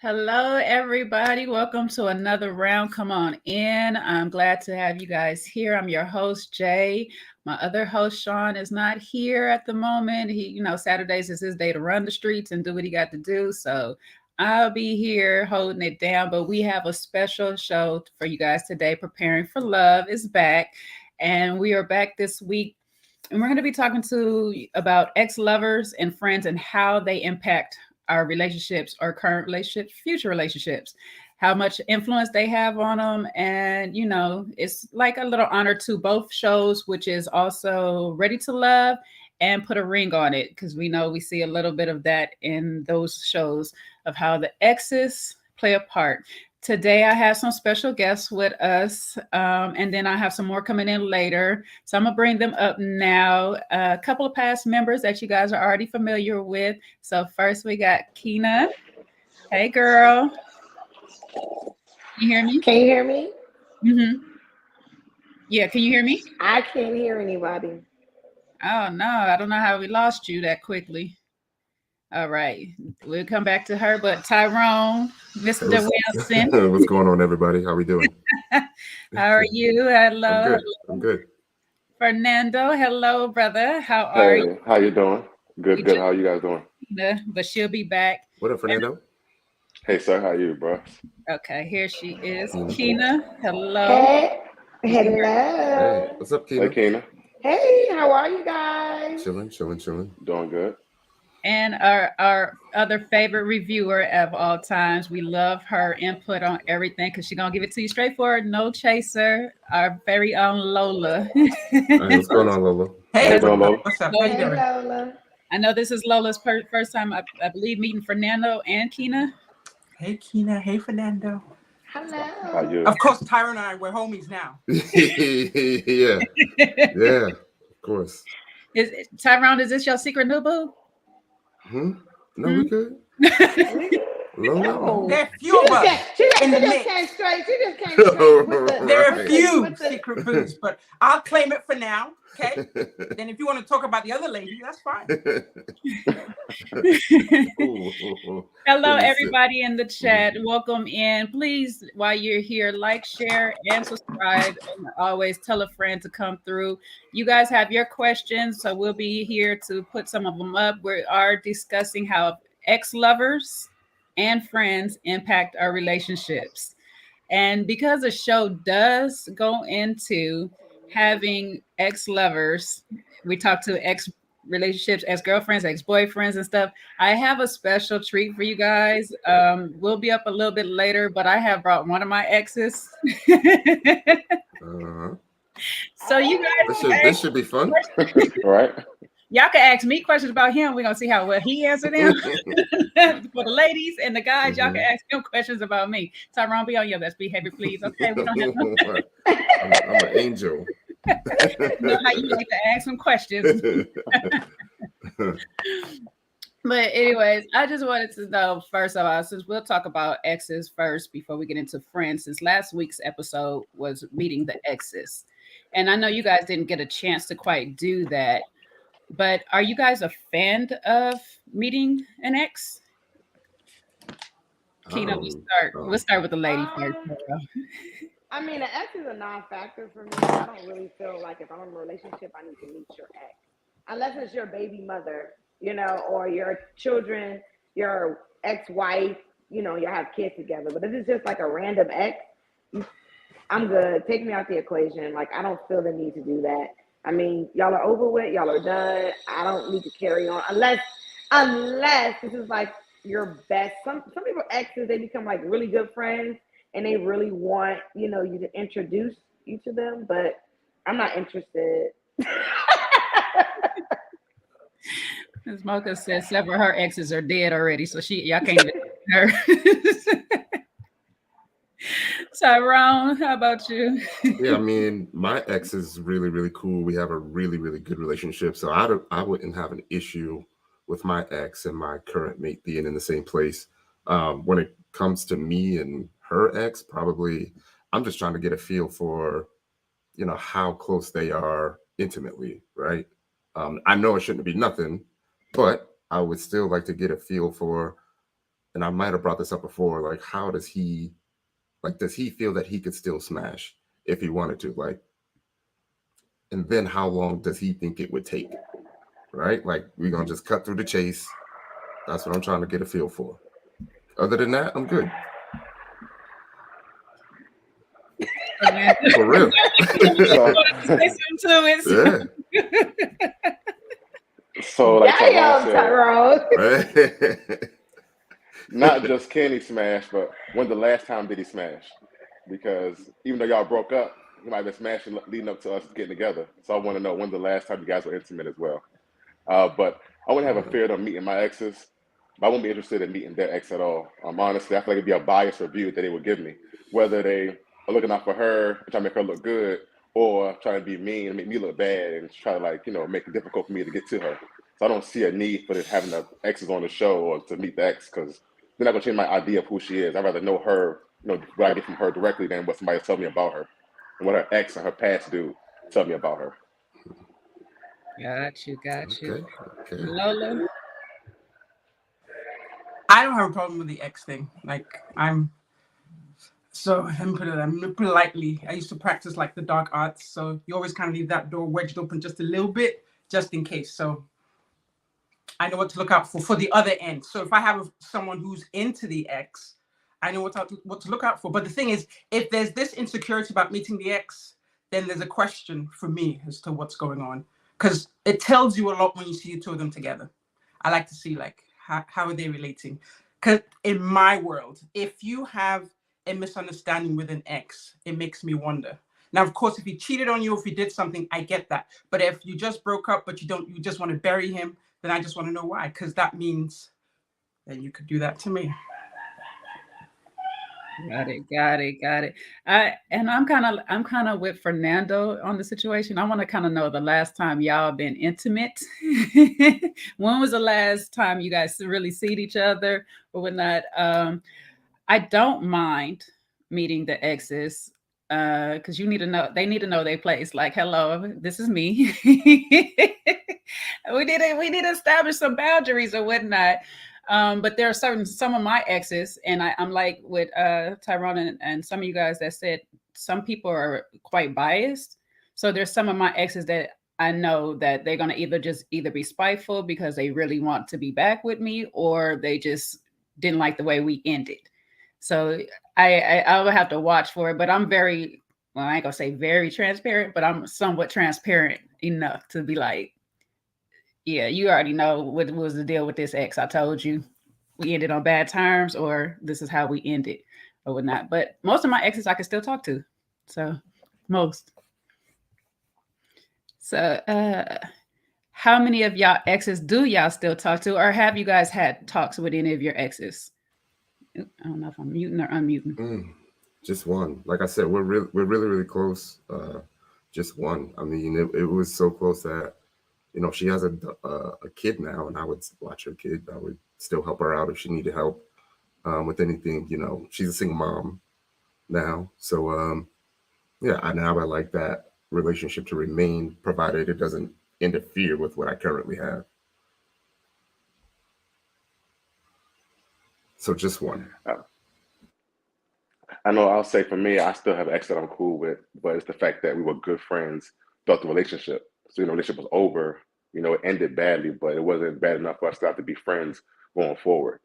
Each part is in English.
Hello, everybody. Welcome to another round. Come on in. I'm glad to have you guys here. I'm your host, Jay. My other host, Sean, is not here at the moment. Saturdays is his day to run the streets and do what he got to do. So I'll be here holding it down. But we have a special show for you guys today. Preparing for Love is back. And we are back this week. And we're going to be talking about ex-lovers and friends and how they impact our relationships, our current relationships, future relationships, how much influence they have on them. And, it's like a little honor to both shows, which is also Ready to Love and Put a Ring on It, because we know we see a little bit of that in those shows of how the exes play a part. Today, I have some special guests with us, and then I have some more coming in later. So I'm going to bring them up now. A couple of past members that you guys are already familiar with. So first, we got Keena. Hey, girl. Can you hear me? Can you hear me? Mm-hmm. Yeah, can you hear me? I can't hear anybody. Oh, no. I don't know how we lost you that quickly. All right. We'll come back to her. But Tyrone, Mr. Wilson. What's going on, everybody? How we doing? How are you? Hello. I'm good. Fernando, hello, brother. How are you? How you doing? Good. How you guys doing? But she'll be back. What up, Fernando? Hey, sir. How you, bro? Okay, here she is. Keena, hello. Hey, hello. Hey, what's up, Keena? Hey, Keena. Hey, how are you guys? Chilling. Doing good. And our other favorite reviewer of all times. We love her input on everything because she's going to give it to you straightforward. No chaser. Our very own Lola. Hey, what's going on, Lola? Hey, Lola. what's up? Hey, Lola. I know this is Lola's first time, I believe, meeting Fernando and Keena. Hey, Keena. Hey, Fernando. Hello. How you? Of course, Tyron and I, we're homies now. yeah, of course. Tyrone, is this your secret new boo? No, we good. Lola? No. There are few of us in the mix. Came straight. She just came straight. There are Right. few secret boots, but I'll claim it for now. Okay. Then if you want to talk about the other lady, that's fine. Hello, everybody in the chat. Welcome in. Please, while you're here, like, share, and subscribe. And always tell a friend to come through. You guys have your questions, so we'll be here to put some of them up. We are discussing how ex-lovers and friends impact our relationships. And because the show does go into having ex-lovers, we talk to ex-relationships, ex-girlfriends, ex-boyfriends and stuff. I have a special treat for you guys. We'll be up a little bit later, but I have brought one of my exes. So you guys, this should be fun. Right. Y'all can ask me questions about him. We're gonna see how well he answered them. For the ladies and the guys, y'all can ask him questions about me. Tyrone, be on your best behavior, please. Okay, we don't have no. I'm an angel. You know how you like to ask some questions. But anyways, I just wanted to know, first of all, since we'll talk about exes first before we get into friends, since last week's episode was meeting the exes. And I know you guys didn't get a chance to quite do that. But are you guys a fan of meeting an ex? Keena, we'll start with the lady first. I mean, an ex is a non-factor for me. I don't really feel like if I'm in a relationship, I need to meet your ex. Unless it's your baby mother, or your children, your ex-wife, you have kids together. But if it's just like a random ex, I'm good. Take me out the equation. Like, I don't feel the need to do that. I mean, y'all are over with. Y'all are done. I don't need to carry on unless this is like your best. Some people exes, they become like really good friends and they really want, you to introduce you to them, but I'm not interested. As Mocha said, several of her exes are dead already, so y'all can't even her. Tyrone, how about you? Yeah, I mean, my ex is really, really cool. We have a really, really good relationship. So I wouldn't have an issue with my ex and my current mate being in the same place. When it comes to me and her ex, probably I'm just trying to get a feel for, how close they are intimately, right? I know it shouldn't be nothing, but I would still like to get a feel for and I might have brought this up before, like, how does he, like, does he feel that he could still smash if he wanted to? Like, and then how long does he think it would take? Right? Like, we're going to just cut through the chase. That's what I'm trying to get a feel for. Other than that, I'm good. For real. So like Tyrone said, not just can he smash, but when the last time did he smash? Because even though y'all broke up, he might have been smashing leading up to us getting together. So I want to know when the last time you guys were intimate as well. But I wouldn't have a fear of meeting my exes. But I wouldn't be interested in meeting their ex at all. Honestly, I feel like it'd be a biased review that they would give me, whether they are looking out for her, trying to make her look good, or trying to be mean and make me look bad and try to, like, you know, make it difficult for me to get to her. So I don't see a need for this having the exes on the show or to meet the ex, because they're not gonna change my idea of who she is. I'd rather know her, you know, what I get from her directly than what somebody tell me about her and what her ex and her past do tell me about her. Got you. Okay. Lola? I don't have a problem with the ex thing. Like, so let me put it politely. I used to practice like the dark arts, so you always kind of leave that door wedged open just a little bit, just in case. So I know what to look out for the other end. So if I have someone who's into the ex, I know what to look out for. But the thing is, if there's this insecurity about meeting the ex, then there's a question for me as to what's going on, because it tells you a lot when you see the two of them together. I like to see, like, how are they relating? Because in my world, if you have a misunderstanding with an ex, it makes me wonder. Now, of course, if he cheated on you, if he did something, I get that. But if you just broke up, but you just want to bury him, then I just want to know why, because that means that you could do that to me. Got it. I'm kind of with Fernando on the situation. I want to kind of know the last time y'all been intimate. When was the last time you guys really seen each other or whatnot? I don't mind meeting the exes because they need to know their place. Like, hello, this is me. we need to establish some boundaries or whatnot. But there are some of my exes, and I'm like with Tyrone and some of you guys that said some people are quite biased. So there's some of my exes that I know that they're gonna either be spiteful because they really want to be back with me, or they just didn't like the way we ended. So I will have to watch for it. But I'm very, well, I ain't gonna say very transparent, but I'm somewhat transparent enough to be like, yeah, you already know what was the deal with this ex. I told you we ended on bad terms, or this is how we ended, or whatnot. But most of my exes I can still talk to. So most. So how many of y'all exes do y'all still talk to, or have you guys had talks with any of your exes? I don't know if I'm muting or unmuting. Just one. Like I said, we're really close. Just one. I mean, it was so close that, you know, she has a kid now, and I would watch her kid. I would still help her out if she needed help with anything. You know, she's a single mom now, so yeah. Now I like that relationship to remain, provided it doesn't interfere with what I currently have. So just one. I know I'll say for me, I still have an ex that I'm cool with, but it's the fact that we were good friends throughout the relationship. So, you know, the relationship was over, you know, it ended badly, but it wasn't bad enough for us to have to be friends going forward.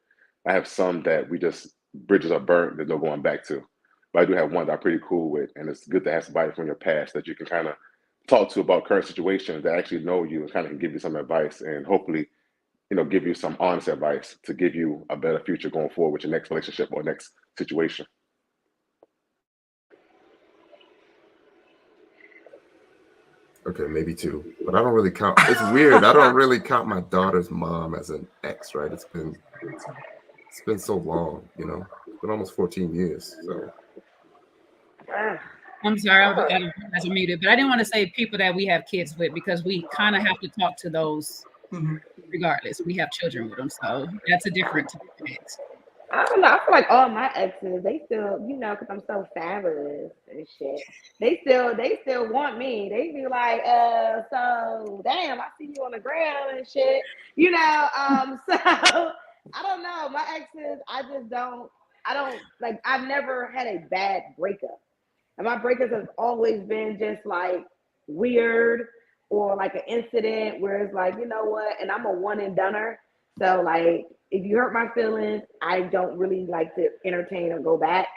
I have some that we just, bridges are burnt, there's no going back to. But I do have one that I'm pretty cool with, and it's good to have somebody from your past that you can kind of talk to about current situations that actually know you and kind of can give you some advice and hopefully, you know, give you some honest advice to give you a better future going forward with your next relationship or next situation. Okay, maybe two, but I don't really count. It's weird. I don't really count my daughter's mom as an ex, right? It's been so long, you know. It's been almost 14 years. So I'm sorry, I was muted, but I didn't want to say people that we have kids with, because we kind of have to talk to those regardless. We have children with them, so that's a different ex. I don't know. I feel like all my exes, they still, you know, because I'm so fabulous and shit. They still want me. They be like, so damn, I see you on the ground and shit. You know, so I don't know. My exes, I don't like. I've never had a bad breakup, and my breakups have always been just like weird or like an incident where it's like, you know what? And I'm a one and doneer, so like if you hurt my feelings, I don't really like to entertain or go back,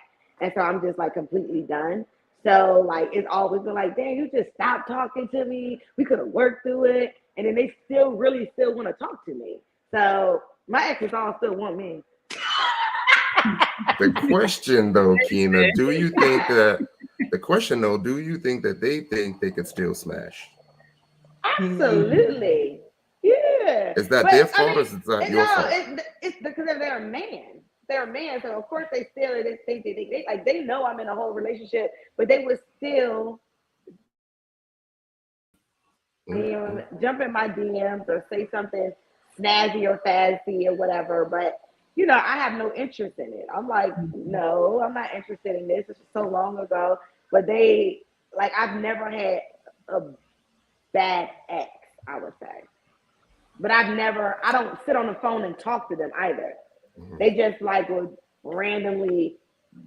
and so I'm just like completely done. So like it's always been like, dang, you just stopped talking to me. We could have worked through it, and then they still really still want to talk to me. So my exes all still want me. The question though, Keena, do you think that they think they could still smash? Absolutely. Yeah. Is that But their I fault or mean, is that your no, fault? it's because they're a man. They're a man, so of course they still they think they like they know I'm in a whole relationship, but they would still jump in my DMs or say something snazzy or fancy or whatever. But you know, I have no interest in it. I'm like, no, I'm not interested in this. This is so long ago. But they like I've never had a bad ex, I would say. But I don't sit on the phone and talk to them either. They just like would randomly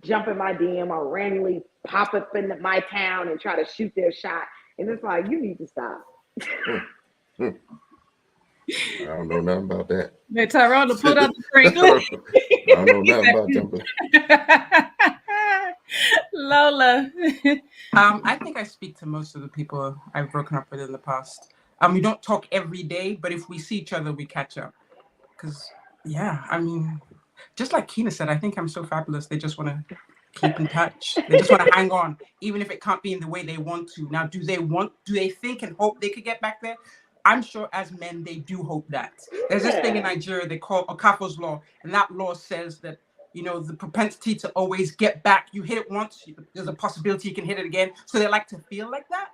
jump in my DM or randomly pop up in my town and try to shoot their shot. And it's like, you need to stop. I don't know nothing about that. Hey, Tyrone to put up the I sprinkler. don't know nothing about jumping. Lola. I think I speak to most of the people I've broken up with in the past. We don't talk every day, but if we see each other, we catch up. Because, yeah, I mean, just like Keena said, I think I'm so fabulous. They just want to keep in touch. They just want to hang on, even if it can't be in the way they want to. Now, do they think and hope they could get back there? I'm sure as men, they do hope that. There's this thing in Nigeria they call Okafor's law, and that law says that, you know, the propensity to always get back, you hit it once, there's a possibility you can hit it again. So they like to feel like that.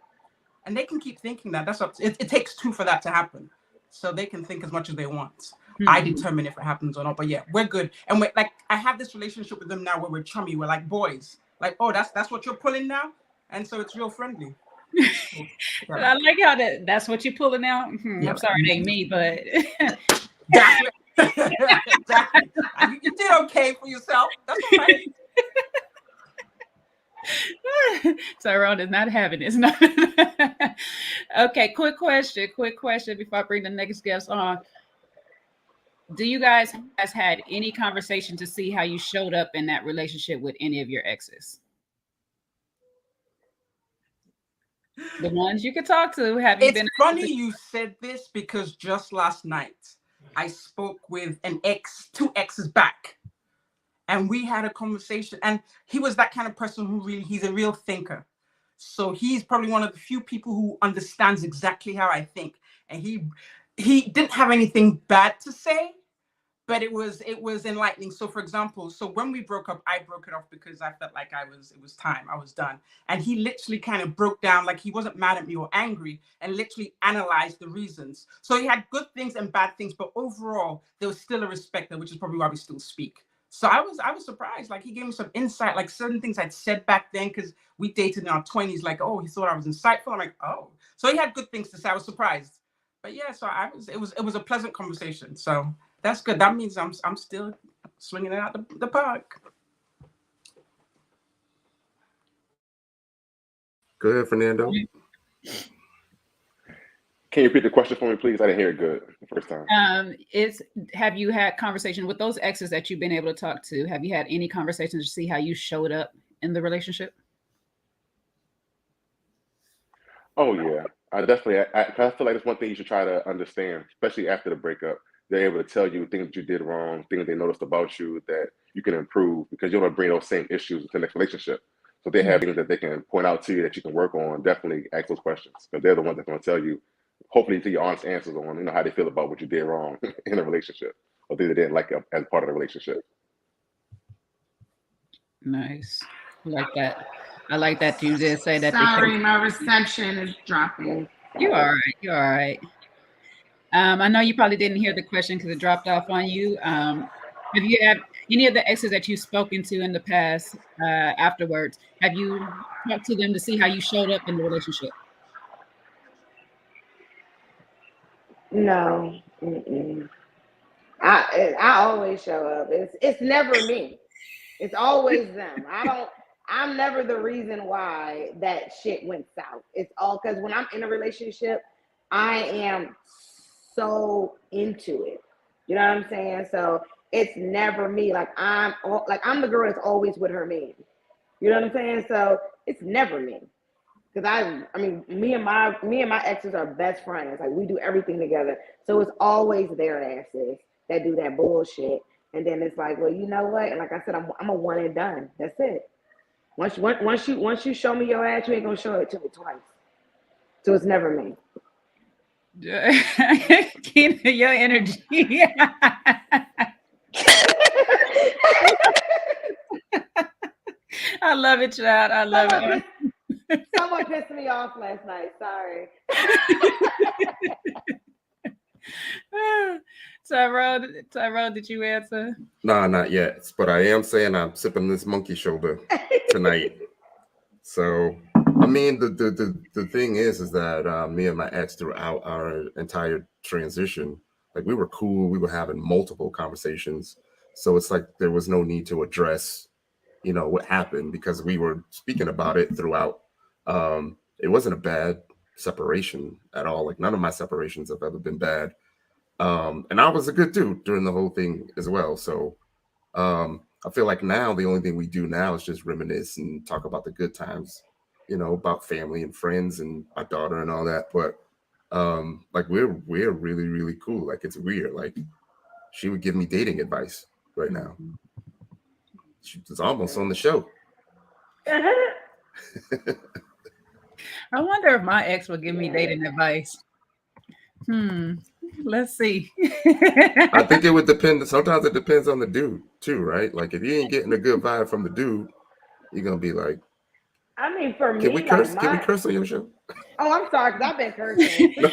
And they can keep thinking that. That's what it takes two for that to happen. So they can think as much as they want. I determine if it happens or not. But yeah, we're good. And we're like, I have this relationship with them now where we're chummy. We're like boys. Like, oh, that's what you're pulling now. And so it's real friendly. I like how that's what you're pulling out. Yeah. I'm sorry, it ain't me, but Exactly. Exactly. You did okay for yourself. That's all right. Tyrone is not having this. No. Okay, quick question before I bring the next guest on. Do you guys had any conversation to see how you showed up in that relationship with any of your exes? The ones you could talk to. Have you It's been funny you said this because just last night I spoke with an ex, 2 exes back. And we had a conversation, and he was that kind of person who he's a real thinker. So he's probably one of the few people who understands exactly how I think. And he didn't have anything bad to say, but it was enlightening. So for example, so when we broke up, I broke it off because I felt like it was time, I was done. And he literally kind of broke down, like he wasn't mad at me or angry, and literally analyzed the reasons. So he had good things and bad things, but overall there was still a respect there, which is probably why we still speak. So I was surprised. Like he gave me some insight, like certain things I'd said back then, because we dated in our 20s. Like, oh, he thought I was insightful. I'm like, oh. So he had good things to say. I was surprised. But yeah, so it was a pleasant conversation. So that's good. That means I'm still swinging it out the park. Go ahead, Fernando. Can you repeat the question for me, please? I didn't hear it good the first time. Have you had conversations with those exes that you've been able to talk to? Have you had any conversations to see how you showed up in the relationship? Oh yeah, I definitely. I feel like it's one thing you should try to understand, especially after the breakup. They're able to tell you things that you did wrong, things they noticed about you that you can improve, because you don't bring those same issues into the next relationship. So they have things that they can point out to you that you can work on. Definitely ask those questions, because they're the ones that are going to tell you, hopefully, to your honest answers on, you know, how they feel about what you did wrong in a relationship, or things they didn't like as part of the relationship. Nice. I like that. I like that you did say that. Sorry, my reception is dropping. You're all right. You're all right. I know you probably didn't hear the question because it dropped off on you. Have you had any of the exes that you've spoken to in the past afterwards? Have you talked to them to see how you showed up in the relationship? No. I always show up. It's never me. It's always them. I'm never the reason why that shit went south. It's all because when I'm in a relationship, I am so into it. You know what I'm saying? So it's never me. Like I'm the girl that's always with her man. You know what I'm saying? So it's never me. Because I mean, me and my exes are best friends. Like we do everything together. So it's always their asses that do that bullshit. And then it's like, well, you know what? And like I said, I'm a one and done. That's it. Once you show me your ass, you ain't gonna show it to me twice. So it's never me. Keena, your energy. I love it, child. I love it. Someone pissed me off last night. Sorry. Tyrone, did you answer? Nah, not yet. But I am saying I'm sipping this monkey shoulder tonight. So, I mean, the thing is that me and my ex throughout our entire transition, like we were cool. We were having multiple conversations. So it's like there was no need to address, what happened because we were speaking about it throughout. It wasn't a bad separation at all. Like none of my separations have ever been bad. And I was a good dude during the whole thing as well. So I feel like now the only thing we do now is just reminisce and talk about the good times, about family and friends and my daughter and all that. But like we're really, really cool. Like it's weird. Like she would give me dating advice right now. She was almost on the show. I wonder if my ex would give me dating advice. Let's see. I think it would depend. Sometimes it depends on the dude too, right? Like if you ain't getting a good vibe from the dude, you're gonna be like, I mean, for me, can we curse? Can we curse on your show? Oh, I'm sorry, because I've been cursing. No.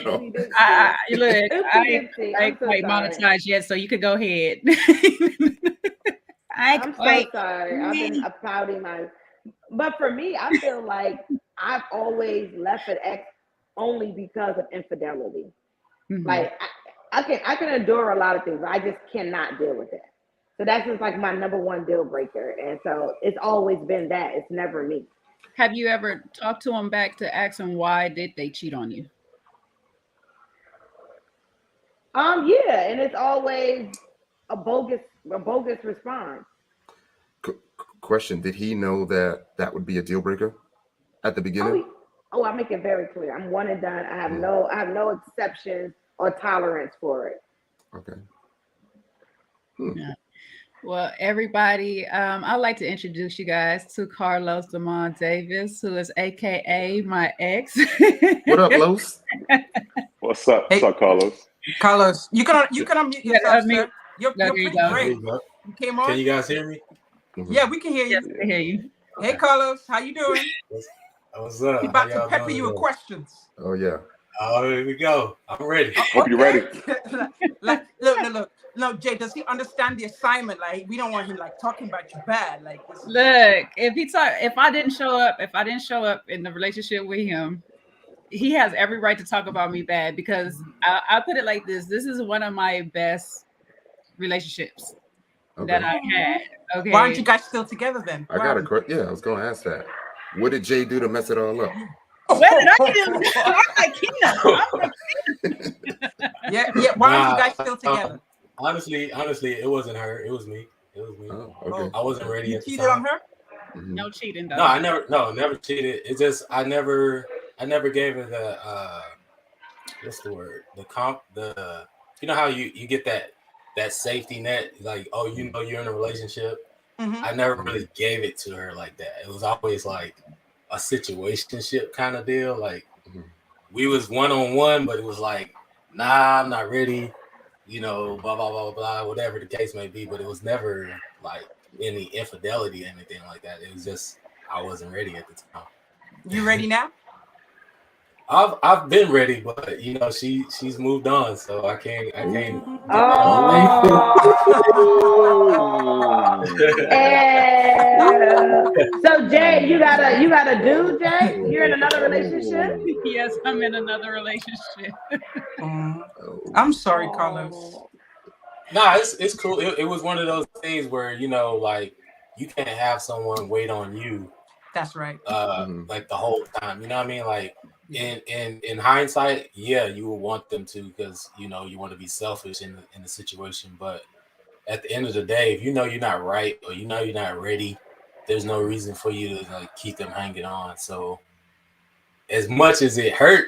Look, I ain't quite monetized yet, so you could go ahead. I'm so sorry. I've been pouting my. But for me, I feel like I've always left an ex only because of infidelity. Mm-hmm. Like I can endure a lot of things, but I just cannot deal with it. So that's just like my number one deal breaker. And so it's always been that. It's never me. Have you ever talked to them back to ask them why did they cheat on you? Yeah, and it's always a bogus response. Question: did he know that would be a deal breaker at the beginning? I make it very clear. I'm one and done. I have no exceptions or tolerance for it. Okay. Yeah. Well, everybody, I'd like to introduce you guys to Carlos Damon Davis, who is AKA my ex. What up, Los? What's up? Hey. What's up, Carlos? Carlos, you can unmute yourself, sir. You're pretty great. You came on. Can you guys hear me? Yeah, we can hear you. Yes, we can hear you. Okay. Hey, Carlos, how you doing? What's up? He's about to pepper you with questions. Oh yeah. Oh, here we go. I'm ready. Hope you're ready. Look. No, Jay, does he understand the assignment? Like, we don't want him like talking about you bad. Like, look, if I didn't show up in the relationship with him, he has every right to talk about me bad because I put it like this: this is one of my best relationships that I had. Okay. Why aren't you guys still together then? I got a question. Yeah, I was going to ask that. What did Jay do to mess it all up? What did I do? I'm like Keena. Yeah. Why aren't you guys still together? Honestly, it wasn't her. It was me. Oh, okay. I wasn't ready. You cheated on her? Mm-hmm. No cheating though. No, I never cheated. It's just I never gave her the what's the word? The you know how you get that safety net, like, oh, you're in a relationship. Mm-hmm. I never really gave it to her like that. It was always like a situationship kind of deal. Like we was one-on-one, but it was like, nah, I'm not ready. Blah, blah, blah, blah, whatever the case may be. But it was never like any infidelity or anything like that. It was just, I wasn't ready at the time. You ready now? I've been ready, but she's moved on, so I can't. So Jay, you got a dude, Jay? You're in another relationship? Yes, I'm in another relationship. I'm sorry, Carlos. Nah, it's cool. It was one of those things where, you know, like you can't have someone wait on you That's right. like the whole time. You know what I mean? Like in hindsight, yeah, you will want them to, because you know you want to be selfish in the situation. But at the end of the day, if you know you're not right or you know you're not ready, there's no reason for you to like keep them hanging on. So as much as it hurt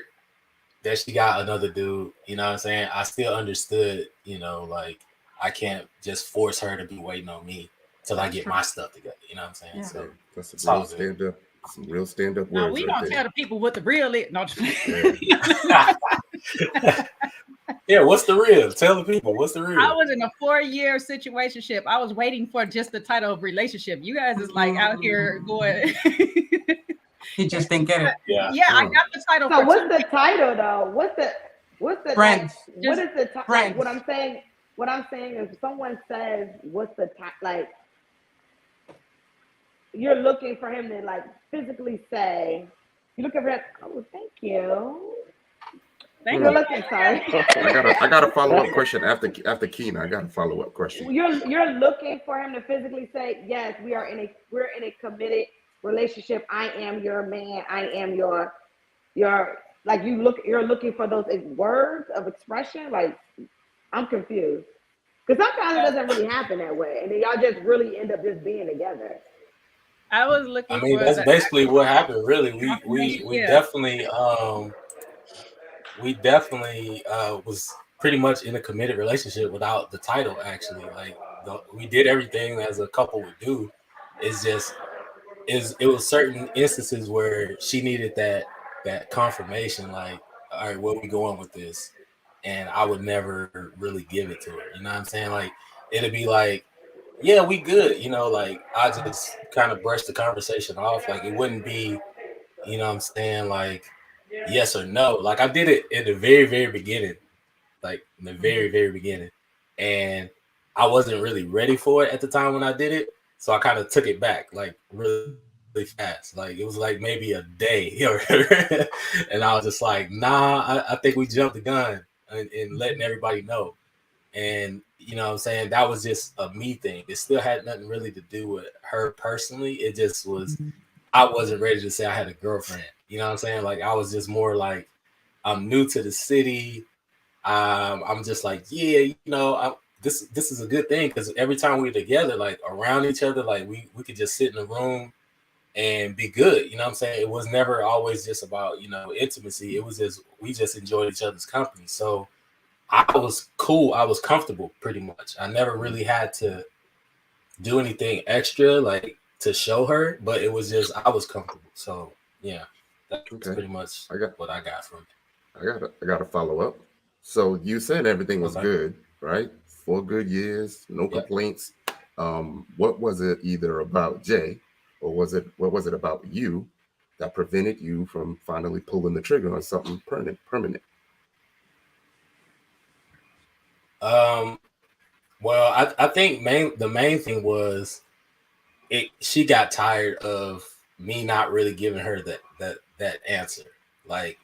that she got another dude, you know what I'm saying? I still understood, you know, like I can't just force her to be waiting on me till I get my stuff together. You know what I'm saying? Yeah. So That's it's a real all good. stand up. Some real stand up No, words we right don't there. tell the people what the real is. No, Yeah, what's the real? Tell the people what's the real. I was in a 4-year situationship. I was waiting for just the title of relationship. You guys is like out here going. He just didn't get it. Yeah. Yeah, I got the title. So for what's 2 the title though? What's the Friends. like, what is the title? Friends. Like, what I'm saying is, if someone says, "What's the title?" Like, you're looking for him to like physically say, you're looking for him. Oh, thank you. Thank You're you. looking. Sorry. I got a follow up question after Keena. I got a follow up question. You're looking for him to physically say, "Yes, we're in a committed relationship. I am your man. I am your like you're looking for those words of expression." Like, I'm confused because sometimes it doesn't really happen that way, and then y'all just really end up just being together. I was looking I mean, for that's the basically what happened. Really, we Yeah. definitely was pretty much in a committed relationship without the title. Actually, like we did everything as a couple would do. It's just it was certain instances where she needed that confirmation. Like, all right, where we going with this? And I would never really give it to her. You know what I'm saying? Like, it'd be like, yeah, we good. You know, like I just kind of brushed the conversation off. Like it wouldn't be, you know what I'm saying, like yes or no. Like I did it in the very, very beginning, like in the very, very beginning. And I wasn't really ready for it at the time when I did it. So I kind of took it back like really, really fast. Like it was like maybe a day. And I was just like, nah, I think we jumped the gun and letting everybody know. And you know what I'm saying, that was just a me thing. It still had nothing really to do with her personally. It just was, I wasn't ready to say I had a girlfriend. You know what I'm saying? Like I was just more like, I'm new to the city. I'm just like, yeah, you know, this is a good thing because every time we were together, like around each other, like we could just sit in the room and be good. You know what I'm saying? It was never always just about, you know, intimacy. It was just, we just enjoyed each other's company. So I was cool. I was comfortable pretty much. I never really had to do anything extra like to show her, but it was just I was comfortable. So yeah, that's pretty much what I got from it. I got to follow up. So you said everything was Okay. good, right? 4 good years, no complaints. What was it either about Jay, or what was it about you that prevented you from finally pulling the trigger on something permanent? Well, I think the main thing was she got tired of me not really giving her that answer. Like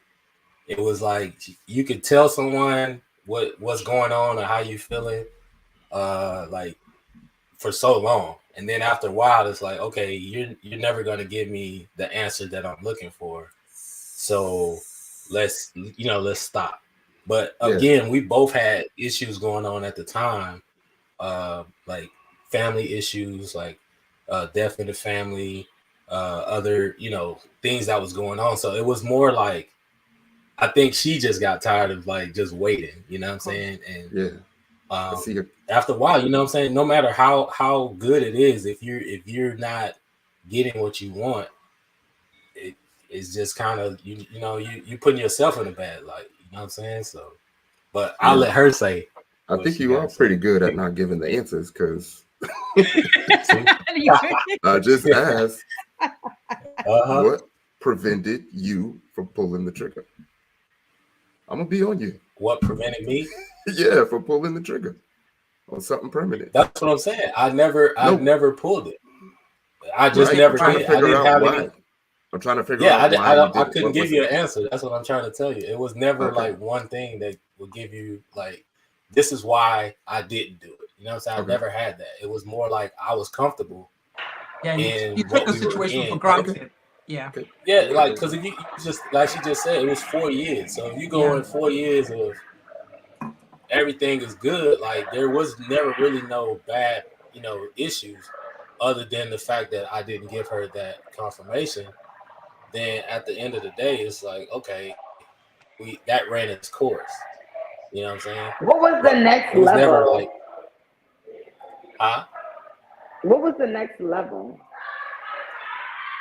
it was like you could tell someone what's going on or how you feeling, like for so long, and then after a while, it's like, okay, you're never gonna give me the answer that I'm looking for. So let's stop. But again, we both had issues going on at the time, like family issues, like death in the family, other things that was going on. So it was more like I think she just got tired of like just waiting. You know what I'm saying? And after a while, you know what I'm saying, no matter how good it is, if you're not getting what you want, it's just kind of you putting yourself in a bad light. You know what I'm saying? So, but I'll let her say. I think you are pretty good at not giving the answers, because I just asked what prevented you from pulling the trigger. I'm gonna be on you. What prevented me? Yeah, from pulling the trigger on something permanent. That's what I'm saying. I never pulled it. I just never did. I didn't have any. I'm trying to figure out why I couldn't give you an answer. That's what I'm trying to tell you. It was never like one thing that would give you like this is why I didn't do it. You know what I'm saying? Okay. I never had that. It was more like I was comfortable. Yeah, in you what took the we were situation for in. granted. Yeah. Okay. Yeah, like because if you just like she just said, it was 4 years. So if you go in 4 years of everything is good, like there was never really no bad, issues, other than the fact that I didn't give her that confirmation. Then at the end of the day, it's like, okay, that ran its course. You know what I'm saying? What was the next It was never level? like, huh? What was the next level?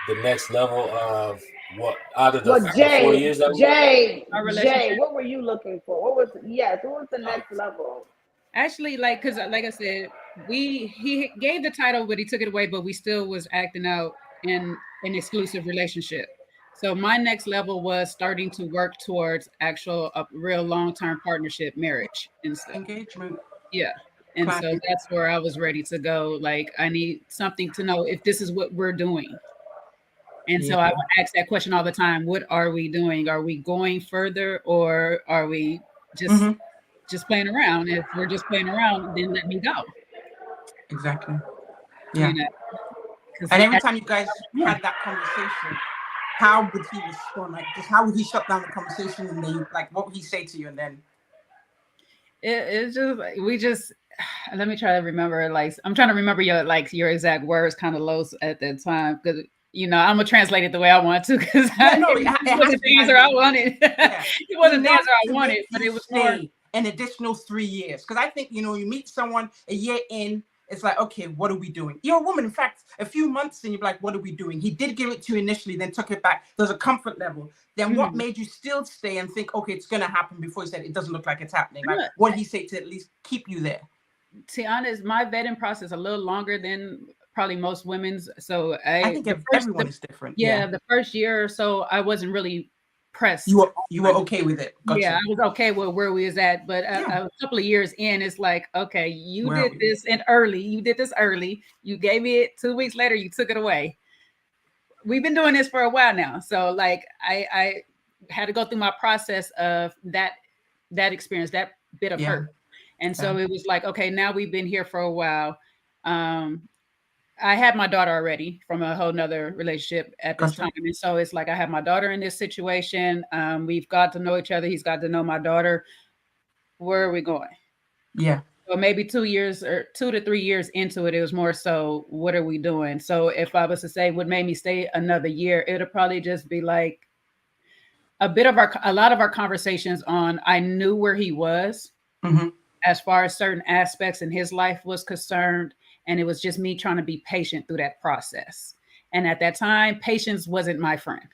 The next level of what out of the, Well, the 4 years that Our relationship. Jay, what were you looking for? What was the next level? Actually, because like I said, he gave the title, but he took it away. But we still was acting out in an exclusive relationship. So my next level was starting to work towards actual real long-term partnership, marriage and stuff. Engagement. Yeah. And so Classic. that's where I was ready to go. Like, I need something to know if this is what we're doing. And so I would ask that question all the time. What are we doing? Are we going further, or are we just playing around? If we're just playing around, then let me go. Exactly. Yeah. You know? And every time you guys had that conversation, how would he respond? Like, just how would he shut down the conversation, and then what would he say to you? And then it's just like we just let me try to remember. Like, I'm trying to remember your exact words, kind of low at that time, because I'm gonna translate it the way I want to, because it wasn't the answer I wanted. It wasn't the answer I wanted, but it was more an additional 3 years. Because I think you meet someone a year in, it's like, okay, what are we doing? You're a woman, in fact, a few months in, you're like, what are we doing? He did give it to you initially, then took it back. There's a comfort level. Then what made you still stay and think, okay, it's gonna happen, before he said it doesn't look like it's happening? Like, what did he say to at least keep you there? To be honest, my vetting process is a little longer than probably most women's. So I think everyone is different. Yeah, the first year or so, I wasn't really pressed. You were okay with it. Gotcha. Yeah, I was okay with where we was at. But a couple of years in, it's like, okay, you did this early. You did this early. You gave me it 2 weeks later. You took it away. We've been doing this for a while now. So like I had to go through my process of that experience, that bit of hurt. And so it was like, okay, now we've been here for a while. I had my daughter already from a whole nother relationship at this time. And so it's like, I have my daughter in this situation. We've got to know each other. He's got to know my daughter. Where are we going? Yeah. So maybe 2 years or 2 to 3 years into it, it was more so, what are we doing? So if I was to say what made me stay another year, it would probably just be like a lot of our conversations on, I knew where he was as far as certain aspects in his life was concerned. And it was just me trying to be patient through that process. And at that time, patience wasn't my friend.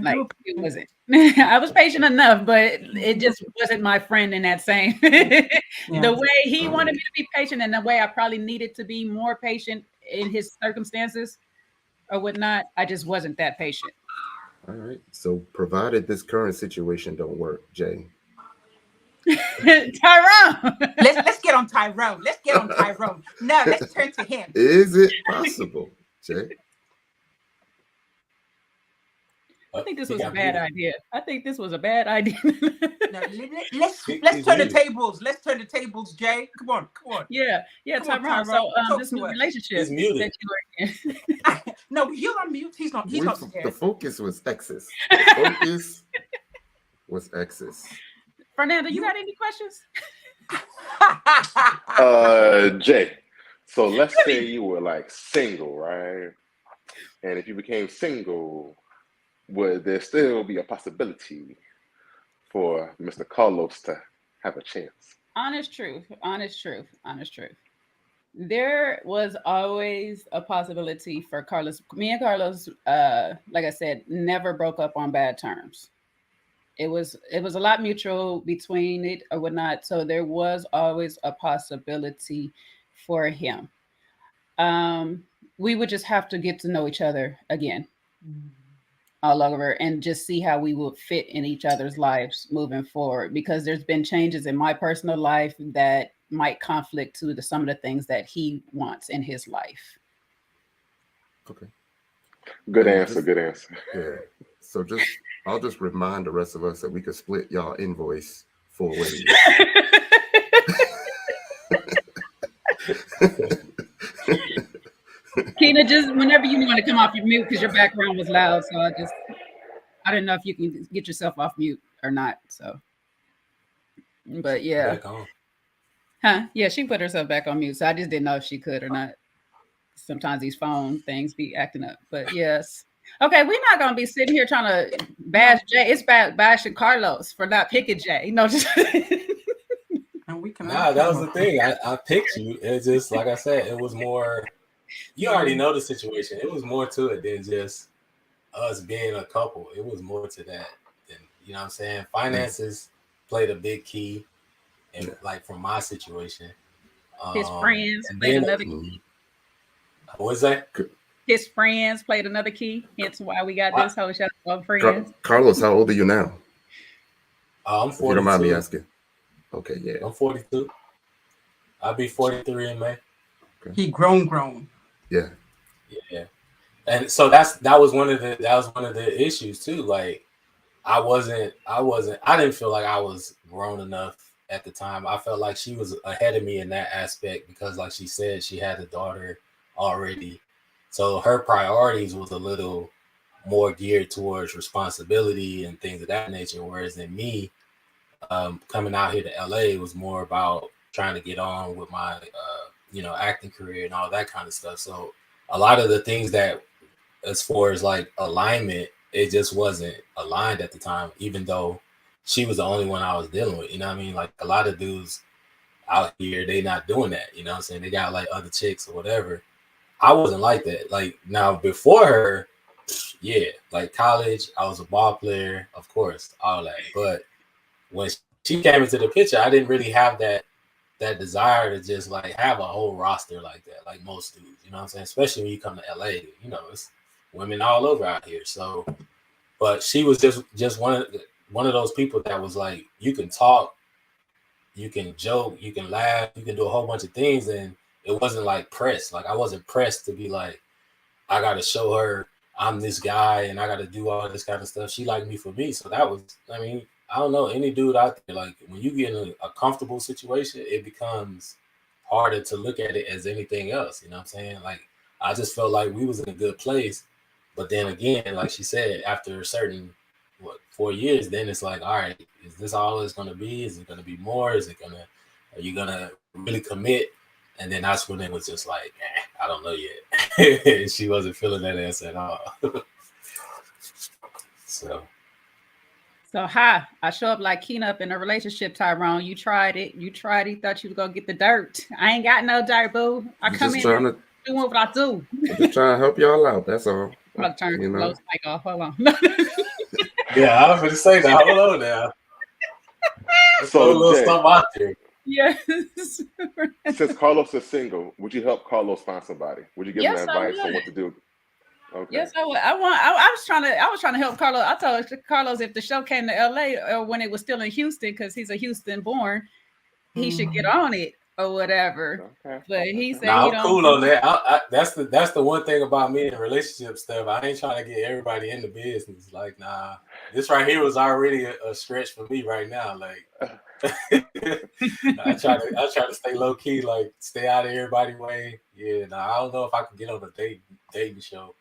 Like, it wasn't. I was patient enough, but it just wasn't my friend in that same. The way he wanted me to be patient, and the way I probably needed to be more patient in his circumstances or whatnot, I just wasn't that patient. All right. So provided this current situation don't work, Jay. Tyrone. Let's get on Tyrone. Let's get on Tyrone. No, let's turn to him. Is it possible, Jay? I think this was a bad idea. No, let's turn the tables. Let's turn the tables, Jay. Come on. Yeah, Tyrone. So this new relationship that you were in. No, you're on mute. He's not scared. The focus was exes. The focus was exes. Fernando, you got any questions? Jay, so let's say you were like single, right? And if you became single, would there still be a possibility for Mr. Carlos to have a chance? Honest truth. There was always a possibility for Carlos. Me and Carlos, like I said, never broke up on bad terms. It was a lot mutual between it or whatnot. So there was always a possibility for him. We would just have to get to know each other again, all over, and just see how we would fit in each other's lives moving forward. Because there's been changes in my personal life that might conflict to some of the things that he wants in his life. Okay. Good answer. Yeah. So I'll just remind the rest of us that we could split y'all invoice 4 ways. Keena, just whenever you want to come off your mute because your background was loud. So I didn't know if you can get yourself off mute or not. So, but yeah. Back on. Huh? Yeah, she put herself back on mute. So I just didn't know if she could or not. Sometimes these phone things be acting up. But yes. Okay, we're not gonna be sitting here trying to bash Jay. It's bashing Carlos for not picking Jay. You know, just And we can. Nah, that was the thing. I picked you. It's just like I said, it was more. You already know the situation. It was more to it than just us being a couple. It was more to that. Than, you know what I'm saying? Finances played a big key, and like from my situation, his friends and played then, another key. What's that? His friends played another key. Hence why we got this whole show of friends. Carlos, how old are you now? I'm 42. If you don't mind me asking. Okay, yeah. I'm 42. I'll be 43 in May. Okay. He grown. Yeah. And so that was one of the issues too. Like I didn't feel like I was grown enough at the time. I felt like she was ahead of me in that aspect because, like she said, she had a daughter already. So her priorities was a little more geared towards responsibility and things of that nature. Whereas in me, coming out here to LA was more about trying to get on with my, acting career and all that kind of stuff. So a lot of the things that, as far as like alignment, it just wasn't aligned at the time, even though she was the only one I was dealing with. You know what I mean? Like a lot of dudes out here, they not doing that. You know what I'm saying? They got like other chicks or whatever. I wasn't like that. Like now before her, yeah, like college, I was a ball player, of course, all that. But when she came into the picture, I didn't really have that desire to just like have a whole roster like that, like most dudes, you know what I'm saying? Especially when you come to LA, you know, it's women all over out here. So, but she was just one of those people that was like, you can talk, you can joke, you can laugh, you can do a whole bunch of things, and it wasn't like pressed. Like I wasn't pressed to be like, I got to show her I'm this guy and I got to do all this kind of stuff. She liked me for me. So that was, I mean, I don't know, any dude out there, like when you get in a comfortable situation, it becomes harder to look at it as anything else. You know what I'm saying? Like, I just felt like we was in a good place. But then again, like she said, after a certain, 4 years, then it's like, all right, is this all it's going to be? Is it going to be more? Are you going to really commit? And then that's when it was just like, I don't know yet. She wasn't feeling that ass at all. So I show up like Keena up in a relationship, Tyrone. You tried it. You thought you was gonna get the dirt. I ain't got no dirt, boo. I come in and do what I do. Just trying to help y'all out. That's all. I'm gonna turn the low spike off. Hold on. Yeah, I was gonna say that. Hold on now. So a little Jay, stuff out there. Yes. Since Carlos is single, would you help Carlos find somebody? Would you give him advice on what to do? Okay. Yes, I would. I was trying to help Carlos. I told Carlos if the show came to LA or when it was still in Houston, because he's a Houston born, he should get on it or whatever. Okay. But he said I'm cool on that. That's the one thing about me in relationship stuff. I ain't trying to get everybody in the business. Like, nah, this right here was already a stretch for me right now. Like, I try to stay low key, like stay out of everybody's way. Yeah, nah, I don't know if I can get on a dating show.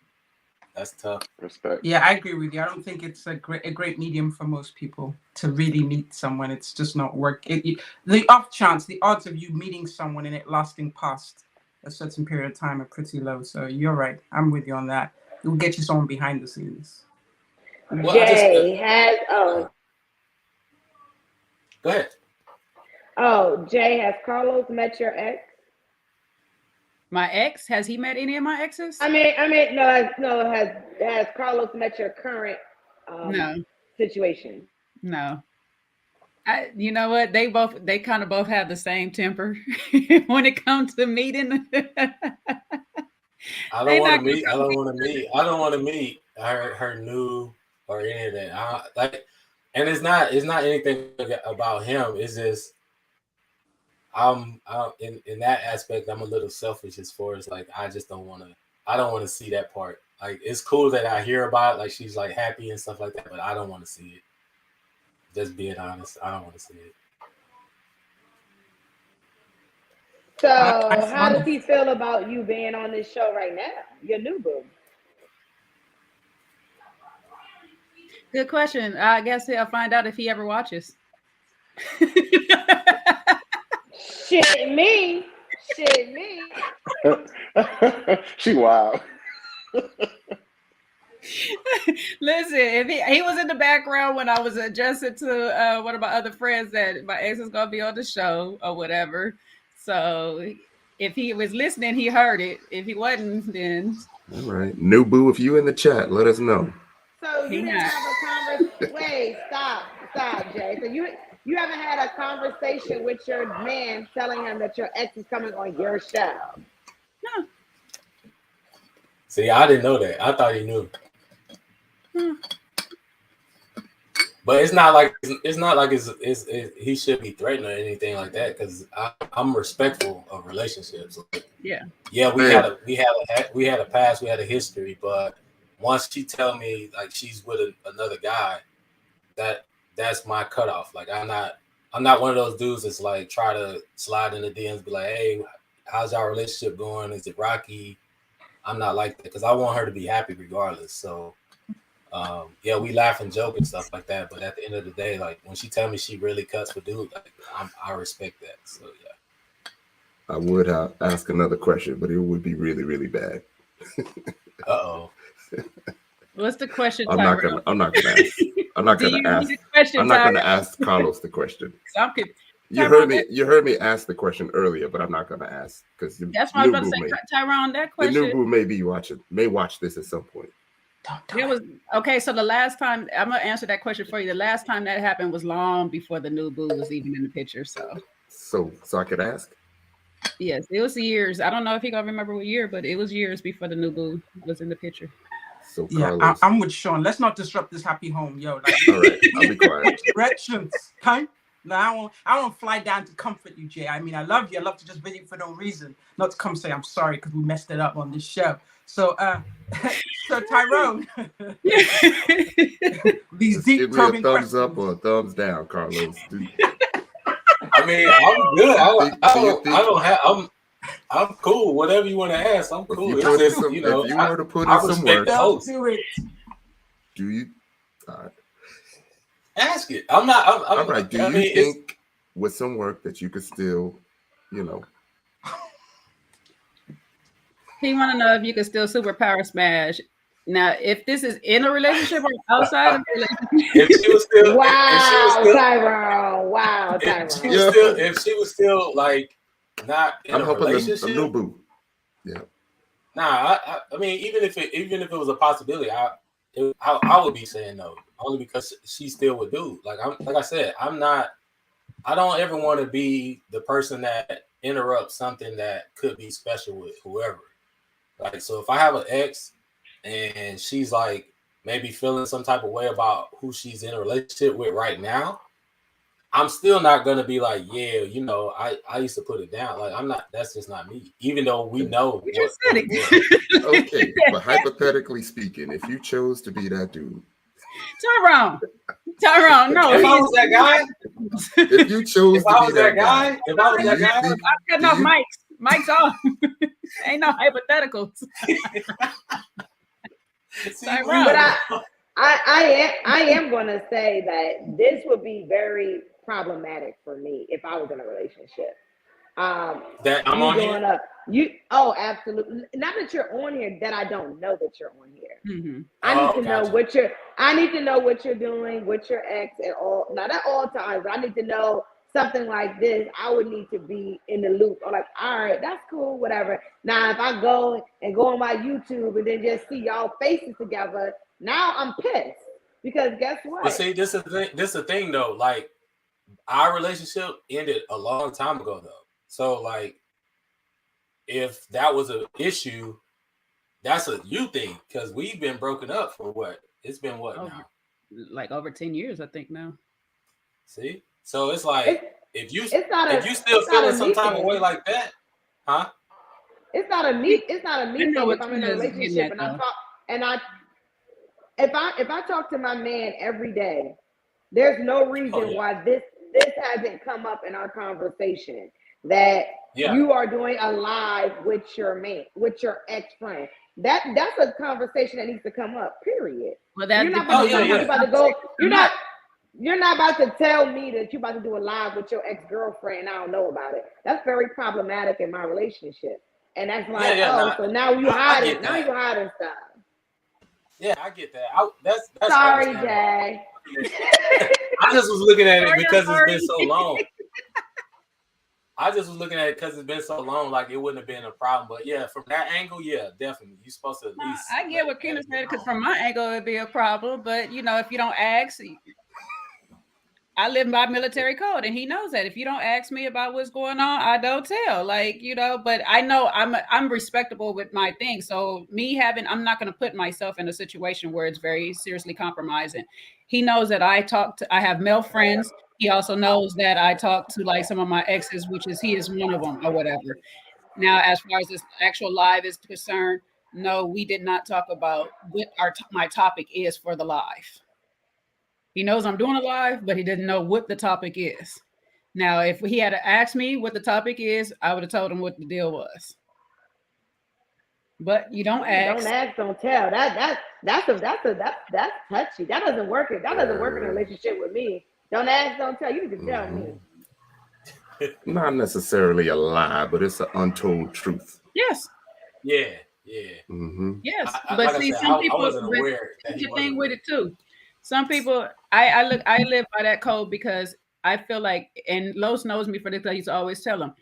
That's tough. Respect. Yeah, I agree with you. I don't think it's a great medium for most people to really meet someone. It's just not work. The odds of you meeting someone and it lasting past a certain period of time are pretty low. So you're right. I'm with you on that. It will get you someone behind the scenes. Well, Jay Go ahead. Jay, has Carlos met your ex? My ex? Has he met any of my exes? I mean, no. Has Carlos met your current situation? No. You know what? They kind of both have the same temper when it comes to meeting. I don't want to meet her new or any of that. And it's not anything about him. It's just I'm in that aspect. I'm a little selfish as far as like I don't want to see that part. Like it's cool that I hear about it, like she's like happy and stuff like that, but I don't want to see it. Just being honest, I don't want to see it. So That's how does wonderful. he feel about you being on this show right now? Your new boo. Good question. I guess I'll find out if he ever watches. Shit me. Shit me. She wild. Listen, if he was in the background when I was adjusting to one of my other friends that my ex is gonna be on the show or whatever. So if he was listening, he heard it. If he wasn't, then All right. New boo, if you in the chat, let us know. So you he didn't not. have a conversation. Wait, stop, Jay. So you haven't had a conversation with your man telling him that your ex is coming on your show. No. See, I didn't know that. I thought he knew. But it's not like he should be threatened or anything like that, because I'm respectful of relationships. Yeah. Yeah, we had a past, we had a history, but once she tell me like she's with another guy, that's my cutoff. Like I'm not one of those dudes that's like try to slide in the DMs, be like, hey, how's our relationship going? Is it rocky? I'm not like that, because I want her to be happy regardless. So yeah, we laugh and joke and stuff like that, but at the end of the day, like when she tell me she really cuts for dude, like I respect that. So yeah. I would ask another question, but it would be really, really bad. Uh-oh. What's the question? I'm not gonna ask. I'm not Do gonna you ask. need a question, I'm not gonna Tyrone? ask Carlos the question. You Tyrone, heard me ask the question earlier, but I'm not gonna ask because that's what I was about to say. Tyrone, that the new question. boo may watch this at some point. It was okay. So the last time I'm gonna answer that question for you. The last time that happened was long before the new boo was even in the picture. So I could ask. Yes, it was years. I don't know if he gonna remember what year, but it was years before the new boo was in the picture. So Yeah, Carlos, I'm with Sean. Let's not disrupt this happy home, yo. Like, all right, I'll be quiet. directions, okay? No, I won't fly down to comfort you, Jay. I mean, I love you. I love to just visit for no reason, not to come say I'm sorry because we messed it up on this show. So, so Tyrone, these Just deep give me a probing thumbs questions. up or a thumbs down, Carlos. I mean, I'm good. I'm cool. Whatever you want to ask, I'm cool. If you were to put in some work, don't do it. Do you? Ask it. I'm not. All right. Do you think with some work that you could still, He want to know if you can still superpower smash. Now, if this is in a relationship or outside of a relationship, if she was still, Tyrone. Wow, Tyrone. If she was still like not in a relationship, a new boo. Yeah. Nah, I mean, even if it was a possibility, I would be saying no, only because she's still with dude. Like I said, I don't ever want to be the person that interrupts something that could be special with whoever. Like, so if I have an ex and she's like maybe feeling some type of way about who she's in a relationship with right now, I'm still not gonna be like, yeah, I used to put it down. Like I'm not. That's just not me. Even though we know. We just said it. Okay, but hypothetically speaking, if you chose to be that dude, Tyrone, no. If I was that guy, if you chose to be that guy, I've got enough mics off. Ain't no hypotheticals. Tyrone. But I am going to say that this would be very problematic for me if I was in a relationship. That I'm on here? Absolutely. Not that you're on here, that I don't know that you're on here. Mm-hmm. I need to know what you're doing with your ex at all. Not at all times, but I need to know something like this. I would need to be in the loop. Or like, all right, that's cool, whatever. Now, if I go on my YouTube and then just see y'all faces together, now I'm pissed because guess what? But see, this is the thing though. Like, our relationship ended a long time ago though. So like, if that was an issue, that's a you thing, because we've been broken up for what? It's been what now? Like over 10 years, I think now. See? So it's like, if you still feeling some type of way like that, huh? It's not a me thing if I'm in a relationship if I talk to my man every day, there's no reason why this hasn't come up in our conversation. that Yeah. you are doing a live with your mate, with your ex-friend. That's a conversation that needs to come up, period. Well, that You're not depends about on to, how you about to the go, conversation you're not about to tell me that you're about to do a live with your ex-girlfriend and I don't know about it. That's very problematic in my relationship. And that's like, so now you hiding, now you hiding stuff. Yeah, I get that. That's Sorry, Jay. I just was looking at it because it's been so long. I just was looking at it because it's been so long, like it wouldn't have been a problem. But yeah, from that angle, yeah, definitely. You're supposed to at least. I get what Kenneth said, because from my angle, it'd be a problem. But, you know, if you don't ask, I live by military code, and he knows that. If you don't ask me about what's going on, I don't tell. Like, you know, but I know I'm respectable with my thing. So I'm not going to put myself in a situation where it's very seriously compromising. He knows that I have male friends. He also knows that I talk to like some of my exes, he is one of them or whatever. Now, as far as this actual live is concerned, no, we did not talk about what my topic is for the live. He knows I'm doing a live, but he didn't know what the topic is. Now, if he had asked me what the topic is, I would have told him what the deal was. But you don't ask. Don't ask, don't tell. That's touchy. That doesn't work. That doesn't work in a relationship with me. Don't ask, don't tell. You need to tell me. Not necessarily a lie, but it's an untold truth. Yes. Yeah. Mm-hmm. Yes, but see, some people wasn't aware that the thing with it too. Some people, I live by that code because I feel like, and Los knows me for this, I used to always tell him,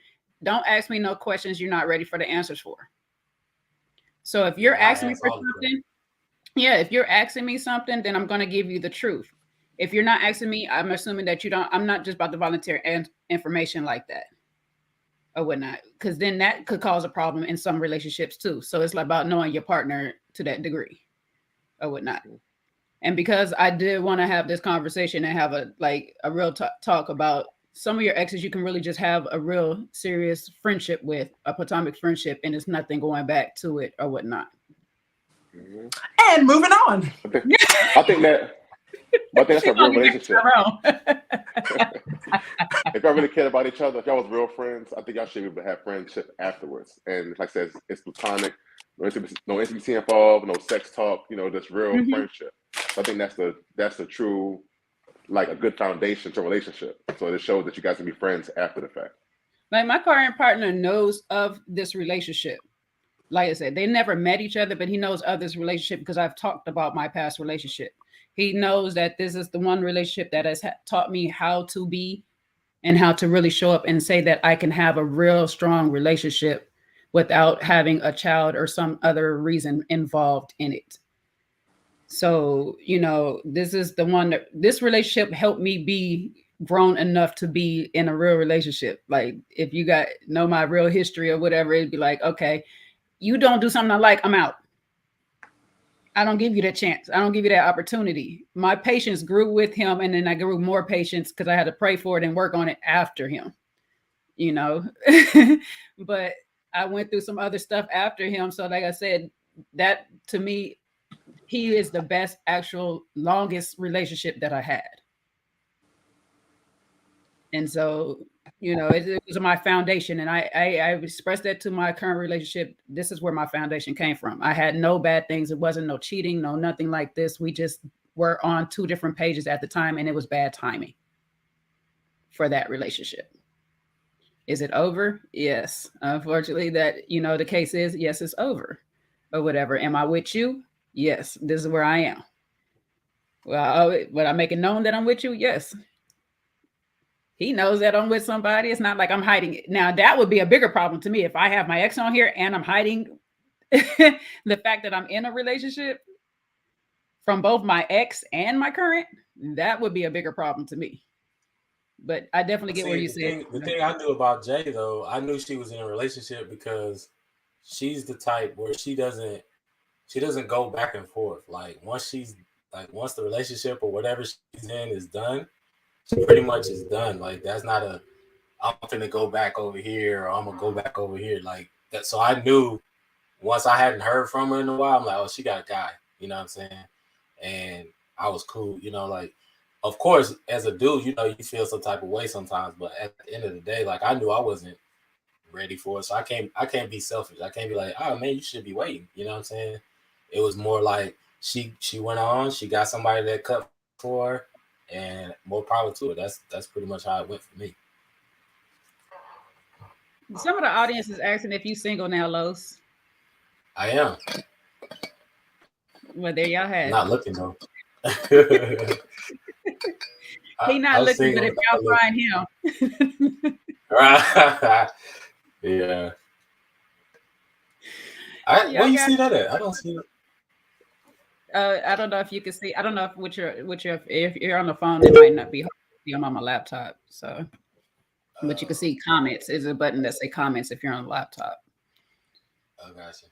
don't ask me no questions you're not ready for the answers for. So if you're asking me for something, if you're asking me something, then I'm going to give you the truth. If you're not asking me, I'm assuming that I'm not just about to volunteer information like that or whatnot, because then that could cause a problem in some relationships too. So it's like about knowing your partner to that degree or whatnot. And because I did want to have this conversation and have a real talk about some of your exes, you can really just have a real serious friendship with, a platonic friendship, and it's nothing going back to it or whatnot. Mm-hmm. And moving on. I think that's a real relationship. If y'all really cared about each other, if y'all was real friends, I think y'all should be able to have friendship afterwards. And like I said, it's platonic, no intimacy involved, no sex talk, just real friendship. So I think that's the true, like a good foundation to a relationship. So it shows that you guys can be friends after the fact. Like my current partner knows of this relationship. Like I said, they never met each other, but he knows of this relationship because I've talked about my past relationship. He knows that this is the one relationship that has taught me how to be and how to really show up and say that I can have a real strong relationship without having a child or some other reason involved in it. So, this is the one that this relationship helped me be grown enough to be in a real relationship. Like if you know my real history or whatever, it'd be like, okay, you don't do something I like, I'm out. I don't give you that chance. I don't give you that opportunity. My patience grew with him, and then I grew more patience because I had to pray for it and work on it after him, But I went through some other stuff after him. So like I said, that to me, he is the best, actual, longest relationship that I had. And so, it was my foundation. And I expressed that to my current relationship. This is where my foundation came from. I had no bad things. It wasn't no cheating, no nothing like this. We just were on two different pages at the time, and it was bad timing for that relationship. Is it over? Yes. Unfortunately, that, the case is, yes, it's over or whatever. Am I with you? Yes. This is where I am. Well, but I make it known that I'm with you? Yes. He knows that I'm with somebody. It's not like I'm hiding it. Now, that would be a bigger problem to me if I have my ex on here and I'm hiding the fact that I'm in a relationship from both my ex and my current. That would be a bigger problem to me. But I definitely get what you said. The thing I knew about Jay, though, I knew she was in a relationship because she's the type where she doesn't go back and forth. Like once the relationship or whatever she's in is done, she pretty much is done. Like that's not I'm gonna go back over here or I'm gonna go back over here like that. So I knew once I hadn't heard from her in a while, I'm like, oh, she got a guy. You know what I'm saying? And I was cool. of course, as a dude, you know, you feel some type of way sometimes, but at the end of the day, like I knew I wasn't ready for it. So I can't be selfish. I can't be like, oh man, you should be waiting. You know what I'm saying? It was more like she went on, she got somebody that cut for her, and more power to it. That's pretty much how it went for me. Some of the audience is asking if you single now, Los. I am. Well, there y'all have Not it. looking though. He not I'm looking, but single, if y'all find him. right? Yeah. Where Y'all you got, see that at? I don't see it. I don't know if you can see. I don't know if if you're on the phone, it might not be. I'm on my laptop, so. But you can see comments. There's a button that say comments if you're on a laptop. Oh, gotcha.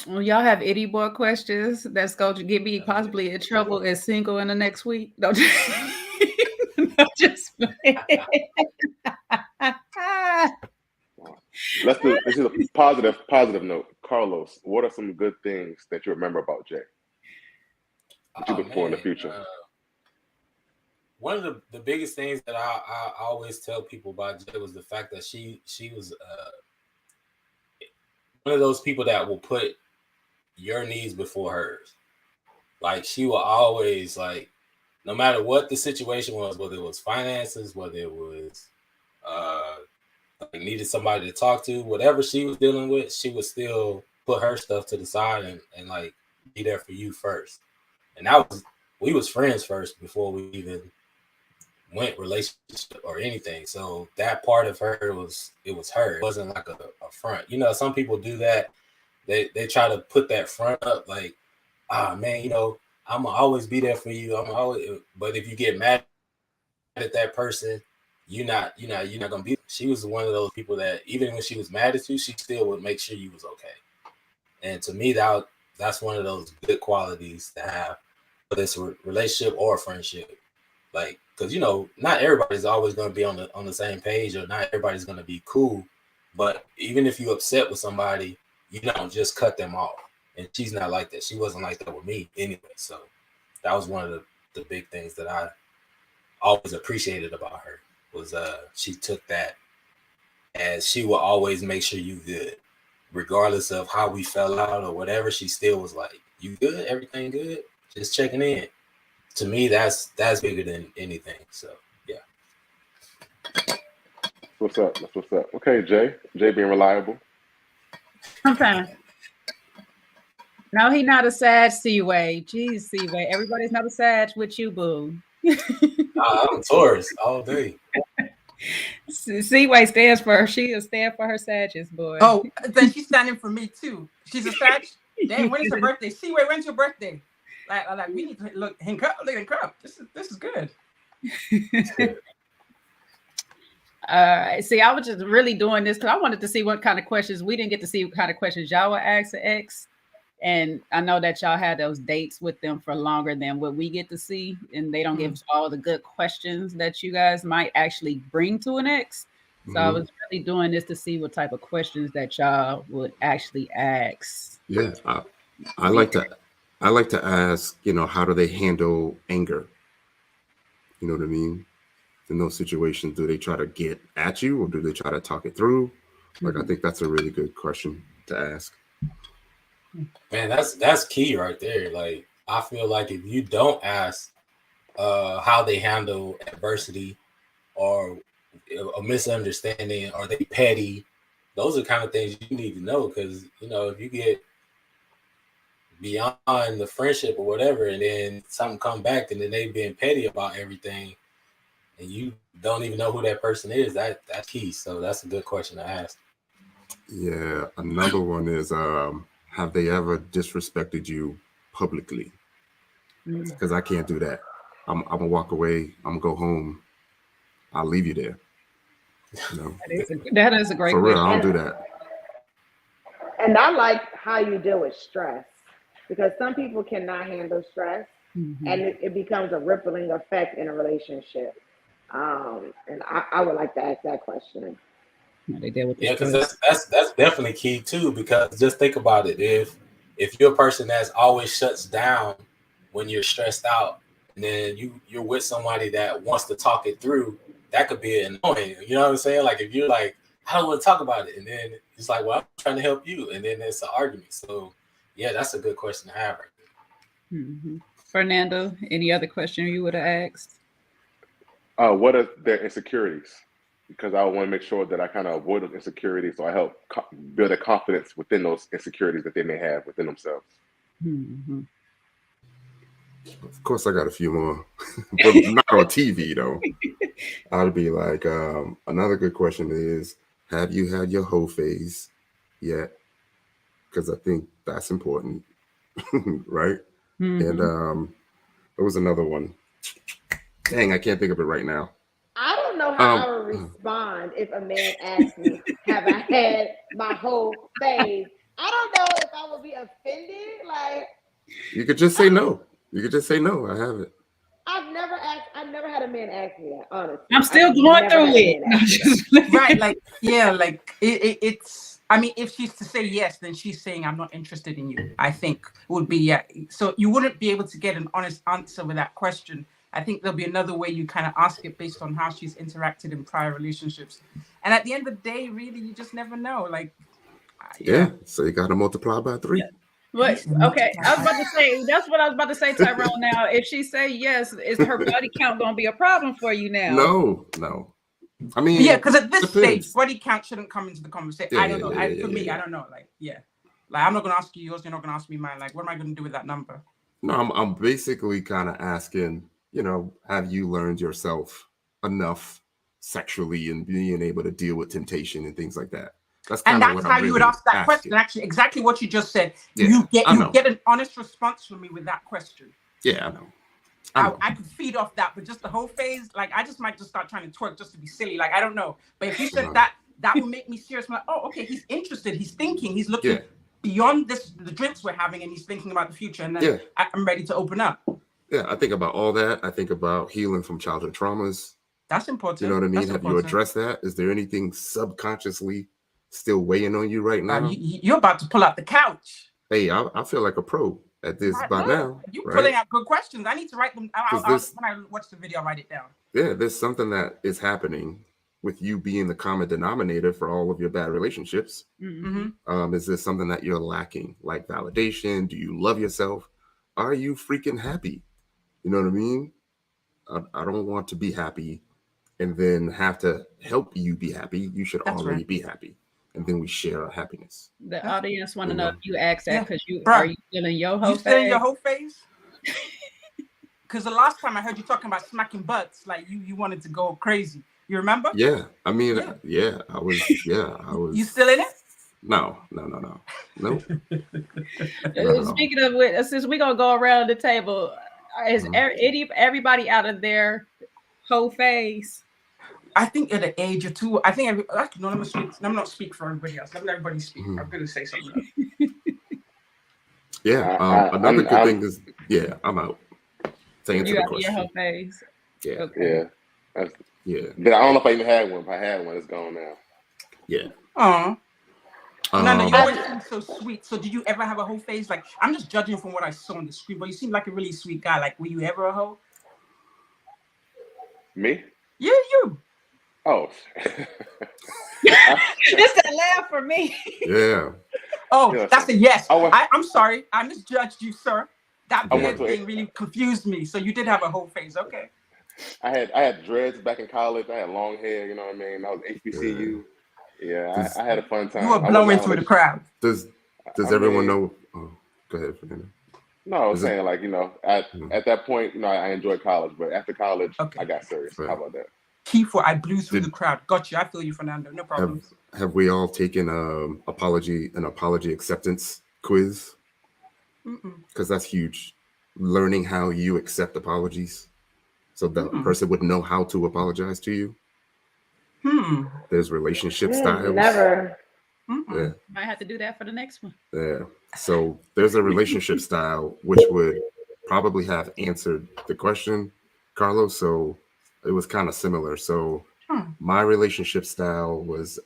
Well, y'all have itty boy questions that's going to get me possibly in trouble as single in the next week. Don't just Let's do a positive note. Carlos, what are some good things that you remember about Jay that you look for in the future? One of the biggest things that I always tell people about Jay was the fact that she was one of those people that will put your needs before hers. Like she will always, like, no matter what the situation was, whether it was finances, whether it was like needed somebody to talk to, whatever she was dealing with, she would still put her stuff to the side and like be there for you first. And we was friends first before we even went relationship or anything. So that part of her was her. It wasn't like a front. You know, some people do that. They try to put that front up like, ah man, you know, I'm gonna always be there for you. But if you get mad at that person, you're not gonna be. She was one of those people that even when she was mad at you, she still would make sure you was okay. And to me, that's one of those good qualities to have, whether it's a relationship or a friendship. Like, because you know, not everybody's always going to be on the same page, or not everybody's going to be cool. But even if you're upset with somebody, you don't just cut them off. And she's not like that. She wasn't like that with me anyway. So that was one of the big things that I always appreciated about her was she took that as she will always make sure you good, regardless of how we fell out or whatever. She still was like, you good? Everything good? Just checking in. To me, that's bigger than anything. So yeah. What's up? That's what's up. Okay, Jay being reliable. I'm fine. No, he not a Sag, Seaway. Jeez, Seaway. Everybody's not a Sag with you, boo. I'm Taurus all day. Seaway stands for her. She'll stand for her Sagittarius, boy. Oh, then she's standing for me too. She's a Sag. Damn, when is her birthday? Seaway, when's your birthday? Like we need to look up. This is good. All right. See, I was just really doing this because I wanted to see what kind of questions we didn't get to see. What kind of questions y'all would ask the ex, and I know that y'all had those dates with them for longer than what we get to see, and they don't give us all the good questions that you guys might actually bring to an ex. So I was really doing this to see what type of questions that y'all would actually ask. Yeah, I like to ask, you know, how do they handle anger? You know what I mean? In those situations, do they try to get at you or do they try to talk it through? Like, I think that's a really good question to ask. Man, that's key right there. Like, I feel like if you don't ask how they handle adversity or a misunderstanding, are they petty? Those are the kind of things you need to know, because you know, if you get beyond the friendship or whatever, and then something come back, and then they've been petty about everything, and you don't even know who that person is, that's key. So that's a good question to ask. Yeah, another one is, have they ever disrespected you publicly? Because I can't do that. I'm gonna walk away. I'm gonna go home. I'll leave you there. You know? That is a great For real, question. I don't do that. And I like how you deal with stress, because some people cannot handle stress, and it becomes a rippling effect in a relationship. And I would like to ask that question. They deal with the Yeah, because stress. that's definitely key too. Because just think about it: if you're a person that's always shuts down when you're stressed out, and then you're with somebody that wants to talk it through, that could be annoying. You know what I'm saying? Like if you're like, I don't want to talk about it, and then it's like, well, I'm trying to help you, and then it's an argument. So yeah, that's a good question to have right there. Mm-hmm. Fernando, any other question you would have asked? What are their insecurities? Because I want to make sure that I kind of avoid those insecurities, so I help build a confidence within those insecurities that they may have within themselves. Mm-hmm. Of course, I got a few more, but not on TV though. I'd be like, another good question is, have you had your hoe phase yet? Because I think that's important, right? Mm-hmm. And there was another one. Dang, I can't think of it right now. I don't know how I would respond if a man asked me, have I had my whole phase? I don't know if I would be offended. Like, you could just say no. You could just say no, I haven't. I've never had a man ask me that, honestly. I'm still going through it. Right, like, yeah, like it's, I mean, if she's to say yes, then she's saying I'm not interested in you. I think would be, yeah. So you wouldn't be able to get an honest answer with that question. I think there'll be another way you kind of ask it based on how she's interacted in prior relationships. And at the end of the day, really, you just never know. Like, yeah. So you got to multiply by 3. Yeah. But okay, I was about to say, that's what I was about to say, Tyrone. Now, if she say yes, is her body count going to be a problem for you now? No. I mean, yeah, because at this stage, body count shouldn't come into the conversation. Yeah, I don't know. For me, yeah. I don't know. Like, yeah, like I'm not going to ask you yours. You're not going to ask me mine. Like, what am I going to do with that number? No, I'm basically kind of asking, you know, have you learned yourself enough sexually and being able to deal with temptation and things like that? That's kind of what how I'm you would ask that question. Actually, exactly what you just said. Yeah, you get an honest response from me with that question. Yeah, I know. I could feed off that, but just the whole phase, like I just might just start trying to twerk just to be silly. Like, I don't know. But if you said that would make me serious. I'm like, oh, okay, he's interested, he's thinking, he's looking beyond the drinks we're having, and he's thinking about the future, and then I'm ready to open up. Yeah, I think about all that. I think about healing from childhood traumas. That's important. You know what I mean? That's Have important. you addressed that? Is there anything subconsciously still weighing on you right now? You're about to pull out the couch. Hey, I feel like a pro at this by now. You're pulling out good questions. I need to write them. When I watch the video, I'll write it down. Yeah, there's something that is happening with you being the common denominator for all of your bad relationships. Mm-hmm. Is this something that you're lacking? Like validation? Do you love yourself? Are you freaking happy? You know what I mean? I don't want to be happy and then have to help you be happy. You should already be happy. And then we share our happiness. The audience want to know if you asked that because are you still in your whole phase? You still in your whole phase? Because the last time I heard you talking about smacking butts, like you wanted to go crazy. You remember? Yeah. I mean, I was. You still in it? No. Speaking of which, since we're going to go around the table, is everybody out of their whole phase? I think at an age or two, I think let me not speak for everybody else. Let everybody speak. I'm going to say something. Another good thing is, I'm out. To answer the question. Your whole phase. Yeah. Okay. Yeah. But I don't know if I even had one. If I had one, it's gone now. Yeah. Nana, you always seem so sweet. So did you ever have a whole phase? Like, I'm just judging from what I saw on the screen, but you seem like a really sweet guy. Like, were you ever a hoe? Me? Yeah, you. Oh. Just a laugh for me. Yeah. Oh, that's a yes. I'm sorry. I misjudged you, sir. That beard thing really confused me. So you did have a whole phase. Okay. I had dreads back in college. I had long hair. You know what I mean? I was HBCU. Yeah, I had a fun time. You were blowing through the crowd. Does everyone know? Oh, go ahead, Fernando. No, I was saying, like, you know, at that point, you know, I enjoyed college, but after college, I got serious. Right. How about that? Key for I blew through the crowd. Got you. I feel you, Fernando. No problem. Have we all taken an apology acceptance quiz? Because that's huge. Learning how you accept apologies, so the person would know how to apologize to you. There's relationship styles. Never. Yeah. Might have to do that for the next one. Yeah. So there's a relationship style which would probably have answered the question, Carlos. So it was kind of similar. So my relationship style was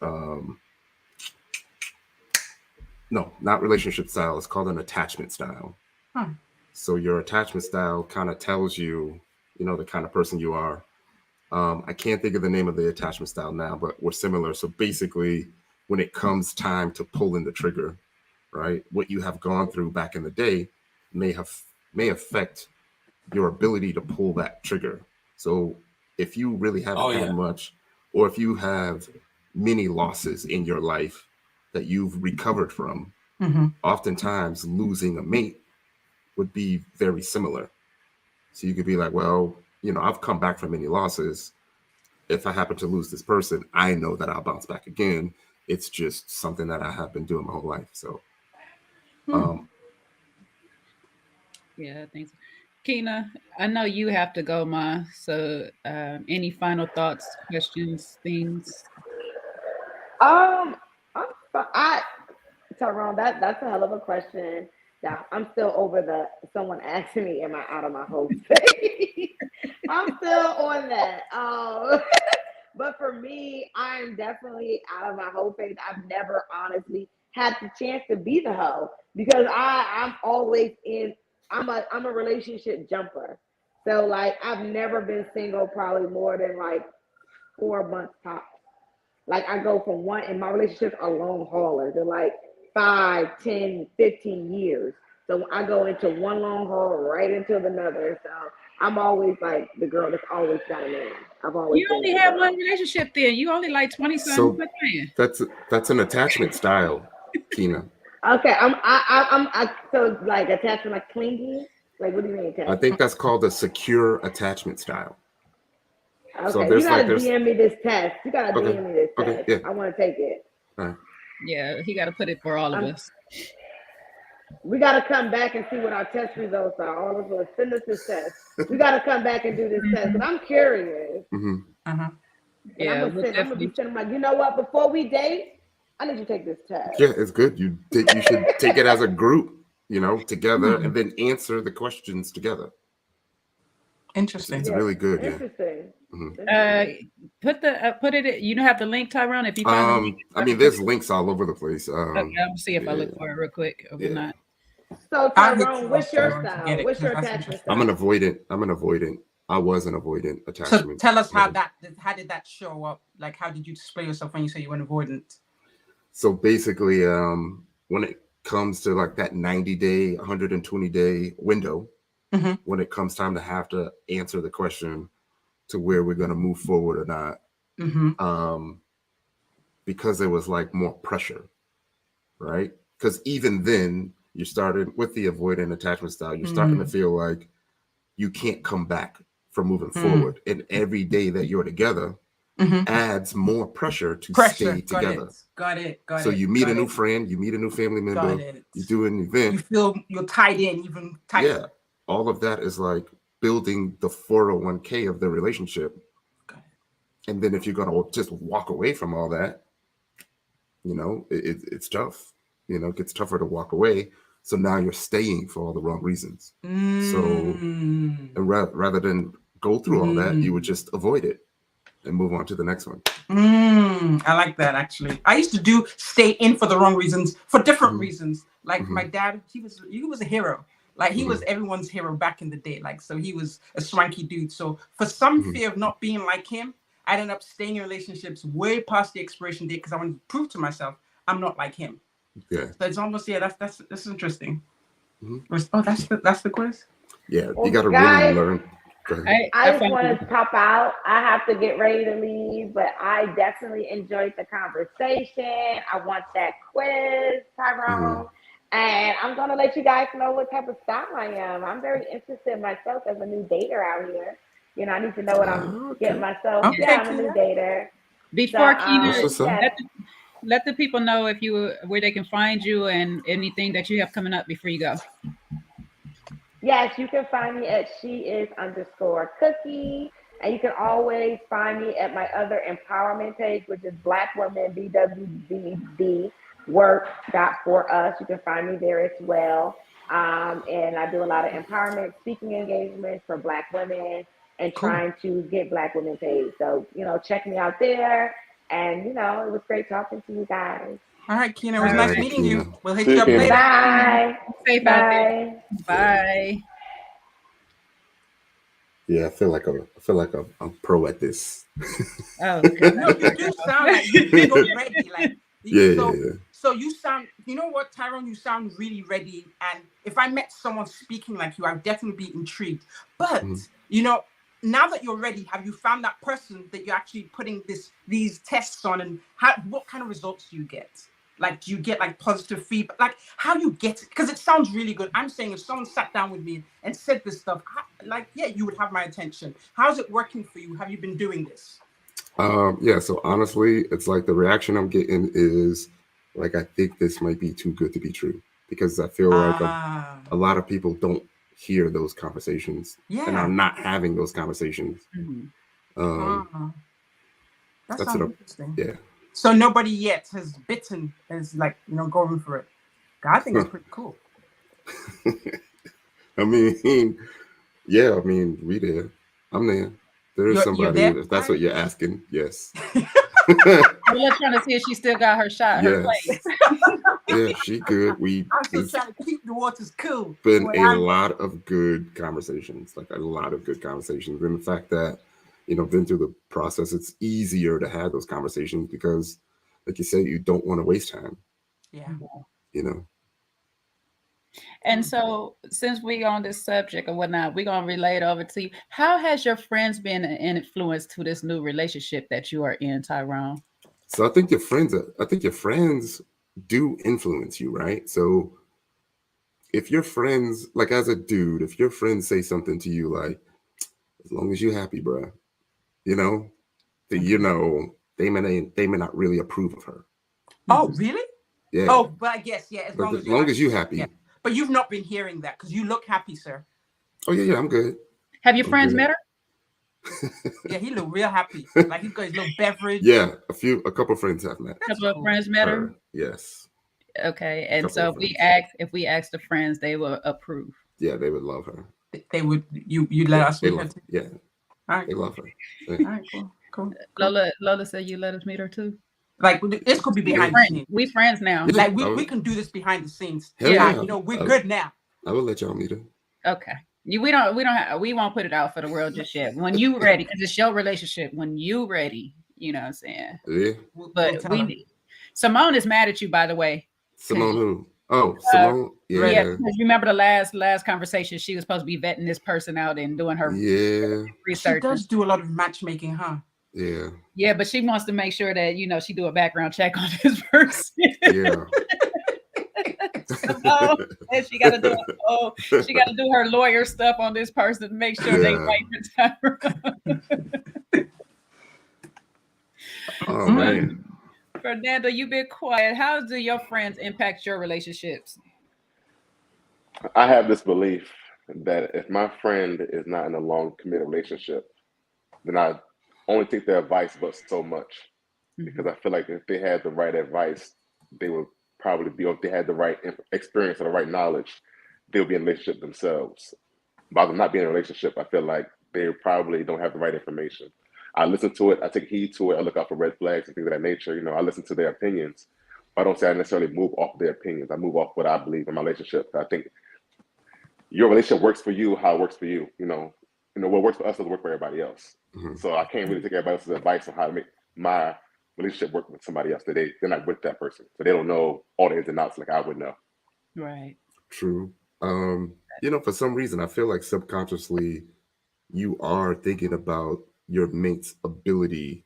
no, not relationship style. It's called an attachment style. So your attachment style kind of tells you, the kind of person you are. I can't think of the name of the attachment style now, but we're similar. So basically, when it comes time to pull in the trigger, right, what you have gone through back in the day may affect your ability to pull that trigger. So if you really haven't had much, or if you have many losses in your life that you've recovered from, oftentimes losing a mate would be very similar. So you could be like, well, I've come back from many losses. If I happen to lose this person, I know that I'll bounce back again. It's just something that I have been doing my whole life. So, Yeah, thanks. Kina, I know you have to go, Ma. So, any final thoughts, questions, things? I Tyrone, that's a hell of a question. Yeah, I'm still over someone asking me, am I out of my whole phase? I'm still on that. But for me, I'm definitely out of my whole phase. I've never honestly had the chance to be the hoe because I'm always in. I'm a relationship jumper. So like I've never been single probably more than like 4 months tops. Like I go from one, and my relationships are long haulers. They're like 5, 10, 15 years. So I go into one long haul right into another. So I'm always like the girl that's always got a man. I've always You been only that have girl. one relationship then. You only like 20 something. so that's an attachment style, Kina. Okay, so like attachment, like clingy. Like what do you mean attachment? I think that's called a secure attachment style. Okay, so you gotta there's DM me this test. You gotta DM me this test. Yeah. I want to take it. All right. Yeah, he got to put it for all of us. We got to come back and see what our test results are. All of us send us this test. We got to come back and do this test. But I'm curious. And Yeah, I'm gonna be sending like, you know what? Before we date, I need you to take this test. Yeah, it's good. You should take it as a group, together, and then answer the questions together. Interesting. It's really good. Interesting. Put it. You don't have the link, Tyrone. If you find the link, I mean, there's links all over the place. Okay, I'll see if I look for it real quick. Or not. So Tyrone, what's your style? What's your attachment style? I'm an avoidant. I was an avoidant attachment. So tell us how did that show up? Like, how did you display yourself when you say you were an avoidant? So basically, when it comes to like that 90-day, 120-day window, when it comes time to have to answer the question to where we're going to move forward or not, because there was like more pressure, right? Because even then, you started with the avoidant attachment style, you're starting to feel like you can't come back from moving forward. And every day that you're together adds more pressure to stay together. Got it. So you meet a new friend, you meet a new family member, you do an event. You feel you're tied in, even tighter. Yeah. All of that is like building the 401k of the relationship. And then if you're going to just walk away from all that, it's tough. It gets tougher to walk away. So now you're staying for all the wrong reasons. So rather than go through all that, you would just avoid it and move on to the next one. I like that, actually. I used to stay in for the wrong reasons, for different reasons. Like my dad, he was a hero. Like he was everyone's hero back in the day. Like, so he was a swanky dude. So for some fear of not being like him, I ended up staying in relationships way past the expiration date because I wanted to prove to myself I'm not like him. Yeah. So it's almost, that's interesting. Oh, that's the quiz? Yeah, you got to really learn. I just want to pop out. I have to get ready to leave, but I definitely enjoyed the conversation. I want that quiz, Tyrone. And I'm going to let you guys know what type of style I am. I'm very interested myself as a new dater out here. I need to know what I'm getting myself. Okay. Yeah, I'm a new dater. Before Kina, let the people know where they can find you and anything that you have coming up before you go. Yes, you can find me at she_is_cookie. And you can always find me at my other empowerment page, which is Black Women BWBD work.for us. You can find me there as well. And I do a lot of empowerment speaking engagements for Black women and trying to get Black women paid. So, check me out there. And you know, it was great talking to you guys. All right, Keena, it was All nice right. meeting you. Keena. We'll hit See you you, up Keena. later. Bye. Safe out there. Bye. Bye. Yeah, I feel like I'm pro at this. Oh, God. No, you do sound like you've been ready. Like Yeah. so you sound, you know what, Tyrone, you sound really ready. And if I met someone speaking like you, I'd definitely be intrigued. But you know, now that you're ready, have you found that person that you're actually putting these tests on, and what kind of results do you get? Like, do you get like positive feedback? Like, how you get it? Because it sounds really good. I'm saying if someone sat down with me and said this stuff, yeah, you would have my attention. How's it working for you? Have you been doing this? Yeah, so honestly, it's like the reaction I'm getting is like, I think this might be too good to be true, because I feel like a lot of people don't hear those conversations and are not having those conversations. That That's sounds what interesting. Yeah. So nobody yet has bitten, is like, you know, going for it. I think it's pretty cool. I mean, yeah, I mean, we there. I'm there. There is somebody, there? if that's what you're asking. Yes. We're trying to see if she still got her shot, her place. Yeah, she good. I'm just trying to keep the waters cool. Been a lot of good conversations, like a lot of good conversations. And the fact that, you know, been through the process, it's easier to have those conversations because, like you say, you don't want to waste time. Yeah. You know. And so, since we on this subject or whatnot, we're gonna relate over to you. How has your friends been an influence to this new relationship that you are in, Tyrone? So I think your friends do influence you, right? So if your friends, like as a dude, if your friends say something to you like, as long as you're happy, bruh, you know, that you know they may not really approve of her. Oh, really? Yeah. Oh, but I guess, yeah, as long as you're happy. Yeah. But you've not been hearing that because you look happy, sir. Oh yeah, I'm good. Have your friends met her? Yeah, he looked real happy. Like he's got his little beverage. Yeah, a couple friends have met. A couple of friends met her. Yes. Okay, and so if we ask the friends, they will approve. Yeah, they would love her. They would. You let us meet her too? Yeah. All right. They love her. Yeah. All right, cool. Lola said you let us meet her too. Like this could be behind the scenes. We friends now. Like we can do this behind the scenes. Yeah, you know, we're good now. I will let y'all meet her. Okay. We won't put it out for the world just yet. When you ready, because it's your relationship. When you ready, you know what I'm saying? Yeah. But Simone is mad at you, by the way. Simone who? Oh, Simone. Yeah. Because remember the last conversation, she was supposed to be vetting this person out and doing her research. She does do a lot of matchmaking, huh? Yeah. Yeah, but she wants to make sure that, you know, she do a background check on this person. Yeah. And she got to do her lawyer stuff on this person to make sure they right for time. Oh man. Fernando, you've been quiet. How do your friends impact your relationships? I have this belief that if my friend is not in a long committed relationship, then I only take their advice but so much. Because I feel like if they had the right advice, they would probably be, if they had the right experience or the right knowledge, they would be in a relationship themselves. By them not being in a relationship, I feel like they probably don't have the right information. I listen to it, I take heed to it, I look out for red flags and things of that nature. You know, I listen to their opinions, but I don't say I necessarily move off their opinions. I move off what I believe in my relationship. I think your relationship works for you, how it works for you. You know, what works for us doesn't work for everybody else. So I can't really take everybody else's advice on how to make my relationship work with somebody else. They're not with that person, so they don't know all the ins and outs like I would know. Right. True. You know, for some reason, I feel like subconsciously you are thinking about your mate's ability,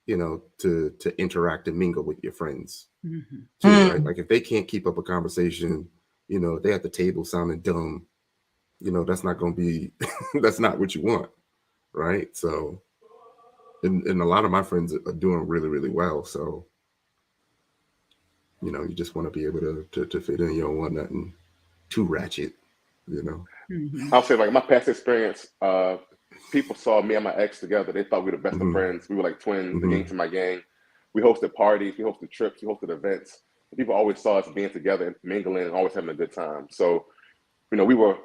you know, to interact and mingle with your friends. Too, right? Like if they can't keep up a conversation, you know, they at the table sounding dumb, you know, that's not going to be, that's not what you want. Right. So, and a lot of my friends are doing really, really well. So, you know, you just want to be able to fit in. You don't want nothing too ratchet, you know. I'll say, like, my past experience, people saw me and my ex together. They thought we were the best of friends. We were like twins, the gang to my gang. We hosted parties, we hosted trips, we hosted events. People always saw us being together and mingling and always having a good time. So, you know, we were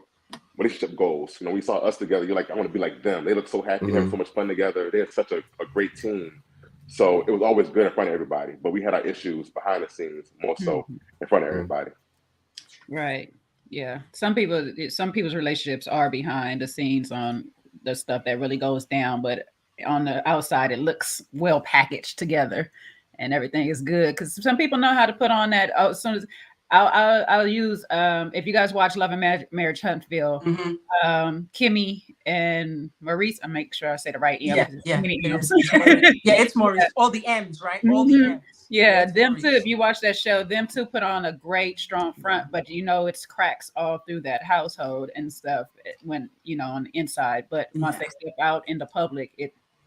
relationship goals. You know, we saw us together. You're like, I want to be like them. They look so happy, having so much fun together. They're such a great team. So it was always good in front of everybody, but we had our issues behind the scenes more so in front of everybody. Right. Yeah. Some people's relationships are behind the scenes on the stuff that really goes down, but on the outside it looks well packaged together and everything is good, because some people know how to put on that. Oh, as soon as I'll use if you guys watch Love and Marriage Huntsville, Kimmy and Maurice, I make sure I say the right M. Yeah, it's Maurice. All the M's, right? All the M's. Yeah, them Maurice. Too. If you watch that show, them two put on a great strong front, but it's cracks all through that household and stuff when on the inside. But once they step out in the public,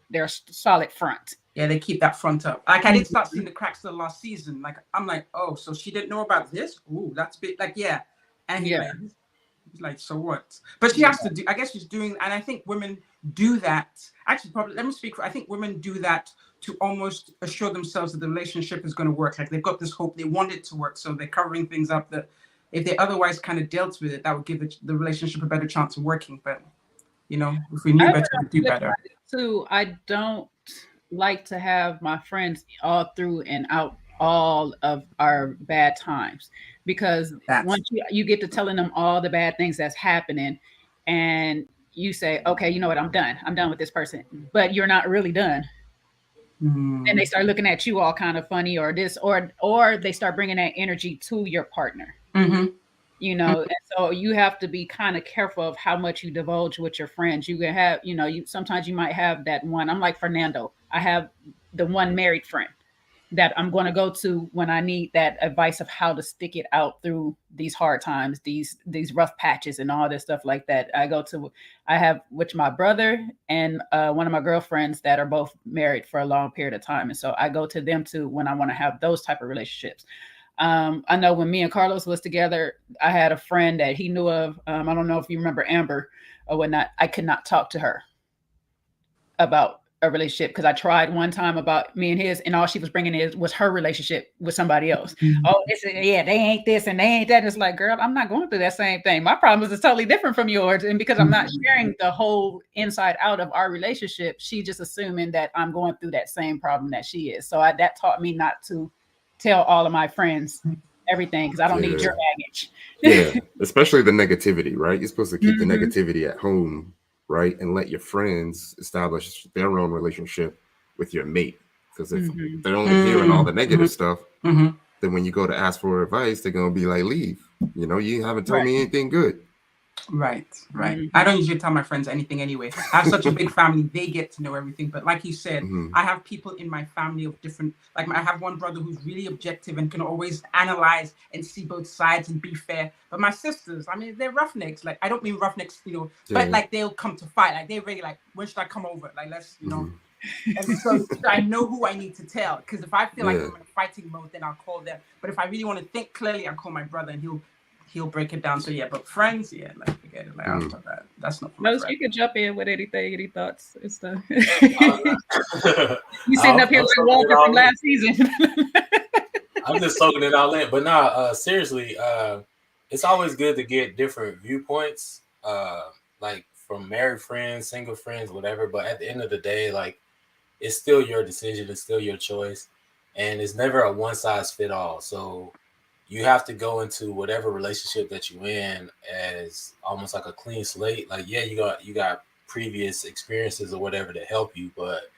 they're solid front. Yeah, they keep that front up. Like, I didn't start seeing the cracks till the last season. Like, I'm like, oh, so she didn't know about this? Ooh, that's big. Like, yeah. Anyway, like, so what? But she has to do, I guess she's doing, and I think women do that. Actually, probably, let me speak for, I think women do that to almost assure themselves that the relationship is going to work. Like, they've got this hope, they want it to work. So they're covering things up that if they otherwise kind of dealt with it, that would give the relationship a better chance of working. But, if we knew better, we'd do better. Too, I don't like to have my friends all through and out all of our bad times, because once you get to telling them all the bad things that's happening and you say, okay, you know what, I'm done with this person, but you're not really done. And they start looking at you all kind of funny or this, or they start bringing that energy to your partner. And so you have to be kind of careful of how much you divulge with your friends. You can have, sometimes you might have that one. I'm like Fernando. I have the one married friend that I'm going to go to when I need that advice of how to stick it out through these hard times, these rough patches and all this stuff like that. I have with my brother and one of my girlfriends that are both married for a long period of time. And so I go to them too when I want to have those type of relationships. I know when me and Carlos was together, I had a friend that he knew of. I don't know if you remember Amber or whatnot. I could not talk to her about a relationship because I tried one time about me and his, and all she was bringing was her relationship with somebody else. Oh, they ain't this and they ain't that. It's like, girl, I'm not going through that same thing. My problems is totally different from yours, and because I'm not sharing the whole inside out of our relationship, she just assuming that I'm going through that same problem that she is. So that taught me not to tell all of my friends everything, because I don't need your baggage. Yeah, especially the negativity, right? You're supposed to keep the negativity at home, right? And let your friends establish their own relationship with your mate. Because if they're only hearing all the negative stuff, then when you go to ask for advice, they're going to be like, leave. You haven't told me anything good. Right. I don't usually tell my friends anything anyway. I have such a big family, they get to know everything. But like you said, I have people in my family of different, like I have one brother who's really objective and can always analyze and see both sides and be fair. But my sisters, I mean, they're roughnecks. Like, I don't mean roughnecks, but like they'll come to fight. Like, they're really like, when should I come over? Like, let's, And so I know who I need to tell. Because if I feel like I'm in a fighting mode, then I'll call them. But if I really want to think clearly, I'll call my brother and he'll break it down. So but friends, like, forget it. Like, I don't talk that. That's not for my friend. You can jump in with anything, any thoughts and stuff. You sitting up here like Walter from last season. I'm just soaking it all in. But seriously, it's always good to get different viewpoints, like from married friends, single friends, whatever. But at the end of the day, like, it's still your decision. It's still your choice. And it's never a one size fit all. So you have to go into whatever relationship that you're in as almost like a clean slate. Like, you got previous experiences or whatever to help you. But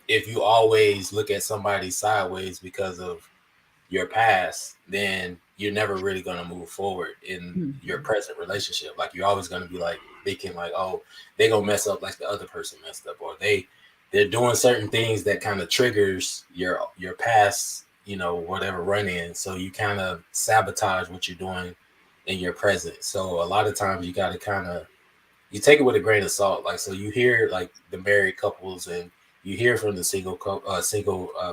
if you always look at somebody sideways because of your past, then you're never really going to move forward in your present relationship. Like, you're always going to be like thinking like, oh, they're going to mess up like the other person messed up, or they're doing certain things that kind of triggers your past, whatever run in. So you kind of sabotage what you're doing in your present. So a lot of times you got to you take it with a grain of salt. Like, so you hear like the married couples and you hear from the single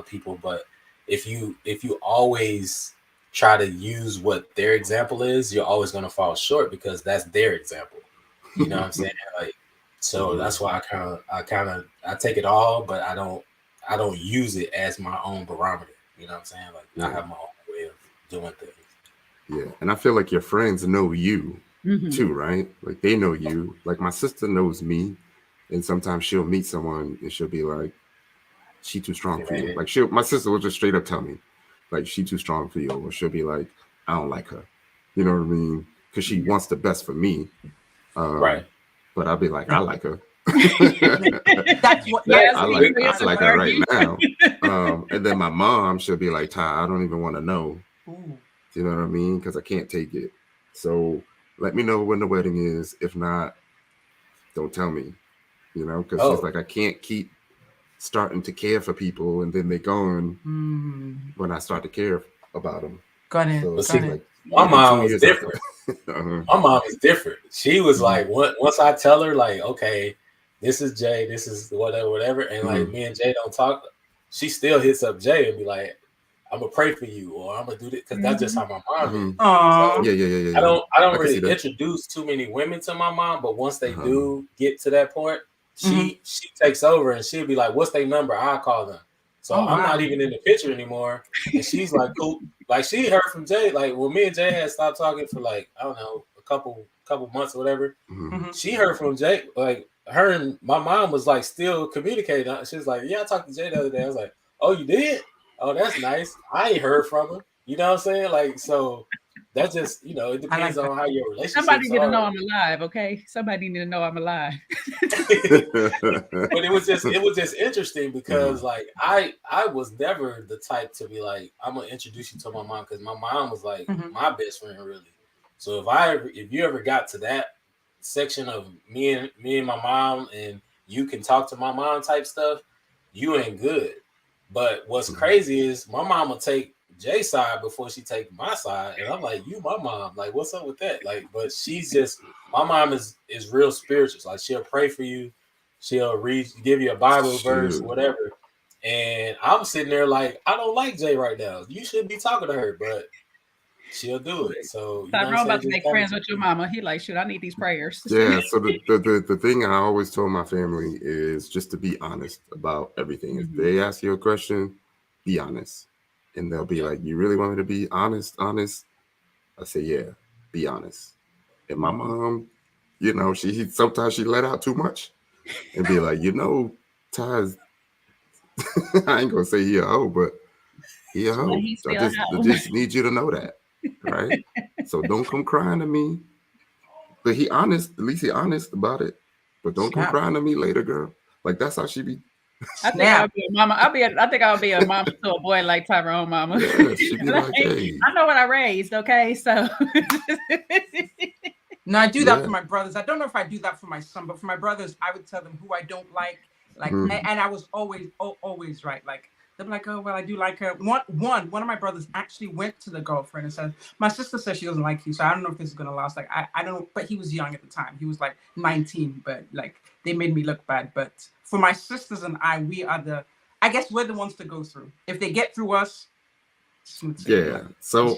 people, but if you always try to use what their example is, you're always going to fall short because that's their example. You know what I'm saying? Like, so that's why I take it all, but I don't use it as my own barometer. You know what I'm saying? Like, I have my own way of doing things. Yeah, and I feel like your friends know you too, right? Like, they know you. Like, my sister knows me, and sometimes she'll meet someone and she'll be like, she too strong for you. Like my sister will just straight up tell me, like, she too strong for you, or she'll be like, I don't like her. You know what I mean? Because she wants the best for me. Right. But I'll be like, I like her. That's what. I like her right now. And then my mom, she'll be like, Ty, I don't even want to know. Ooh. You know what I mean? Because I can't take it. So let me know when the wedding is. If not, don't tell me. You know, because she's like, I can't keep starting to care for people and then they gone when I start to care about them. Got it. So Got it. like, my mom was different. My mom is different. She was like, once I tell her, like, okay, this is Jay, this is whatever, and like me and Jay don't talk, she still hits up Jay and be like, I'm gonna pray for you, or I'm gonna do this, because that's just how my mom is. Aww. So yeah. I don't really introduce too many women to my mom, but once they do get to that point, she takes over and she'll be like, what's their number? I'll call them. So I'm not even in the picture anymore. And she's like, cool. Like, she heard from Jay, like, when me and Jay had stopped talking for like, I don't know, a couple months or whatever. She heard from Jay, like, her and my mom was like still communicating. She was like, yeah, I talked to Jay the other day. I was like, oh, you did? Oh, that's nice. I ain't heard from her. You know what I'm saying? Like, so that's just, you know, it depends on how your relationship. Somebody need to know I'm alive, okay? Somebody need to know I'm alive. But it was just interesting because like I was never the type to be like, I'm gonna introduce you to my mom, because my mom was like my best friend, really. So if you ever got to that section of me and my mom and you can talk to my mom type stuff, you ain't good. But what's crazy is my mom will take Jay's side before she take my side, and I'm like, you my mom, like, what's up with that? Like, but she's just, my mom is real spiritual. Like, she'll pray for you, she'll give you a Bible verse, whatever. And I'm sitting there like, I don't like Jay right now. You should be talking to her, but she'll do it. So I'm about to make friends with your mama. He like, shoot, I need these prayers. Yeah. So the thing I always told my family is just to be honest about everything. If they ask you a question, be honest. And they'll be like, you really want me to be honest? I say, yeah, be honest. And my mom, you know, sometimes she let out too much and be like, you know, Ty's, I ain't gonna say he a hoe, but he a hoe. I just need you to know that, right? So don't come crying to me. But he honest, at least he honest about it. But don't come crying to me later, girl. Like, that's how she be. I think I'll be a mama. I think I'll be a mama to a boy like Tyrone mama. Yeah, she be like, hey. I know what I raised, okay? So no, I do that for my brothers. I don't know if I do that for my son, but for my brothers, I would tell them who I don't like. And I was always right. Like, they're like, oh, well, I do like her. One of my brothers actually went to the girlfriend and said, my sister says she doesn't like you, so I don't know if this is gonna last. Like, I don't know, but he was young at the time. He was like 19, but like, they made me look bad. But for my sisters and I are I guess we're the ones to go through. If they get through us, yeah. So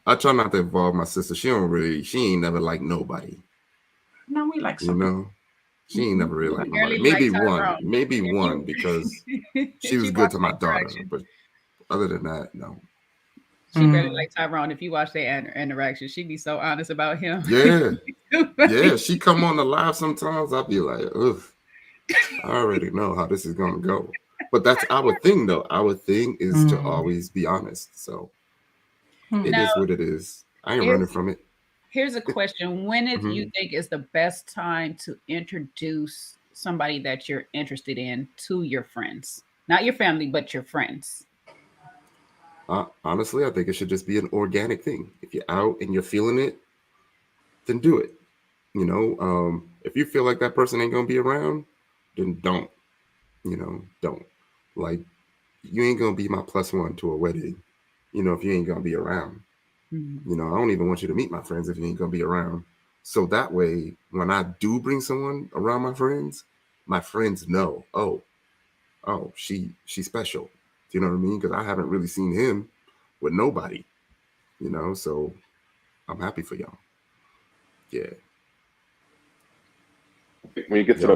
I try not to involve my sister. She ain't never liked nobody. No, we like some. You know, she ain't never really liked nobody. Maybe one because she was good to my daughter. But other than that, no. She really like Tyrone. If you watch their interaction, she'd be so honest about him. Yeah. Yeah, she come on the live sometimes. I'll be like, ugh, I already know how this is gonna go. But that's our thing, though. Our thing is to always be honest. So it is what it is. I ain't running from it. Here's a question. When do you think is the best time to introduce somebody that you're interested in to your friends? Not your family, but your friends. Honestly, I think it should just be an organic thing. If you're out and you're feeling it, then do it. You know, if you feel like that person ain't gonna be around, then don't. You know, don't. Like, you ain't gonna be my +1 to a wedding, you know, if you ain't gonna be around. You know, I don't even want you to meet my friends if you ain't gonna be around. So that way, when I do bring someone around my friends know, oh, she's special. Do you know what I mean? Because I haven't really seen him with nobody, you know, so I'm happy for y'all. Yeah. When you get to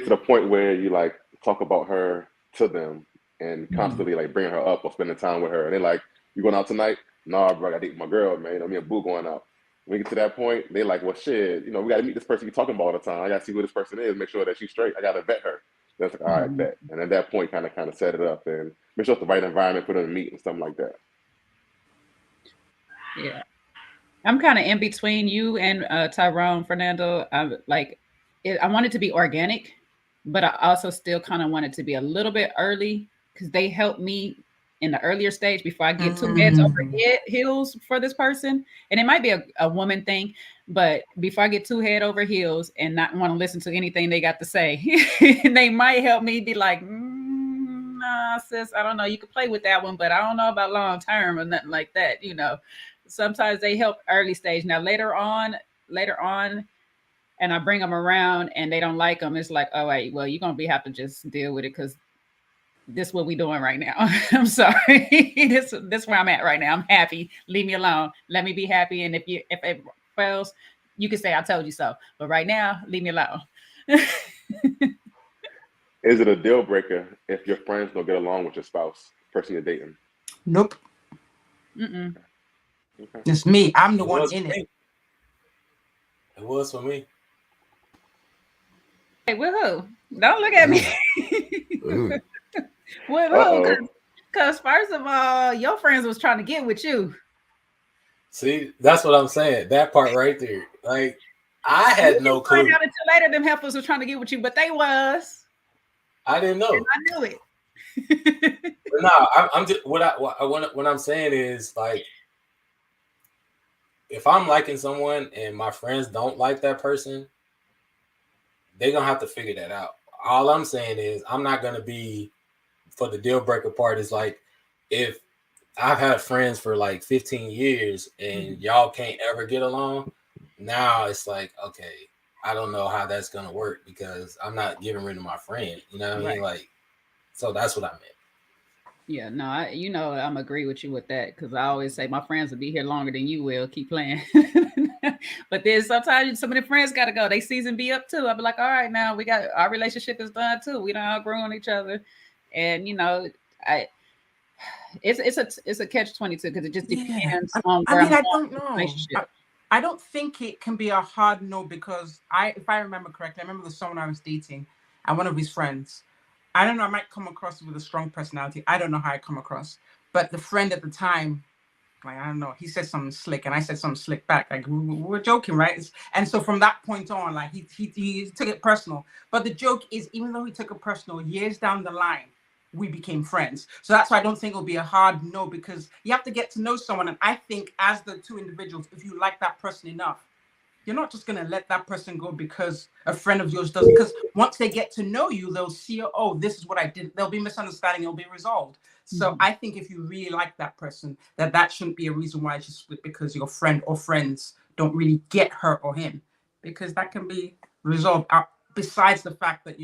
the point where you like talk about her to them and constantly like bringing her up or spending time with her, and they're like, "You going out tonight?" "Nah, bro, I got to date my girl, man. You know, me and Boo going out." When you get to that point, they're like, "Well, shit, you know, we got to meet this person you're talking about all the time. I got to see who this person is, make sure that she's straight. I got to vet her." That's like, all right, bet. And at that point, kind of set it up and make sure it's the right environment for them to meet and something like that. Yeah. I'm kind of in between you and Tyrone, Fernando. I want it to be organic, but I also still kind of want it to be a little bit early because they help me in the earlier stage before I get two heads over heels for this person. And it might be a woman thing, but before I get too head over heels and not want to listen to anything they got to say, they might help me be like, nah, sis, I don't know. You could play with that one, but I don't know about long term or nothing like that, you know. Sometimes they help early stage. Now later on, and I bring them around and they don't like them. It's like, oh wait, well, you're gonna have to just deal with it because this is what we're doing right now. I'm sorry. this is where I'm at right now. I'm happy. Leave me alone. Let me be happy. And if it fails, you can say I told you so. But right now, leave me alone. Is it a deal breaker if your friends don't get along with your spouse, person you're dating? Nope. Mm-mm. Okay. It's me. I'm the one in it. It was for me. Hey, with who? Don't look at me. With who? Because first of all, your friends was trying to get with you. See, that's what I'm saying. That part right there. Like, I had no clue. Find out until later them heifers were trying to get with you, but they was. I didn't know. And I knew it. But no, I'm just what I'm saying is, like, if I'm liking someone and my friends don't like that person, they're gonna have to figure that out. All I'm saying is I'm not gonna be for the deal breaker part is like if I've had friends for like 15 years and y'all can't ever get along, now it's like, okay, I don't know how that's gonna work because I'm not getting rid of my friend. You know what I mean? Like, so that's what I meant. Yeah, no, I'm agree with you with that because I always say my friends will be here longer than you will. Keep playing. But then sometimes some of the friends got to go. They season be up too. I'll be like, all right, now we got our relationship is done too. We don't outgrow on each other, and it's a catch-22 because it just depends on where I don't know. I don't think it can be a hard no because if I remember correctly, I remember the someone I was dating and one of his friends. I don't know. I might come across with a strong personality. I don't know how I come across, but the friend at the time, like, I don't know, he said something slick and I said something slick back. Like we were joking, right? And so from that point on, like he took it personal. But the joke is, even though he took it personal, years down the line, we became friends. So that's why I don't think it'll be a hard no because you have to get to know someone. And I think as the two individuals, if you like that person enough, you're not just going to let that person go because a friend of yours does. Because once they get to know you, they'll see, oh, this is what I did. There'll be misunderstanding. It'll be resolved. So I think if you really like that person, that shouldn't be a reason why you should split because your friend or friends don't really get her or him. Because that can be resolved. Besides the fact that,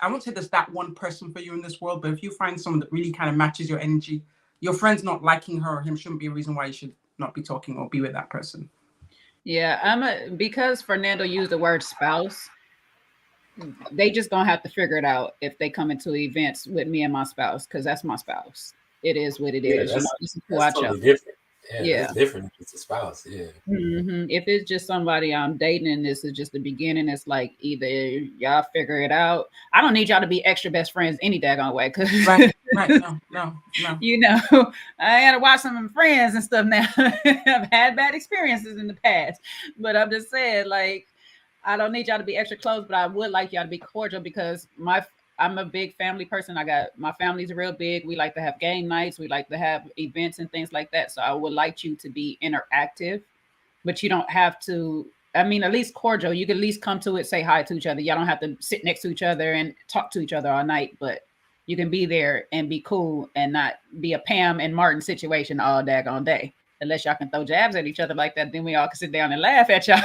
I won't say there's that one person for you in this world, but if you find someone that really kind of matches your energy, your friend's not liking her or him shouldn't be a reason why you should not be talking or be with that person. Yeah, because Fernando used the word spouse, they just gonna have to figure it out if they come into events with me and my spouse, because that's my spouse. It is what it is. This is who I chose. Different. Yeah, it's different if it's a spouse. Yeah. If it's just somebody I'm dating and this is just the beginning, it's like either y'all figure it out. I don't need y'all to be extra best friends any daggone way. Cause right. No. I had to watch some of my friends and stuff now. I've had bad experiences in the past, but I'm just saying, like, I don't need y'all to be extra close, but I would like y'all to be cordial because I'm a big family person. My family's real big. We like to have game nights. We like to have events and things like that. So I would like you to be interactive, but you don't have to, at least cordial. You can at least come to it, say hi to each other. Y'all don't have to sit next to each other and talk to each other all night, but you can be there and be cool and not be a Pam and Martin situation all daggone day. Unless y'all can throw jabs at each other like that, then we all can sit down and laugh at y'all.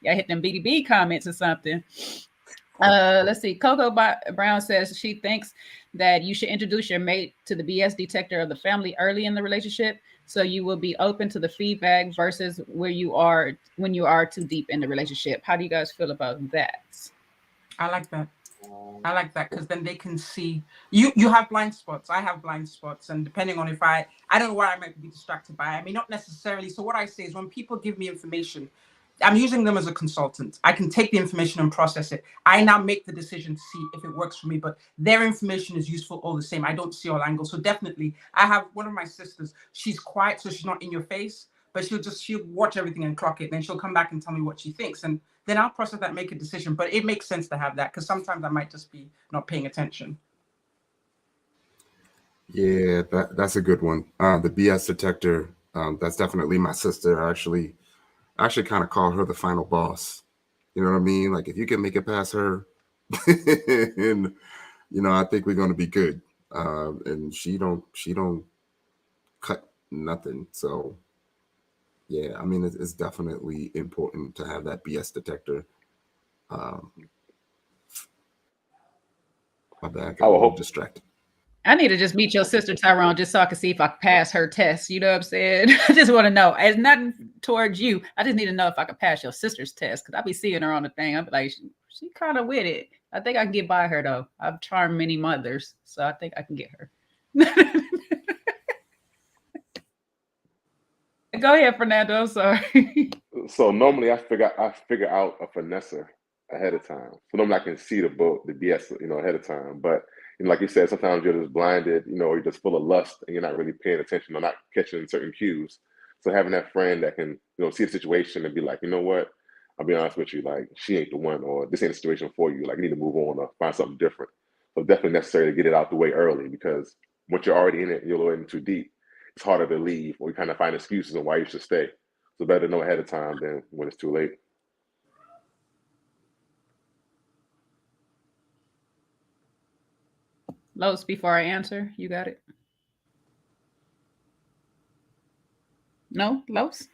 Y'all hit them BDB comments or something. Let's see. Coco Brown says she thinks that you should introduce your mate to the BS detector of the family early in the relationship, so you will be open to the feedback versus when you are too deep in the relationship. How do you guys feel about that? I like that because then they can see you have blind spots. I have blind spots, and depending on if I don't know what I might be distracted by. I mean, not necessarily. So what I say is when people give me information, I'm using them as a consultant. I can take the information and process it. I now make the decision to see if it works for me, but their information is useful all the same. I don't see all angles. So definitely, I have one of my sisters, she's quiet, so she's not in your face, but she'll watch everything and clock it. Then she'll come back and tell me what she thinks. And then I'll process that, make a decision. But it makes sense to have that, because sometimes I might just be not paying attention. Yeah, that's a good one. The BS detector, that's definitely my sister. I actually kind of call her the final boss. You know what I mean? Like, if you can make it past her, and I think we're gonna be good. And she don't cut nothing. So yeah, I mean, it's definitely important to have that BS detector. My bad, got a little distracted. I need to just meet your sister, Tyrone, just so I can see if I can pass her test. You know what I'm saying? I just want to know. It's nothing towards you. I just need to know if I can pass your sister's test, because I be seeing her on the thing. I'm like, she kind of with it. I think I can get by her, though. I've charmed many mothers, so I think I can get her. Go ahead, Fernando. Sorry. So normally I figure out a finesser ahead of time. So normally I can see the BS, ahead of time. But like you said, sometimes you're just blinded, or you're just full of lust and you're not really paying attention or not catching certain cues. So having that friend that can, see the situation and be like, you know what, I'll be honest with you, like, she ain't the one, or this ain't the situation for you. Like, you need to move on or find something different. So definitely necessary to get it out the way early, because once you're already in it and you're in too deep, it's harder to leave, or you kind of find excuses on why you should stay. So better to know ahead of time than when it's too late. Los, before I answer, you got it? No, Los?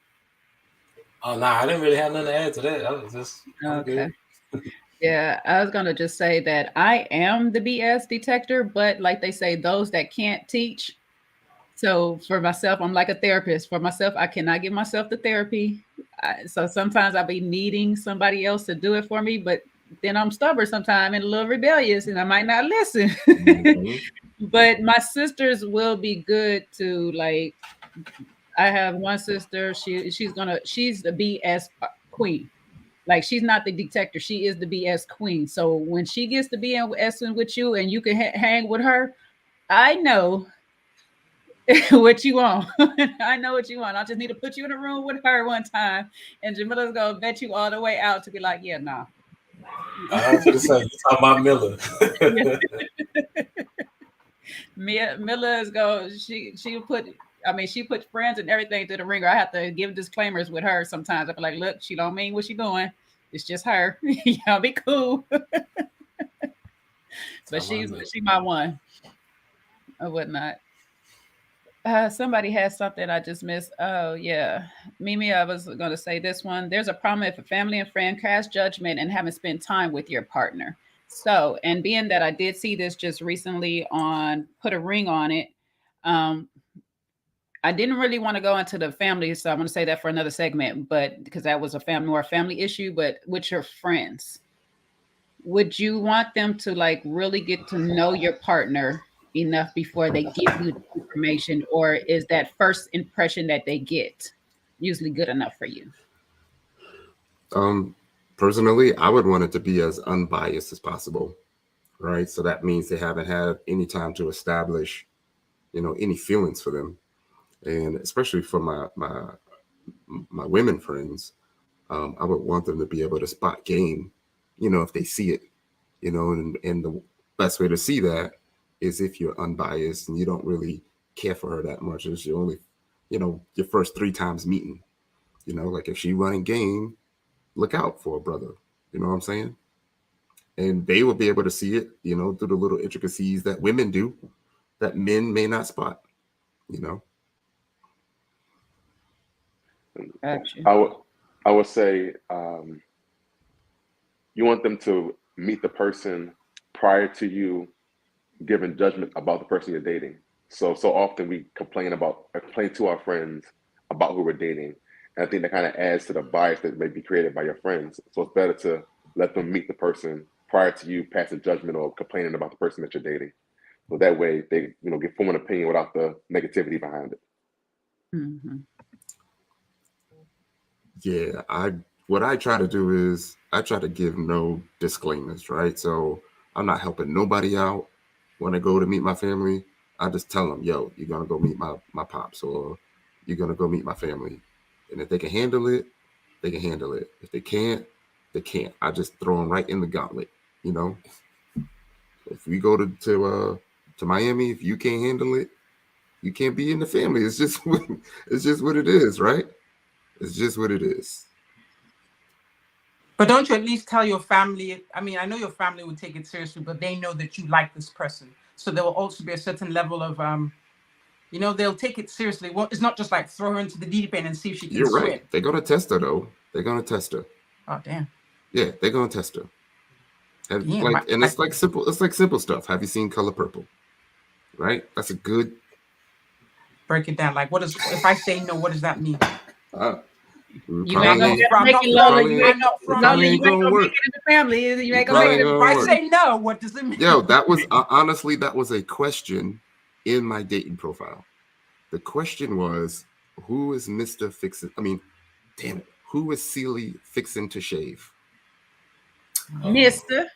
Oh, nah, I didn't really have nothing to add to that. I was just okay. Yeah, I was going to just say that I am the BS detector, but like they say, those that can't teach. So for myself, I'm like a therapist. For myself, I cannot give myself the therapy. So sometimes I'll be needing somebody else to do it for me, but then I'm stubborn sometimes and a little rebellious, and I might not listen. Mm-hmm. But my sisters will be good to, like, I have one sister, she's the BS queen. Like, she's not the detector, she is the BS queen. So when she gets to be in with you and you can hang with her, I know what you want. I know what you want. I just need to put you in a room with her one time, and Jamila's gonna vet you all the way out to be like, yeah, nah. I was gonna say, you talking about Miller. Mila is she put friends and everything through the ringer. I have to give disclaimers with her sometimes. I be like, look, she don't mean what she doing. It's just her. Y'all be cool. But she my one or whatnot. Somebody has something I just missed. Oh, yeah. Mimi, I was going to say this one. There's a problem if a family and friend cast judgment and haven't spent time with your partner. So, and being that I did see this just recently on Put a Ring on It, I didn't really want to go into the family, so I'm going to say that for another segment, but because that was a family issue. But with your friends, would you want them to, like, really get to know your partner enough before they give you the information, or is that first impression that they get usually good enough for you? Personally, I would want it to be as unbiased as possible, right? So that means they haven't had any time to establish, any feelings for them, and especially for my women friends, I would want them to be able to spot game, if they see it, and the best way to see that is if you're unbiased and you don't really care for her that much. It's your only, your first 3 times meeting, like if she running game, look out for a brother, you know what I'm saying? And they will be able to see it, through the little intricacies that women do that men may not spot, Gotcha. I would say you want them to meet the person prior to you giving judgment about the person you're dating. So often we complain to our friends about who we're dating. And I think that kind of adds to the bias that may be created by your friends. So it's better to let them meet the person prior to you passing judgment or complaining about the person that you're dating. So that way they, get form an opinion without the negativity behind it. Mm-hmm. Yeah, I what I try to do is I try to give no disclaimers, right? So I'm not helping nobody out when I go to meet my family. I just tell them, yo, you're gonna go meet my pops, or you're gonna go meet my family. And if they can handle it, they can handle it. If they can't, they can't. I just throw them right in the gauntlet, you know. If we go to Miami, if you can't handle it, you can't be in the family. It's just what it is, right? It's just what it is. But don't you at least tell your family? I mean, I know your family will take it seriously, but they know that you like this person. So there will also be a certain level of, they'll take it seriously. Well, it's not just like throw her into the deep end and see if she can You're swim. right. They're gonna test her though. They're gonna test her. Oh damn. Yeah, they're gonna test her. And Damn, it's like simple. It's like simple stuff. Have you seen Color Purple? Right. That's a good. Break it down. Like, if I say no? What does that mean? You ain't gonna make it, Lola. You ain't gonna make it in the family. You ain't gonna make it. If I say no, what does it mean? Yo, that was honestly that was a question in my dating profile. The question was, who is Mr. Fixin'? I mean, damn it, who is Sealy fixing to shave? Mister.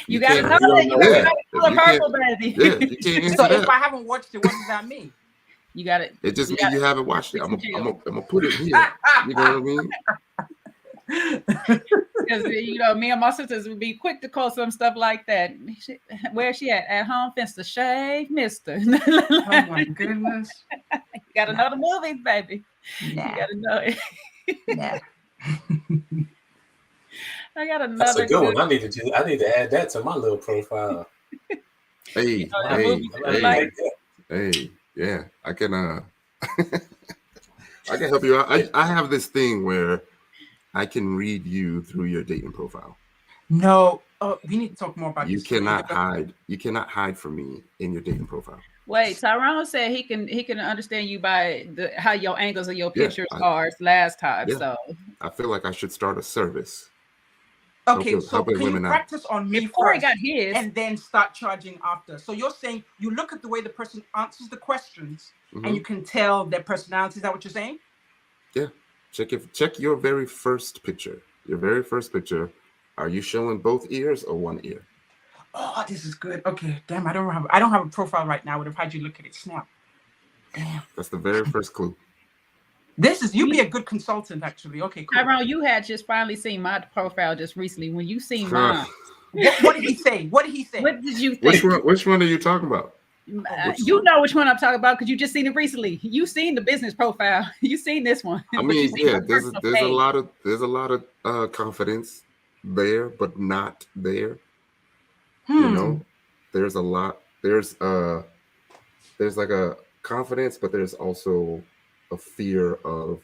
You gotta know that. You gotta Purple, baby. Yeah, you can't answer so that. if I haven't watched it, what does that mean? You got it. It just means you haven't watched it. I'm gonna put it here. You know what I mean? Because me and my sisters would be quick to call some stuff like that. Where's she at home? Finster shave, Mister. Oh my goodness! You gotta know the movies, baby. Nah. You gotta know it. Nah. I got another. That's a good one. I need to add that to my little profile. Hey, yeah, I can I can help you out. I have this thing where I can read you through your dating profile. No, we need to talk more about you this. cannot hide. You cannot hide from me in your dating profile. Wait, Tyrone said he can understand you by how your angles of your pictures are last time. Yeah. So I feel like I should start a service. Okay, so can you practice on me before first he got his, and then start charging after? So you're saying you look at the way the person answers the questions, and you can tell their personality. Is that what you're saying? Yeah. Check your very first picture. Your very first picture. Are you showing both ears or one ear? Oh, this is good. Okay, damn, I don't have a profile right now. I would have had you look at it. Snap. Damn. That's the very first clue. You'd be a good consultant, actually. Okay, cool. Tyrone, you had just finally seen my profile just recently. When you seen mine, what did he say? What did he say? What did you think? Which one are you talking about? You know which one I'm talking about because you just seen it recently. You seen the business profile. You seen this one. I mean, yeah, there's a lot of confidence there, but not there. You know, there's a lot. There's like a confidence, but there's also a fear of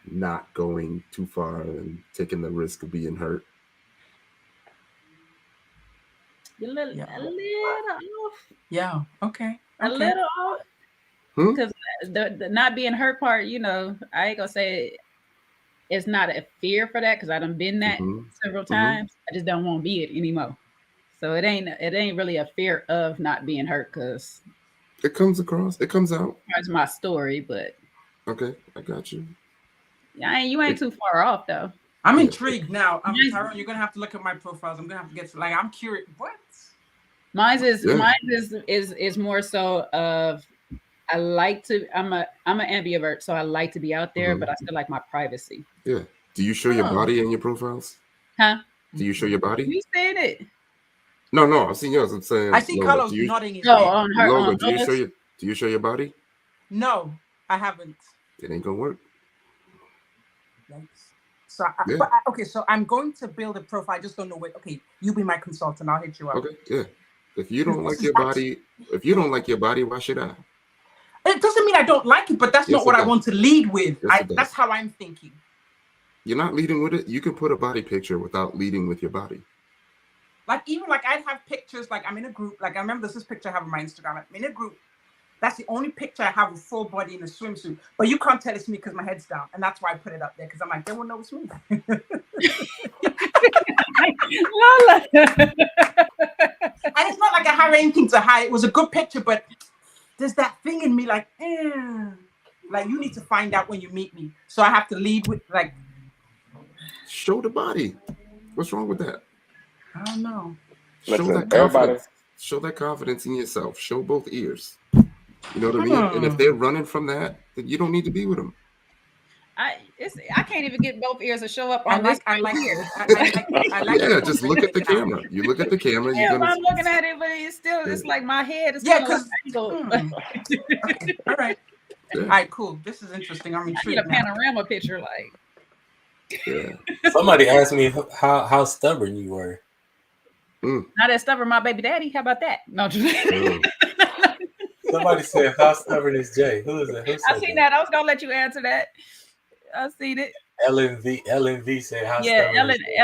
not going too far and taking the risk of being hurt. A little off. Yeah. Okay. A little off. Because the not being hurt part, I ain't gonna say it's not a fear for that because I done been that several times. I just don't want to be it anymore. So it ain't really a fear of not being hurt because it comes out. That's my story, but okay, I got you. Yeah, you ain't too far off though. I'm intrigued now. Tyrone, you're gonna have to look at my profiles. I'm gonna have to get to I'm curious. What? Mine is more so of I like to. I'm an ambivert, so I like to be out there, but I still like my privacy. Yeah. Do you show your body in your profiles? Huh? Do you show your body? You said it. No, I've seen yours. I'm saying I see Carlos nodding his head. On her. Lola, do you show your body? No, I haven't. It ain't gonna work. So so I'm going to build a profile. I just don't know what. Okay, you be my consultant. I'll hit you up. Okay, yeah. If you don't like your body, why should I? It doesn't mean I don't like it, but that's not what I want to lead with. That's how I'm thinking. You're not leading with it. You can put a body picture without leading with your body. I'd have pictures, I'm in a group, I remember this picture I have on my Instagram. I'm in a group. That's the only picture I have of full body in a swimsuit. But you can't tell it's me because my head's down. And that's why I put it up there, because I'm like, they won't know it's me. And it's not like I have anything to hide. It was a good picture, but there's that thing in me you need to find out when you meet me. So I have to lead with Show the body. What's wrong with that? I don't know. Show Listen, that everybody. confidence. Show that confidence in yourself. Show both ears. You know what I mean? And if they're running from that, then you don't need to be with them. I can't even get both ears to show up I on like here. I like Yeah, the just look at the camera. You look at the camera. Yeah, You're gonna. I'm looking at it, but it's still it's like my head is Yeah, kind of like Okay, all right. Yeah. All right, cool. This is interesting. I'm I need intrigued a now. panorama picture, like. Yeah. Somebody asked me how stubborn you were. Not as stubborn, my baby daddy. How about that? No, Somebody said, "How stubborn is Jay?" Who is it? Who said I seen that. I was gonna let you answer that. I seen it. Ellen V said, "How Yeah, stubborn is Jay?"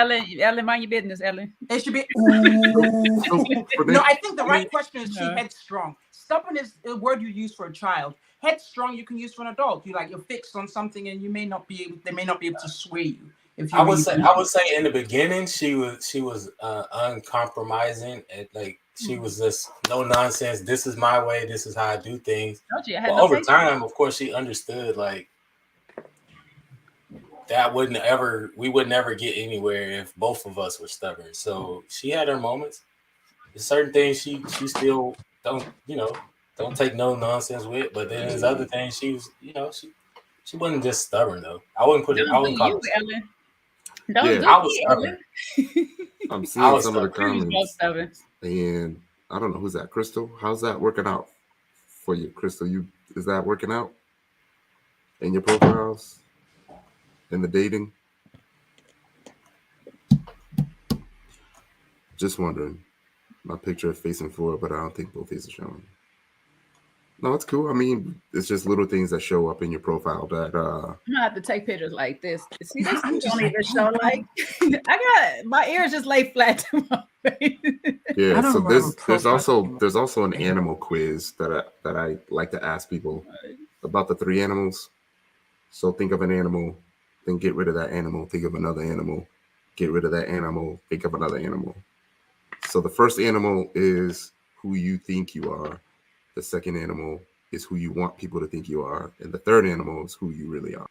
Ellen, mind your business, Ellen. It should be. So No, I think the right question is headstrong. Stubborn is a word you use for a child. Headstrong you can use for an adult. You're fixed on something and they may not be able to sway you. If you I would say in the beginning she was uncompromising and like she was just no nonsense. This is my way. This is how I do things. But over time, of course, she understood like that we would never get anywhere if both of us were stubborn. So she had her moments. There's certain things she still don't take no nonsense with. But then there's other things she was she wasn't just stubborn though. I wouldn't call her Ellen. Yeah, I was stubborn. I'm seeing some of the comments, stubborn. and I don't know who's that. Crystal, how's that working out for you, Crystal? Is that working out in your profiles, in the dating? Just wondering. My picture is facing forward, but I don't think both faces are showing. No, it's cool. I mean, it's just little things that show up in your profile that I'm gonna have to take pictures like this. See, this don't even show like I got my ears just lay flat to my face. Yeah, so there's also an animal quiz that I like to ask people about the 3 animals. So think of an animal, then get rid of that animal, think of another animal, get rid of that animal, think of another animal. So the first animal is who you think you are. The second animal is who you want people to think you are. And the third animal is who you really are.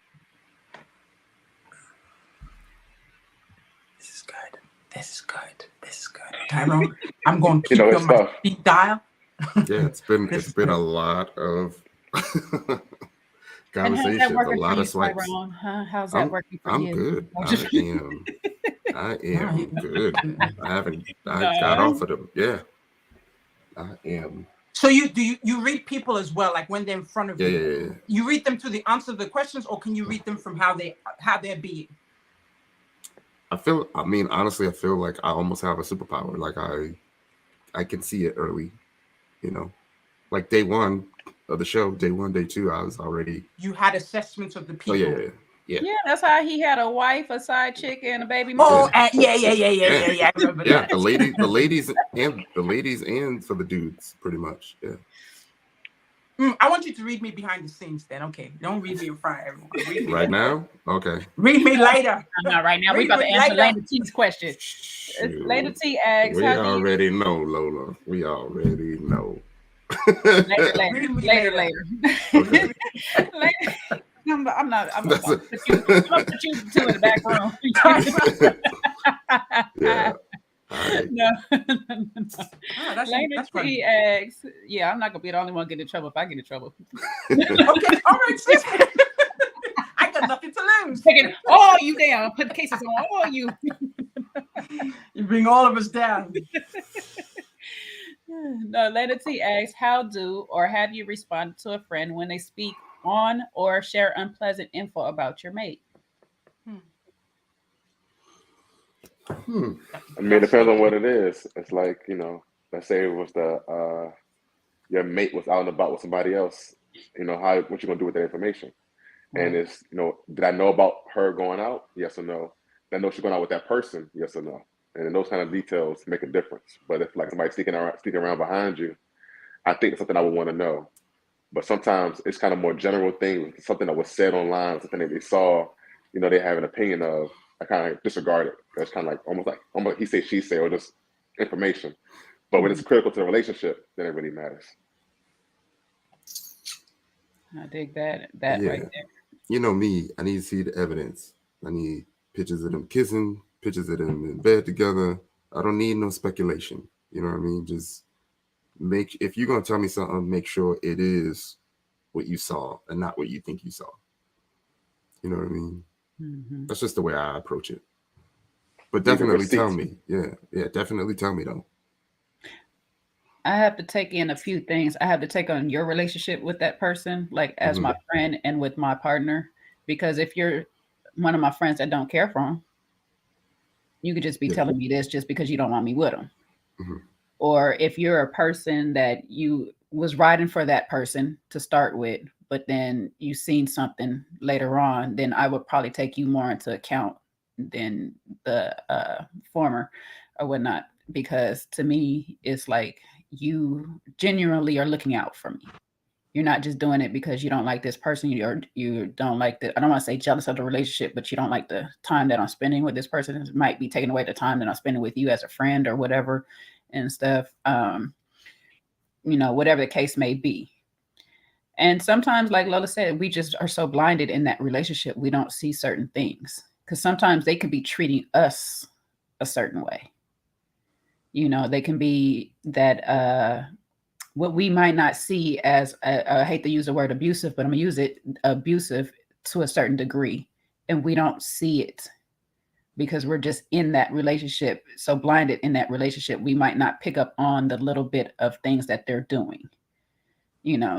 This is good. This is good. This is good. Tyrone, I'm going to keep you on my speed dial. Yeah, it's been a lot of conversations, a lot of swipes. How's that working for you? I'm good. I am good. I got off of them. Yeah, I am. So you read people as well, like when they're in front of you. Yeah. You read them to the answer to the questions, or can you read them from how they're being? Honestly, I feel like I almost have a superpower. Like I can see it early, like day 1 of the show, day 1, day 2, I was already. You had assessments of the people. Oh, yeah. Yeah, that's how he had a wife, a side chick, and a baby. Oh, yeah. I remember that. The ladies and for the dudes, pretty much. Yeah. I want you to read me behind the scenes then. Okay. Don't read me in front of everyone. Read me right now? Okay. Read me later. Not right now. We're about to answer Lena T's question. Lena T asks, we already know, Lola. We already know. Later. Okay. I'm not gonna put you two in the back room. Yeah. No. That's Lena T asks, yeah, I'm not gonna be the only one getting in trouble if I get in trouble. Okay, all right, sis. I got nothing to lose. Taking all you down, put cases on all you. You bring all of us down. No, Lena T asks, how do or have you responded to a friend when they speak on or share unpleasant info about your mate? I mean, it depends on what it is. It's like, let's say it was your mate was out and about with somebody else. What you gonna do with that information? And it's, did I know about her going out? Yes or no? Did I know she's going out with that person? Yes or no? And those kind of details make a difference. But if like somebody's sneaking around behind you, I think it's something I would want to know. But sometimes it's kind of more general things, something that was said online, something that they saw, they have an opinion of. I kind of disregard it. It's kind of like almost he say, she say, or just information. But when it's critical to the relationship, then it really matters. I dig that right there. You know me, I need to see the evidence. I need pictures of them kissing, pictures of them in bed together. I don't need no speculation. You know what I mean? Just if you're gonna tell me something, make sure it is what you saw and not what you think you saw. You know what I mean? Mm-hmm. That's just the way I approach it. But Even definitely tell receipts. me. Yeah, definitely tell me though. I have to take in a few things. I have to take on your relationship with that person, like as my friend and with my partner. Because if you're one of my friends that don't care for him, you could just be telling me this just because you don't want me with him. Mm-hmm. Or if you're a person that you was riding for that person to start with, but then you seen something later on, then I would probably take you more into account than the former or whatnot. Because to me, it's like you genuinely are looking out for me. You're not just doing it because you don't like this person. You don't like I don't want to say jealous of the relationship, but you don't like the time that I'm spending with this person. It might be taking away the time that I'm spending with you as a friend or whatever and stuff. Whatever the case may be. And sometimes, like Lola said, we just are so blinded in that relationship, we don't see certain things. Because sometimes they could be treating us a certain way. They can be that what we might not see as, I hate to use the word abusive, but I'm going to use it, abusive to a certain degree. And we don't see it because we're just in that relationship, so blinded in that relationship, we might not pick up on the little bit of things that they're doing.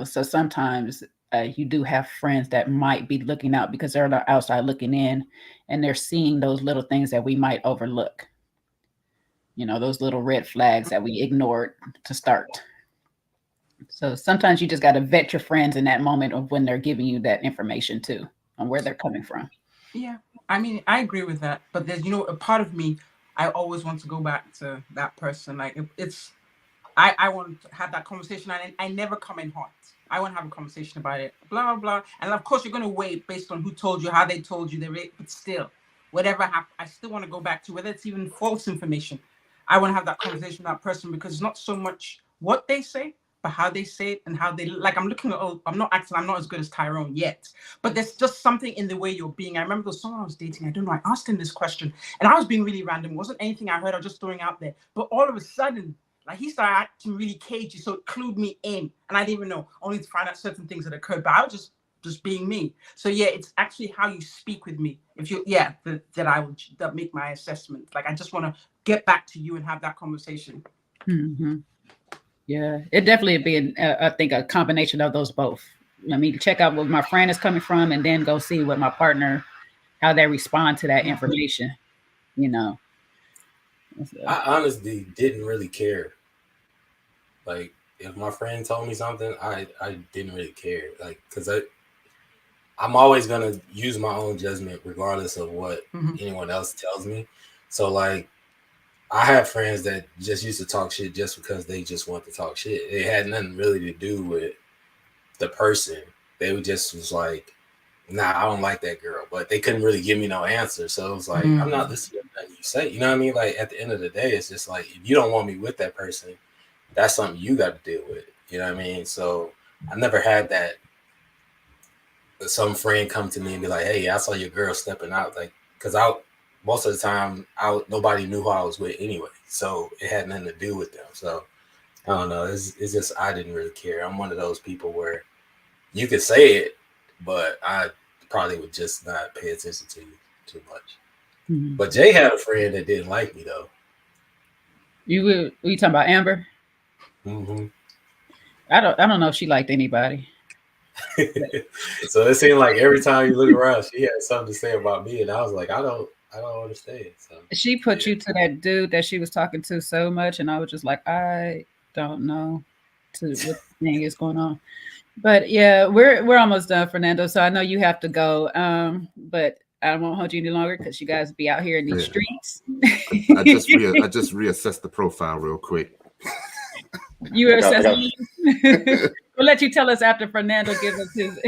So sometimes you do have friends that might be looking out because they're on the outside looking in and they're seeing those little things that we might overlook. Those little red flags that we ignored to start. So sometimes you just got to vet your friends in that moment of when they're giving you that information too, on where they're coming from. Yeah, I mean, I agree with that. But there's, a part of me, I always want to go back to that person. Like I want to have that conversation, and I never come in hot. I want to have a conversation about it, blah, blah, blah. And of course, you're going to wait based on who told you, how they told you, but still, whatever happened, I still want to go back to, whether it's even false information. I want to have that conversation with that person because it's not so much what they say, but how they say it and how they, like, I'm not as good as Tyrone yet, but there's just something in the way you're being. I remember the someone I was dating, I don't know, I asked him this question and I was being really random. It wasn't anything I heard, I was just throwing out there. But all of a sudden, like, he started acting really cagey, so it clued me in. And I didn't even know, only to find out certain things that occurred, but I was just being me. So yeah, it's actually how you speak with me. If you, that make my assessment. Like, I just want to get back to you and have that conversation. Mm-hmm. Yeah, it definitely be, I think, a combination of those both. I mean, check out where my friend is coming from and then go see what my partner, how they respond to that information, So. I honestly didn't really care. Like, if my friend told me something, I didn't really care. Like, because I'm always going to use my own judgment regardless of what anyone else tells me. So, like, I have friends that just used to talk shit just because they just want to talk shit. It had nothing really to do with the person. They just was like, nah, I don't like that girl. But they couldn't really give me no answer. So it was like, I'm not listening to nothing you say. You know what I mean? Like, at the end of the day, it's just like, if you don't want me with that person, that's something you got to deal with. You know what I mean? So I never had that. Some friend come to me and be like, hey, I saw your girl stepping out. Like, because most of the time, nobody knew who I was with anyway. So it had nothing to do with them. So I don't know. It's just, I didn't really care. I'm one of those people where you could say it, but I probably would just not pay attention to you too much. Mm-hmm. But Jay had a friend that didn't like me, though. You talking about Amber? Mm-hmm. I don't know if she liked anybody. So it seemed like every time you look around, she had something to say about me, and I was like, I don't understand. So she put you to that dude that she was talking to so much, and I was just like, I don't know what thing is going on. But yeah, we're almost done, Fernando. So I know you have to go. But I won't hold you any longer because you guys be out here in these streets. I just reassessed the profile real quick. You are assessing. We'll let you tell us after Fernando gives us his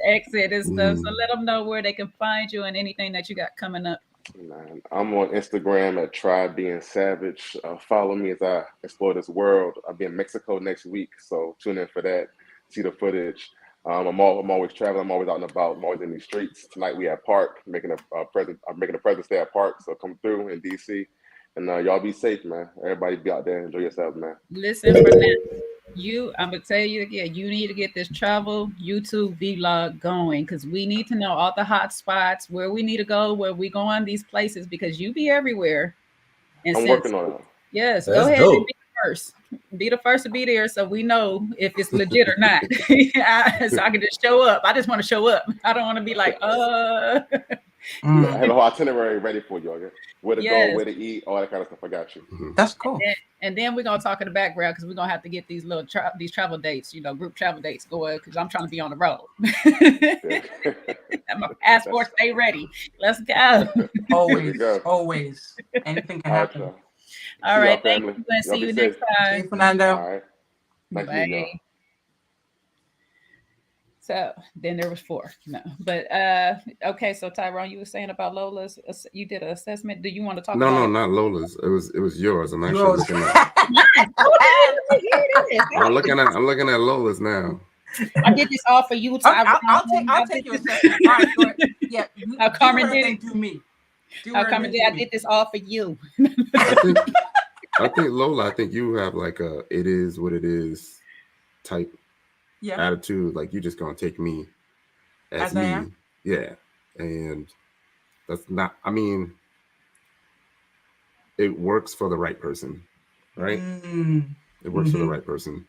exit and stuff. So let them know where they can find you and anything that you got coming up. Man, I'm on Instagram at Try Being Savage. Follow me as I explore this world. I'll be in Mexico next week, so tune in for that. See the footage. I'm always traveling. I'm always out and about. I'm always in these streets. Tonight we at Park, making a present. I'm making a presence there at Park. So come through in DC, and y'all be safe, man. Everybody be out there, enjoy yourselves, man. Listen, for now, I'm gonna tell you again, you need to get this travel YouTube vlog going because we need to know all the hot spots, where we need to go, where we go on these places, because you be everywhere. And I'm since working on it. yes, That's go ahead and dope. be the first. Be the first to be there so we know if it's legit or not. So I can just show up. I just want to show up. I don't want to be like, Mm. I have a whole itinerary ready for you. Okay? Where to go, Yes. where to eat, all that kind of stuff. I got you. That's cool. And then we're gonna talk in the background because we're gonna have to get these little these travel dates, group travel dates going because I'm trying to be on the road. My passport, stay ready. Let's go. Always, go. always. Anything can All right, happen. y'all. All See right, y'all, thank family. you, and Y'all see be you safe. next See time. you, Fernando. All right. Nice meeting y'all. Bye. So then there was 4. No, but okay. So Tyrone, you were saying about Lola's. You did an assessment. Do you want to talk No, about no, it? not Lola's. It was yours. I'm actually Yours. looking at. Here it I'm looking at Lola's now. I did this all for you, Tyrone. I'll take your assessment. All right, go ahead. Yeah, How do Carmen her, did then it. do me. Do How her, Carmen then did. do I me. did this all for you. I think Lola. I think you have like a "it is what it is" type Yeah, attitude. Like you just gonna take me as I me. am. Yeah, and that's not. I mean, it works for the right person, right? It works for the right person.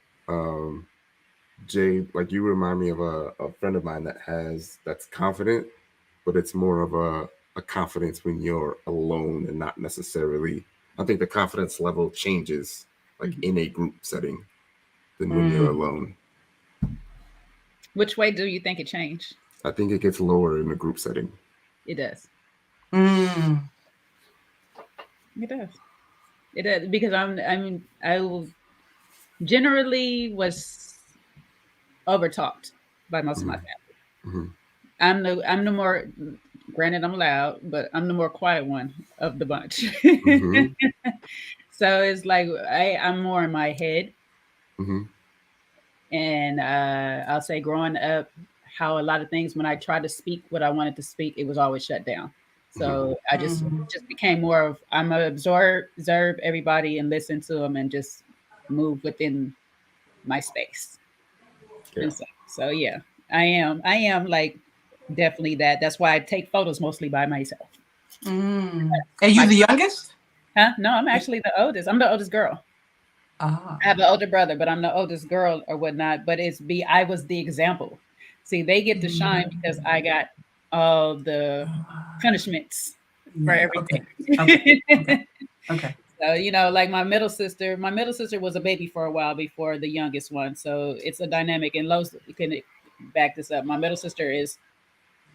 Jay, like you remind me of a friend of mine that's confident, but it's more of a confidence when you're alone and not necessarily. I think the confidence level changes like in a group setting than when you're alone. Which way do you think it changed? I think it gets lower in a group setting. It does. Mm. It does. It does because I generally was overtalked by most of my family. I'm the more, granted I'm loud, but I'm the more quiet one of the bunch. So it's like I'm more in my head. And I'll say growing up, how a lot of things when I tried to speak what I wanted to speak, it was always shut down. So I just became more of I'm gonna observe everybody and listen to them and just move within my space. Yeah. And so yeah, I am like definitely that. That's why I take photos mostly by myself. Are you the youngest? Huh? No, I'm actually the oldest. I'm the oldest girl. I have an older brother, but I'm the oldest girl or whatnot. But I was the example. See, they get to shine because I got all the punishments for everything. Okay. So, like my middle sister was a baby for a while before the youngest one. So it's a dynamic, and Lowe's can back this up. My middle sister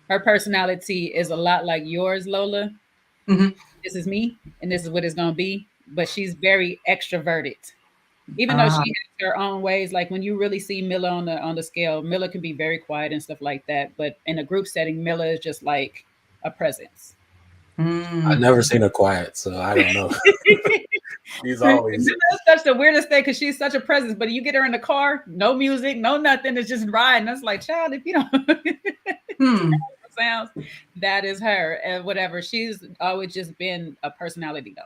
her personality is a lot like yours, Lola. This is me, and this is what it's gonna be. But she's very extroverted. Even though she has her own ways, like when you really see Milla on the scale, Milla can be very quiet and stuff like that. But in a group setting, Milla is just like a presence. I've never seen her quiet, so I don't know. She's always. That's such the weirdest thing because she's such a presence. But you get her in the car, no music, no nothing. It's just riding. That's like, child, if you don't sounds, that is her and whatever. She's always just been a personality though.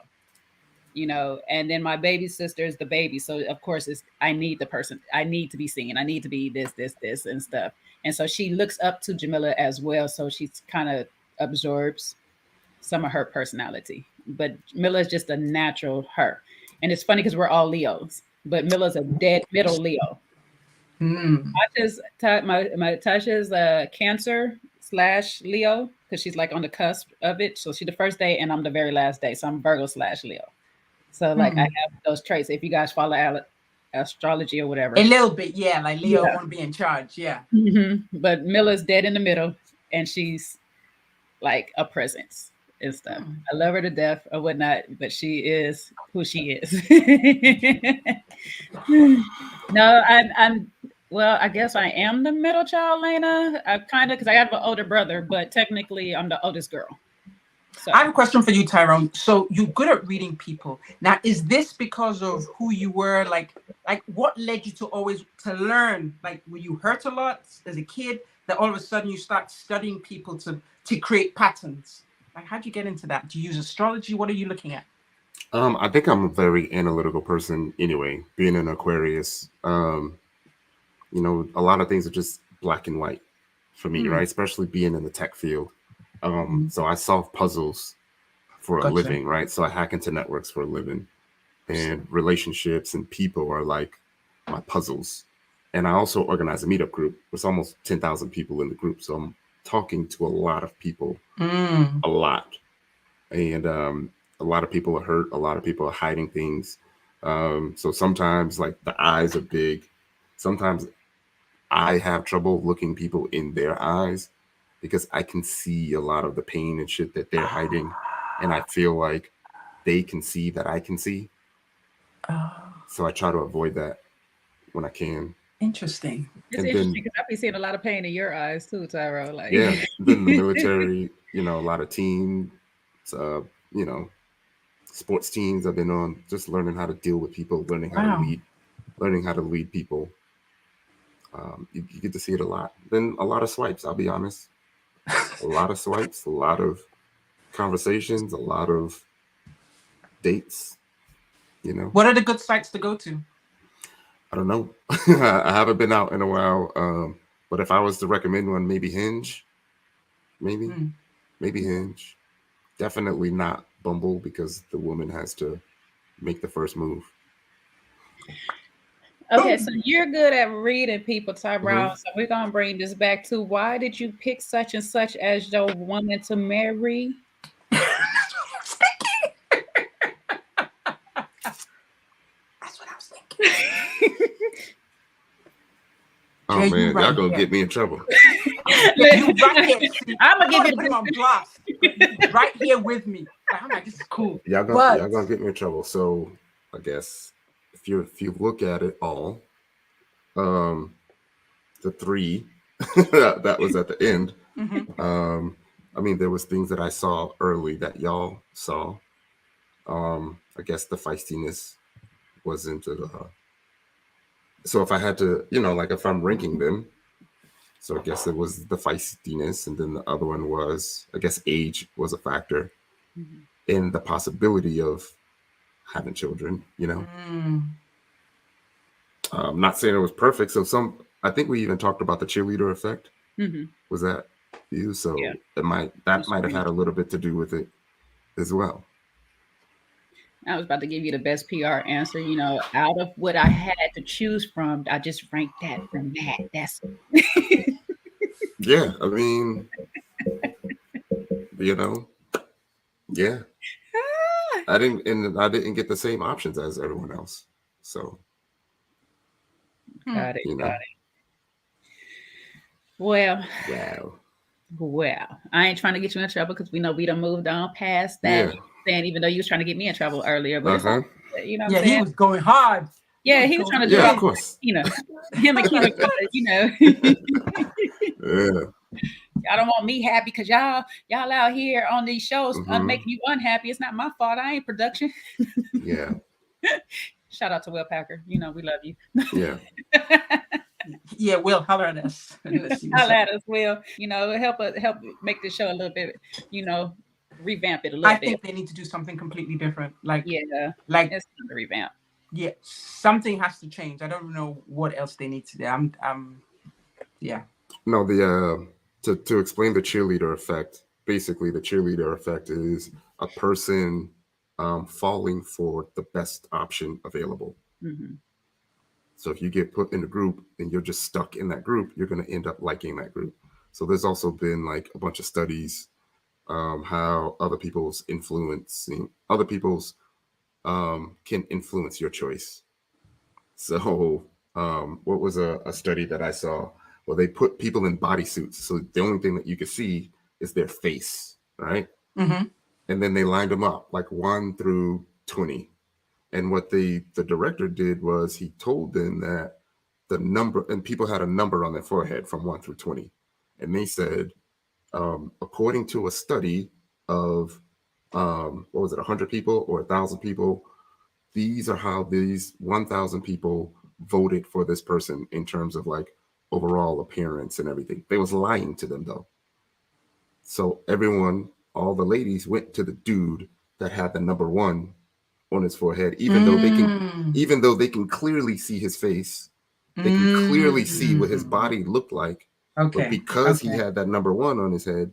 And then my baby sister is the baby. So of course I need the person. I need to be seen. I need to be this and stuff. And so she looks up to Jamila as well. So she's kind of absorbs some of her personality. But Jamila is just a natural her. And it's funny because we're all Leos, but Mila's a dead middle Leo. Tasha's a Cancer / Leo because she's like on the cusp of it. So she's the first day and I'm the very last day. So I'm Virgo / Leo. So like I have those traits. If you guys follow astrology or whatever. A little bit, yeah. Like Leo want to be in charge, yeah. But Milla's dead in the middle and she's like a presence and stuff. I love her to death or whatnot, but she is who she is. No, well, I guess I am the middle child, Lena. I kind of, because I have an older brother, but technically I'm the oldest girl. So I have a question for you, Tyrone. So you're good at reading people. Now, is this because of who you were? Like what led you to always to learn? Like, were you hurt a lot as a kid that all of a sudden you start studying people to create patterns? Like, how'd you get into that? Do you use astrology? What are you looking at? I think I'm a very analytical person anyway, being an Aquarius. You know, a lot of things are just black and white for me, right? Especially being in the tech field. So I solve puzzles for a Gotcha. living, right? So I hack into networks for a living, and relationships and people are like my puzzles. And I also organize a meetup group. There's almost 10,000 people in the group. So I'm talking to a lot of people, a lot. And a lot of people are hurt. A lot of people are hiding things. So sometimes like the eyes are big. Sometimes I have trouble looking people in their eyes because I can see a lot of the pain and shit that they're hiding. And I feel like they can see that I can see. So I try to avoid that when I can. Interesting. It's And interesting then, because I've been seeing a lot of pain in your eyes too, Tyro. Like, yeah, then the military, you know, a lot of teams, you know, sports teams I've been on, just learning how to deal with people, learning how to lead people. You get to see it a lot. Then a lot of swipes, I'll be honest. A lot of swipes, a lot of conversations, a lot of dates, you know. What are the good sites to go to? I don't know. I haven't been out in a while. But if I was to recommend one, maybe Hinge. Maybe Hinge. Definitely not Bumble because the woman has to make the first move. okay, so you're good at reading people, Tyrone. So we're gonna bring this back to why did you pick such and such as your woman to marry? That's what I was thinking. Oh Jay, man, right y'all gonna here. get me in trouble. You right here. I'm gonna give put you him on blast. Right here with me. I'm like, this is cool. Y'all gonna get me in trouble. So I guess if you look at it all, the three that was at the end. I mean, there was things that I saw early that y'all saw. I guess the feistiness wasn't. So if I had to, you know, like if I'm ranking them, so I guess it was the feistiness, and then the other one was, I guess, age was a factor, and the possibility of having children. You know, I'm not saying it was perfect. So I think we even talked about the cheerleader effect. Was that you? So Yeah. that might have had a little bit to do with it as well. I was about to give you the best PR answer. You know, out of what I had to choose from, I just ranked that from that. That's Yeah, I mean, you know, yeah. I didn't get the same options as everyone else. So got it. you know. Got it. Well, I ain't trying to get you in trouble because we know we done moved on past that. Yeah. Saying even though you was trying to get me in trouble earlier, but it's like, you know, what Yeah, I'm he saying? was going hard. Yeah, he was trying to do Yeah, it. of course. You know, him and Keith, you know. Yeah. Y'all don't want me happy because y'all out here on these shows making you unhappy. It's not my fault. I ain't production. Yeah. Shout out to Will Packer. You know we love you. Yeah. Yeah, Will, holler at us. Holler at us, Will. You know, help make this show a little bit, you know, revamp it a little bit. I think they need to do something completely different. Like it's time to revamp. Yeah, something has to change. I don't know what else they need to do. Yeah. No, the to explain the cheerleader effect, basically the cheerleader effect is a person falling for the best option available. So if you get put in a group and you're just stuck in that group, you're going to end up liking that group. So there's also been like a bunch of studies how other people's can influence your choice. So what was a study that I saw? Well, they put people in bodysuits. So the only thing that you could see is their face, right? And then they lined them up like 1 through 20. And what the director did was he told them that the number, and people had a number on their forehead from 1 through 20. And they said, according to a study of what was it, 100 people or 1,000 people? These are how these 1,000 people voted for this person in terms of like overall appearance and everything. They was lying to them though. So everyone, all the ladies went to the dude that had the number 1 on his forehead, even though they can clearly see his face. They can clearly see what his body looked like. Okay. But because he had that number 1 on his head,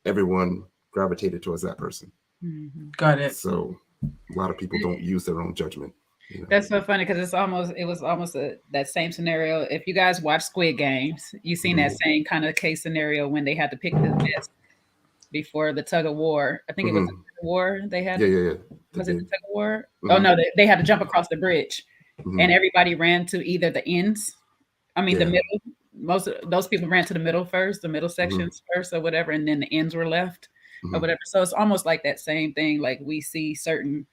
everyone gravitated towards that person. Got it. So a lot of people don't use their own judgment. You know? That's so funny because it was almost that same scenario. If you guys watch Squid Games, you've seen that same kind of case scenario when they had to pick the best before the tug of war. I think it was the tug of war they had. Yeah. Was it the tug of war? Oh no, they had to jump across the bridge, and everybody ran to either the ends. I mean the middle. Most of those people ran to the middle first, the middle sections first, or whatever, and then the ends were left, or whatever. So it's almost like that same thing. Like we see certain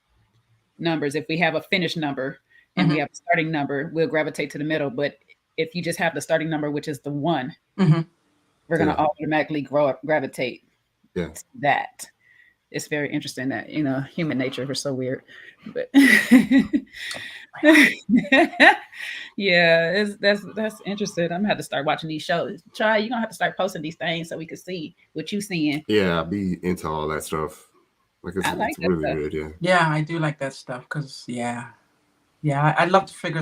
numbers. If we have a finished number and we have a starting number, we'll gravitate to the middle. But if you just have the starting number, which is the 1, we're going to automatically gravitate to that. It's very interesting that, you know, human nature, we're so weird. But yeah, that's interesting. I'm gonna have to start watching these shows. You're gonna have to start posting these things so we can see what you seeing. Yeah, be into all that stuff. Like it's really stuff. good. Yeah, I do like that stuff because I'd love to figure.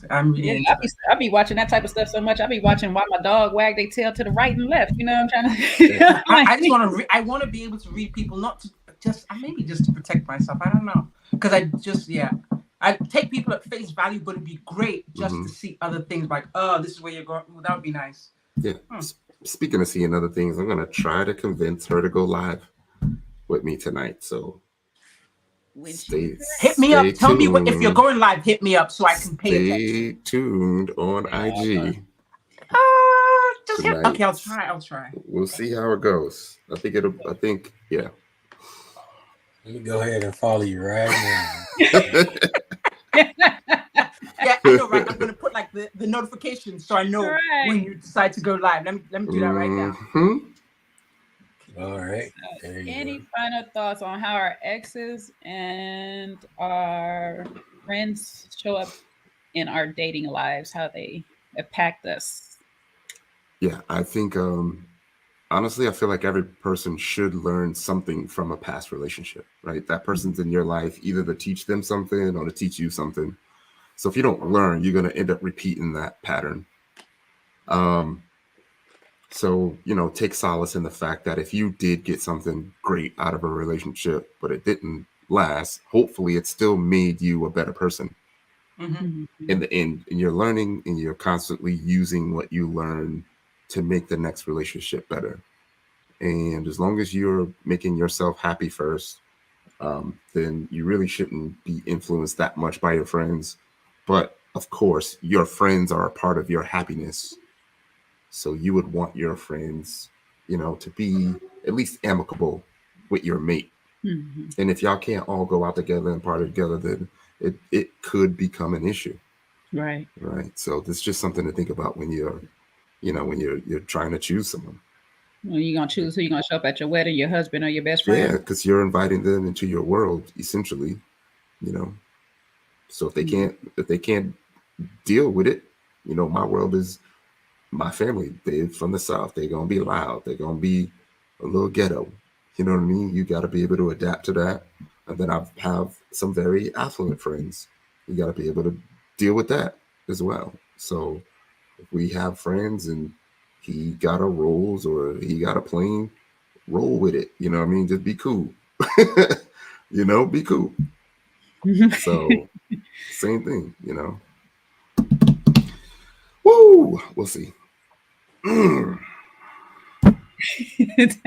I'm really. I'll be watching that type of stuff so much. I'll be watching why my dog wag their tail to the right and left. You know, I'm trying to. I just want to. I want to be able to read people, not to just maybe just to protect myself. I don't know, because I take people at face value, but it'd be great just to see other things like, oh, this is where you're going. That would be nice. Yeah. Speaking of seeing other things, I'm gonna try to convince her to go live with me tonight. So hit me up. Tell me if you're going live. Hit me up so I can pay attention. Stay tuned on IG. Okay, I'll try. We'll see how it goes. I think yeah. Let me go ahead and follow you right now. Yeah, I know, right? I'm gonna put like the notification so I know when you decide to go live. Let me do that right now. All right. Any final thoughts on how our exes and our friends show up in our dating lives, how they impact us? Yeah, I think honestly, I feel like every person should learn something from a past relationship, right? That person's in your life either to teach them something or to teach you something. So if you don't learn, you're going to end up repeating that pattern. So, you know, take solace in the fact that if you did get something great out of a relationship, but it didn't last, hopefully it still made you a better person in the end. And you're learning and you're constantly using what you learn to make the next relationship better. And as long as you're making yourself happy first, then you really shouldn't be influenced that much by your friends. But of course, your friends are a part of your happiness. So you would want your friends, you know, to be at least amicable with your mate. And if y'all can't all go out together and party together, then it could become an issue. Right. So this is just something to think about when you're trying to choose someone. Well, you're gonna choose who you're gonna show up at your wedding, your husband or your best friend. Yeah, because you're inviting them into your world, essentially, you know. So if they can't deal with it, you know, my world is my family. They're from the South. They're gonna be loud. They're gonna be a little ghetto. You know what I mean? You got to be able to adapt to that. And then I have some very affluent friends. You got to be able to deal with that as well. So if we have friends and he got a Rolls or he got a plane, roll with it. You know what I mean? Just be cool. You know, be cool. So same thing, you know. Woo! We'll see. That's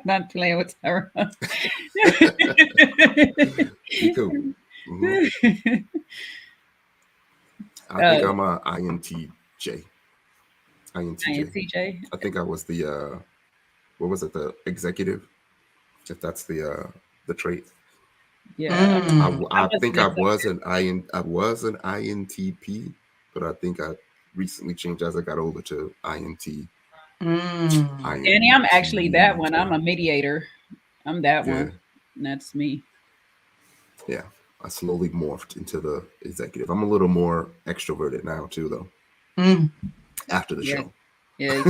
not playing with her. Be cool. I think I'm a INTJ. INTJ. I think I was the what was it? The executive. If that's the trait. Yeah. I think I was an INTP, but I think I recently changed as I got older to INT. Danny, I'm actually that one. I'm a mediator. I'm that one. And that's me. Yeah, I slowly morphed into the executive. I'm a little more extroverted now too, though. After the show. Yeah,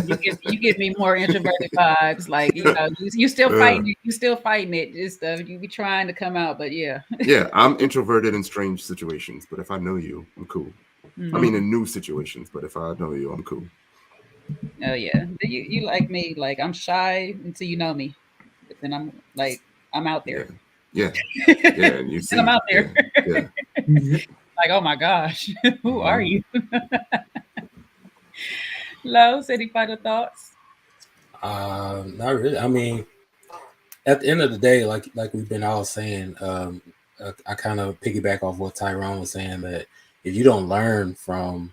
you give me more introverted vibes. Like, you know, you still fighting it. You still fighting it. Just you be trying to come out, but yeah. Yeah, I'm introverted in strange situations, but if I know you, I'm cool. Mm-hmm. I mean, in new situations, but if I know you, I'm cool. Oh yeah, you like me. Like, I'm shy until you know me, but then I'm like, I'm out there. Yeah. And you see, I'm out there. Yeah. Like, oh my gosh, who are you? Los, any final thoughts? Not really. I mean, at the end of the day, like we've been all saying, I kind of piggyback off what Tyrone was saying, that if you don't learn from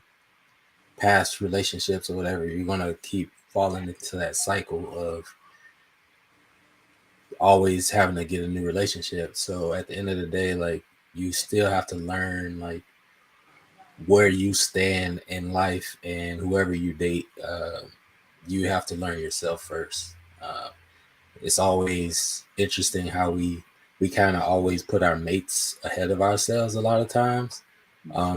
past relationships or whatever, you're gonna keep falling into that cycle of always having to get a new relationship. So at the end of the day, like, you still have to learn like where you stand in life, and whoever you date, you have to learn yourself first. It's always interesting how we kind of always put our mates ahead of ourselves a lot of times,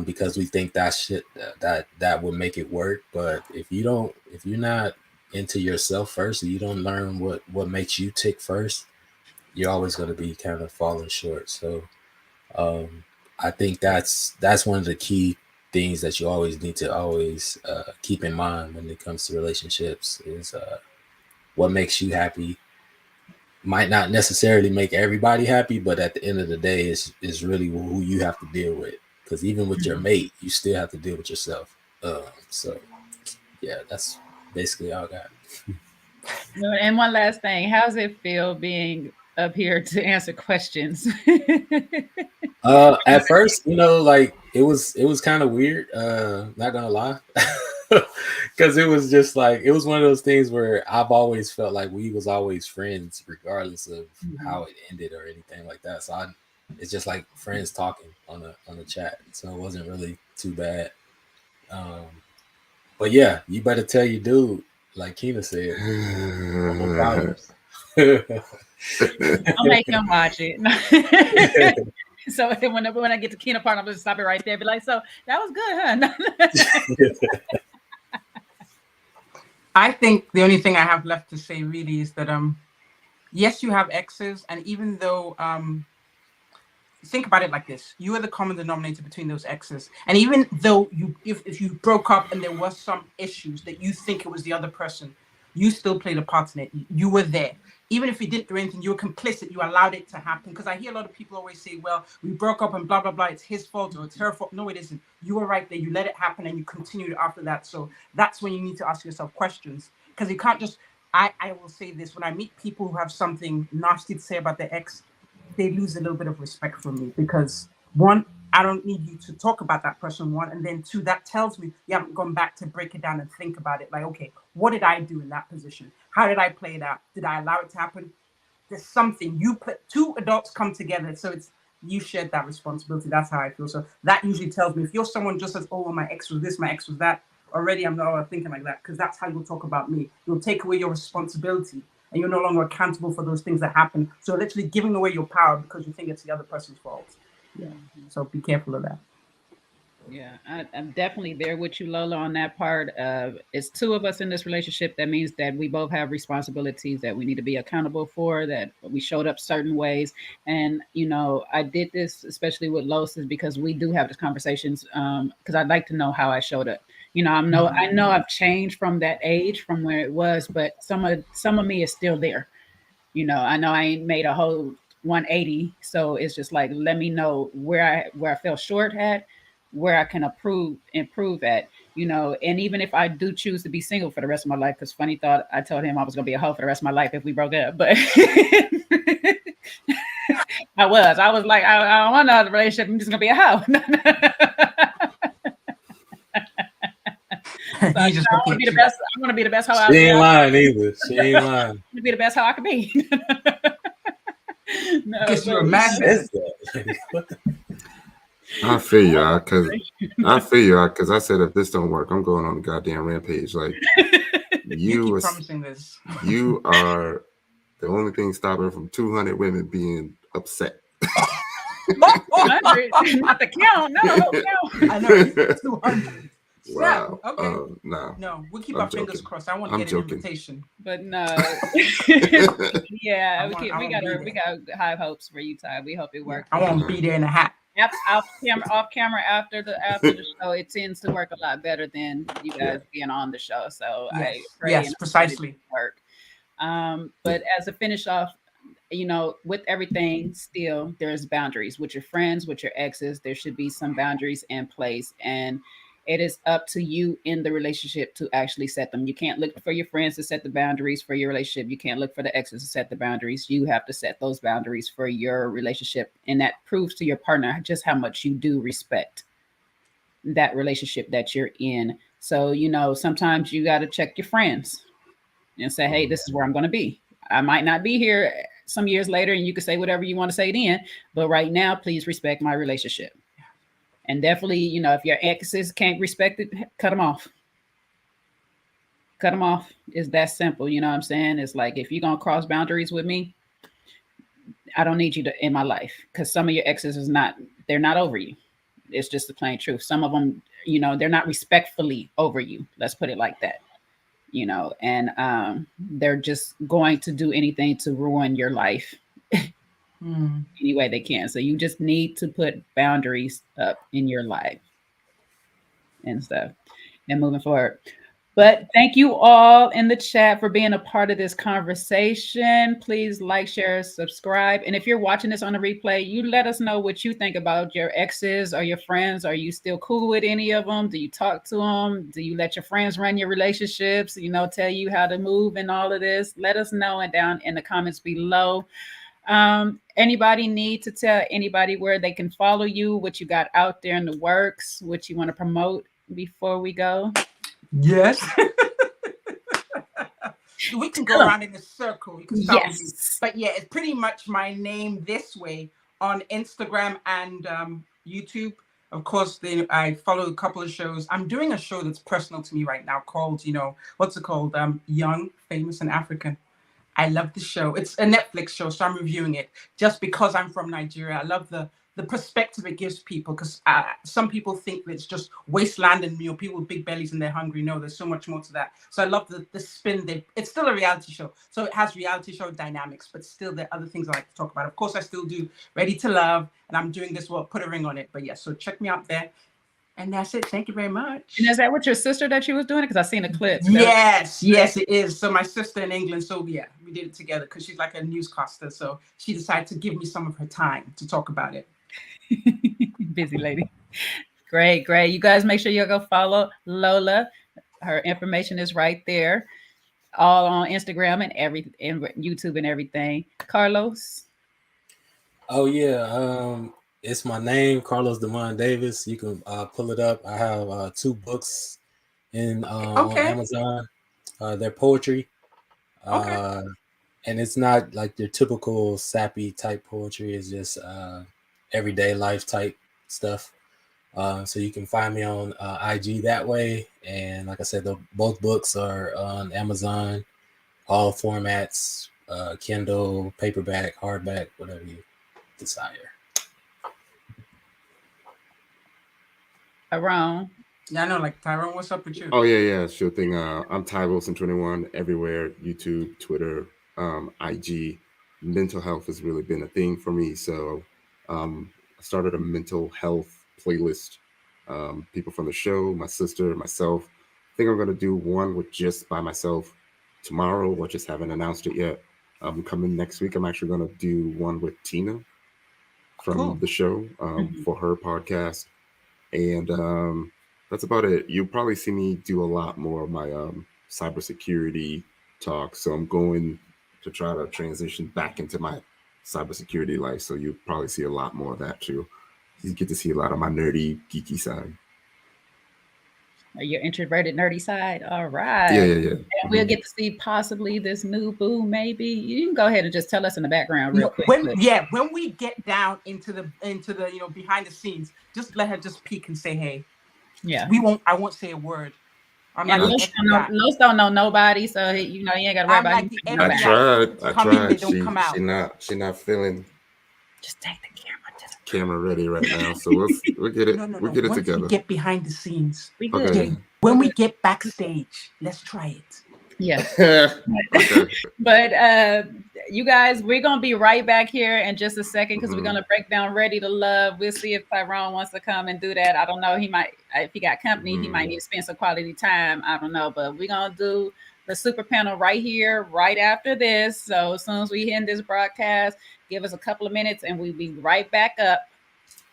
because we think that shit that would make it work. But if you're not into yourself first, and you don't learn what makes you tick first, you're always going to be kind of falling short. So I think that's one of the key things that you always need to always keep in mind when it comes to relationships is what makes you happy might not necessarily make everybody happy, but at the end of the day, is really who you have to deal with. Because even with your mate, you still have to deal with yourself. So yeah, that's basically all I got. And one last thing, how's it feel being up here to answer questions? At first, like it was kind of weird, not gonna lie. Because it was just like, it was one of those things where I've always felt like we was always friends regardless of how it ended or anything like that. So it's just like friends talking on a chat, so it wasn't really too bad. But yeah, you better tell your dude, like Keena said, no problems. I'll make him watch it. So when I get to Keena part, I'm just stop it right there. Be like, so that was good, huh? I think the only thing I have left to say really is that yes, you have exes, and even though think about it like this, you are the common denominator between those exes, and even though if you broke up and there was some issues that you think it was the other person, you still played a part in it. You were there. Even if you didn't do anything, you were complicit. You allowed it to happen. Because I hear a lot of people always say, well, we broke up and blah, blah, blah. It's his fault or it's her fault. No, it isn't. You were right there. You let it happen and you continued after that. So that's when you need to ask yourself questions. Because you can't just, I will say this, when I meet people who have something nasty to say about their ex, they lose a little bit of respect from me. Because one, I don't need you to talk about that person, one. And then two, that tells me you haven't gone back to break it down and think about it. Like, okay, what did I do in that position? How did I play it out? Did I allow it to happen? There's something. Two adults come together. So it's, you shared that responsibility. That's how I feel. So that usually tells me, if you're someone just says, oh, my ex was this, my ex was that, already I'm not thinking like that, because that's how you'll talk about me. You'll take away your responsibility and you're no longer accountable for those things that happen. So literally giving away your power because you think it's the other person's fault. Yeah. So be careful of that. Yeah, I'm definitely there with you, Lola, on that part. It's two of us in this relationship. That means that we both have responsibilities that we need to be accountable for, that we showed up certain ways. And, I did this, especially with Los, is because we do have these conversations, because I'd like to know how I showed up. I know I've changed from that age, from where it was, but some of me is still there. I know I ain't made a whole 180. So it's just like, let me know where I fell short at, where I can improve at, and even if I do choose to be single for the rest of my life, because funny thought, I told him I was going to be a hoe for the rest of my life if we broke up, but I was like, I don't want another relationship. I'm just going to be a hoe. So I want to be the best. I want to be the best hoe. She ain't lying either. She ain't lying. I want to be the best hoe I can be. No, guess you're a magnet. I feel you, because I said if this don't work, I'm going on a goddamn rampage. Like you keep promising this. You are the only thing stopping from 200 women being upset. 100, not the count. No, the whole count. I know 200. Wow. Okay. No, We'll keep I'm our fingers joking. crossed. I want to I'm get joking. an invitation. But no, yeah, I we got high hopes for you, Ty. We hope it works. I want to be there in a hat. Off camera after the show, it tends to work a lot better than you guys being on the show. So I pray yes, precisely work. But as a finish off, with everything, still there's boundaries with your friends, with your exes. There should be some boundaries in place, and it is up to you in the relationship to actually set them. You can't look for your friends to set the boundaries for your relationship. You can't look for the exes to set the boundaries. You have to set those boundaries for your relationship, and that proves to your partner just how much you do respect that relationship that you're in. So, sometimes you got to check your friends and say, hey, this is where I'm going to be. I might not be here some years later, and you can say whatever you want to say then, but right now, please respect my relationship. And definitely, if your exes can't respect it, cut them off. Cut them off. It's that simple. You know what I'm saying? It's like, if you're going to cross boundaries with me, I don't need you in my life, because some of your exes they're not over you. It's just the plain truth. Some of them, they're not respectfully over you. Let's put it like that. And they're just going to do anything to ruin your life any way they can. So you just need to put boundaries up in your life and stuff and moving forward. But thank you all in the chat for being a part of this conversation. Please like, share, subscribe. And if you're watching this on a replay, you let us know what you think about your exes or your friends. Are you still cool with any of them? Do you talk to them? Do you let your friends run your relationships, tell you how to move and all of this? Let us know and down in the comments below. Anybody need to tell anybody where they can follow you, what you got out there in the works, what you want to promote before we go? Yes. We can go around in a circle. You can start with me. But yeah, it's pretty much my name this way on Instagram and YouTube. Of course, I follow a couple of shows. I'm doing a show that's personal to me right now called, what's it called? Young, Famous, and African. I love the show. It's a Netflix show, so I'm reviewing it just because I'm from Nigeria. I love the perspective it gives people, because some people think that it's just wasteland and people with big bellies and they're hungry. No, there's so much more to that. So I love the spin. It's still a reality show, so it has reality show dynamics, but still there are other things I like to talk about. Of course, I still do Ready to Love, and I'm doing this, Put a Ring on It. But yeah, so check me out there. And that's it. Thank you very much. And is that with your sister that she was doing it? Because I seen a clip. Yes, it is. So my sister in England, so yeah, we did it together because she's like a newscaster. So she decided to give me some of her time to talk about it. Busy lady. Great. You guys make sure you go follow Lola. Her information is right there. All on Instagram and YouTube and everything. Carlos. Oh yeah. It's my name, Carlos Demond Davis. You can pull it up. I have 2 books on Amazon. They're poetry. And it's not like your typical sappy type poetry. It's just everyday life type stuff. So you can find me on IG that way. And like I said, both books are on Amazon, all formats, Kindle, paperback, hardback, whatever you desire. Tyrone. Yeah, I know, like Tyrone, what's up with you? Oh yeah, sure thing. I'm Ty Wilson21 everywhere, YouTube, Twitter, IG. Mental health has really been a thing for me. So I started a mental health playlist. People from the show, my sister, myself. I think I'm gonna do one with just by myself tomorrow. I just haven't announced it yet. Coming next week, I'm actually gonna do one with Tina from the show for her podcast. And that's about it. You'll probably see me do a lot more of my cybersecurity talk. So I'm going to try to transition back into my cybersecurity life. So you'll probably see a lot more of that too. You get to see a lot of my nerdy, geeky side. Your introverted, nerdy side. All right. Yeah. And we'll get to see possibly this new boo, maybe. You can go ahead and just tell us in the background real quick. When we get down into the behind the scenes, just let her just peek and say hey. Yeah. I won't say a word. Los don't know nobody, so he ain't got to worry about I tried. She's not feeling Just take the camera to the Camera ready right now, so we'll get it. No. We'll get it Once we together. get behind the scenes, We good. Okay. when we get backstage, let's try it. Yeah. Okay. But you guys, we're gonna be right back here in just a second because we're gonna break down Ready to Love. We'll see if Tyrone wants to come and do that. I don't know. He might, if he got company, he might need to spend some quality time. I don't know, but we're gonna do the super panel right here, right after this. So as soon as we end this broadcast, give us a couple of minutes and we'll be right back up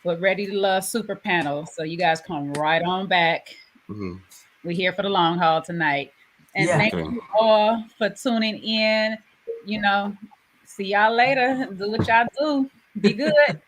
with Ready to Love super panel. So you guys come right on back. We're here for the long haul tonight. And thank you all for tuning in. You know, see y'all later. Do what y'all do. Be good.